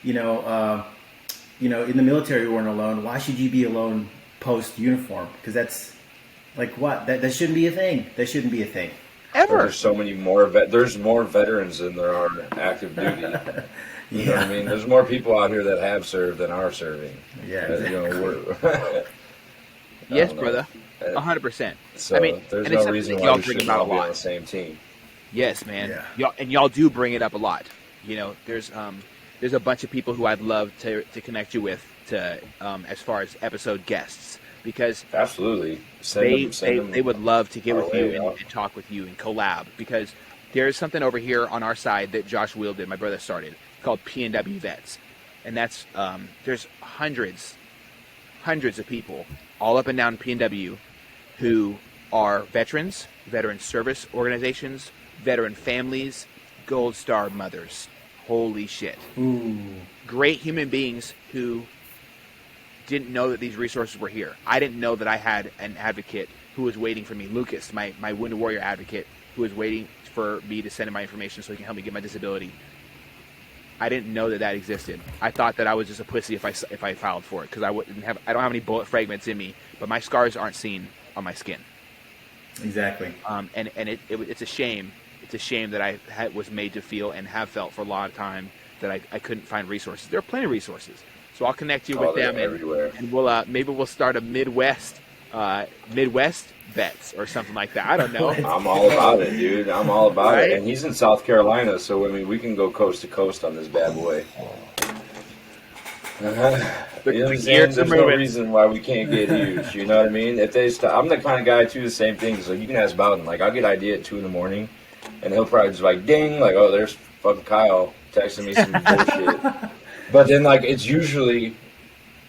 in the military we weren't alone. Why should you be alone post uniform? Because that's that shouldn't be a thing. That shouldn't be a thing. Ever. There's so many more. There's more veterans than there are active duty. You know what I mean? There's more people out here that have served than are serving. Yeah. Exactly. Yes, brother. 100%. So there's no reason why we shouldn't all be on the same team. Yes, man. Yeah. Y'all do bring it up a lot. There's a bunch of people who I'd love to connect you with as far as episode guests, because absolutely they would love to get with you and talk with you and collab, because there's something over here on our side that Josh wielded, my brother started, called P&W Vets, and that's there's hundreds of people all up and down P&W who are veterans, veteran service organizations, veteran families, Gold Star mothers. Holy shit. Ooh. Great human beings who didn't know that these resources were here. I didn't know that I had an advocate who was waiting for me, Lucas, my Wounded Warrior advocate, who was waiting for me to send him my information so he can help me get my disability. I didn't know that existed. I thought that I was just a pussy if I filed for it, because I don't have any bullet fragments in me, but my scars aren't seen on my skin. Exactly. And it's a shame. It's a shame that I was made to feel and have felt for a lot of time that I couldn't find resources. There are plenty of resources, so I'll connect you with them, and we'll maybe we'll start a Midwest bets or something like that. I don't know. I'm all about it, dude. I'm all about it. And he's in South Carolina, so I mean, we can go coast to coast on this bad boy. There's no reason why we can't get huge. You know what I mean? If they I'm the kind of guy too. The same thing. So you can ask Bowden. I'll get an idea at 2 a.m. and he'll probably just ding, oh, there's fucking Kyle texting me some bullshit. But then it's usually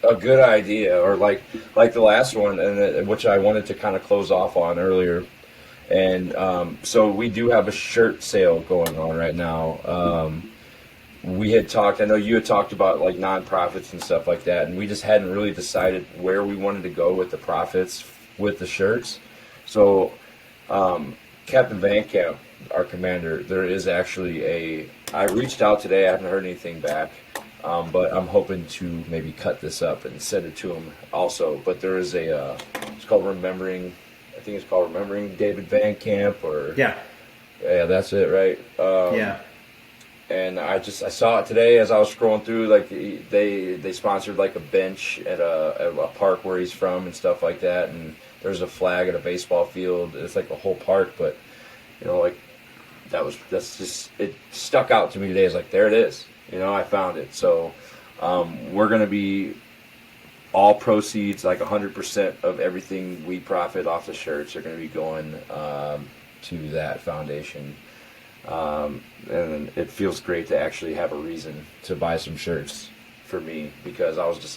a good idea, or like the last one, and which I wanted to kind of close off on earlier. And so we do have a shirt sale going on right now. We had talked, I know you had talked about nonprofits and stuff like that, and we just hadn't really decided where we wanted to go with the profits with the shirts. So Captain Van Camp, our commander, there is actually I reached out today, I haven't heard anything back. But I'm hoping to maybe cut this up and send it to him also. But there is it's called Remembering David Van Camp, or yeah, that's it, right? Yeah. And I saw it today as I was scrolling through. They sponsored a bench at a park where he's from and stuff like that. And there's a flag at a baseball field. It's a whole park, but it stuck out to me today. It's there it is. I found it. So we're going to be all proceeds, 100% of everything we profit off the shirts are going to be going to that foundation. And it feels great to actually have a reason to buy some shirts for me, because I was just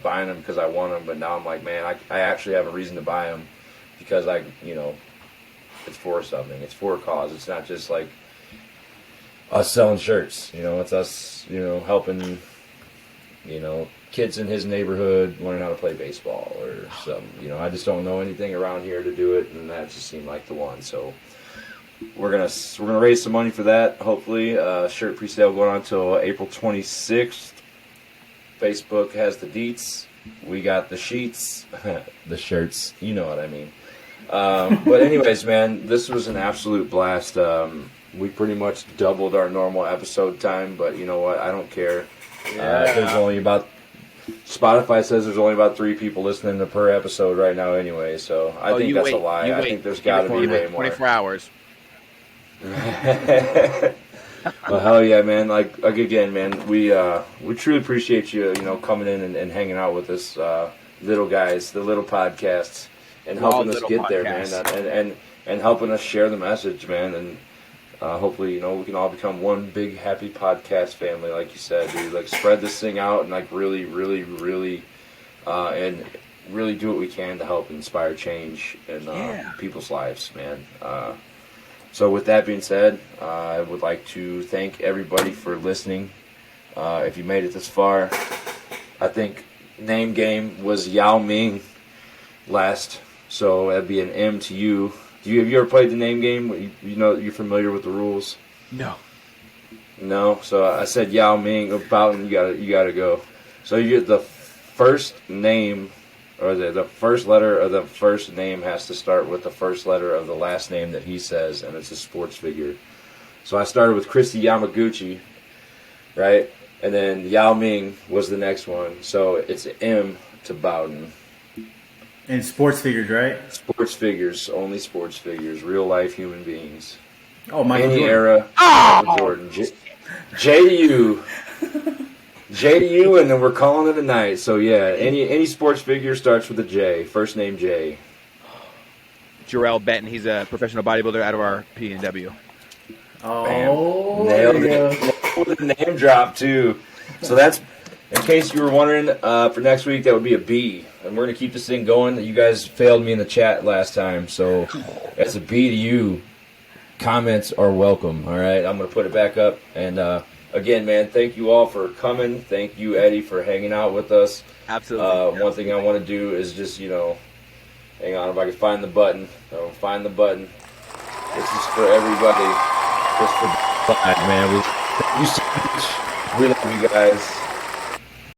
buying them because I want them. But now I'm man, I actually have a reason to buy them, because it's for something. It's for a cause. It's not just us selling shirts, it's us, helping, kids in his neighborhood learning how to play baseball or something. I just don't know anything around here to do it, and that just seemed like the one. So we're gonna raise some money for that. Hopefully, shirt pre-sale going on until April 26th. Facebook has the deets. We got the sheets, the shirts. You know what I mean. But anyways, man, this was an absolute blast. We pretty much doubled our normal episode time, but you know what? I don't care. There's only about Spotify says there's only about 3 people listening to per episode right now, anyway. So I think that's a lie. I think there's got to be way more. 24 hours. Well, hell yeah, man! Like again, man, we truly appreciate you, coming in and hanging out with us, little guys, the little podcasts, and helping us get there, man, and helping us share the message, man, and hopefully, we can all become one big happy podcast family, like you said, dude. Like spread this thing out and like really, really, really, and really do what we can to help inspire change in people's lives, man. So with that being said, I would like to thank everybody for listening. If you made it this far, I think name game was Yao Ming last, so that'd be an M to you. Have you ever played the name game? You're familiar with the rules? No. So I said Yao Ming about, and you gotta go. So you the first name, or the first letter of the first name has to start with the first letter of the last name that he says, and it's a sports figure. So I started with Christy Yamaguchi, right? And then Yao Ming was the next one. So it's M to Bowden. And sports figures, right? Sports figures, only sports figures, real life human beings. Oh, Michael Any Jordan. era, Michael Jordan. J to U, and then we're calling it a night. So yeah, any sports figure starts with a J. First name J. Jarrell Benton, he's a professional bodybuilder out of our PNW. Oh, nailed it. Nailed the name drop too. So that's, in case you were wondering, for next week that would be a B, and we're gonna keep this thing going. You guys failed me in the chat last time, so that's a B to you. Comments are welcome. All right, I'm gonna put it back up, and again, man, thank you all for coming. Thank you, Eddie, for hanging out with us. Absolutely. One thing I want to do is just, hang on, if I can find the button. Find the button. This is for everybody. Just for man. We love you guys.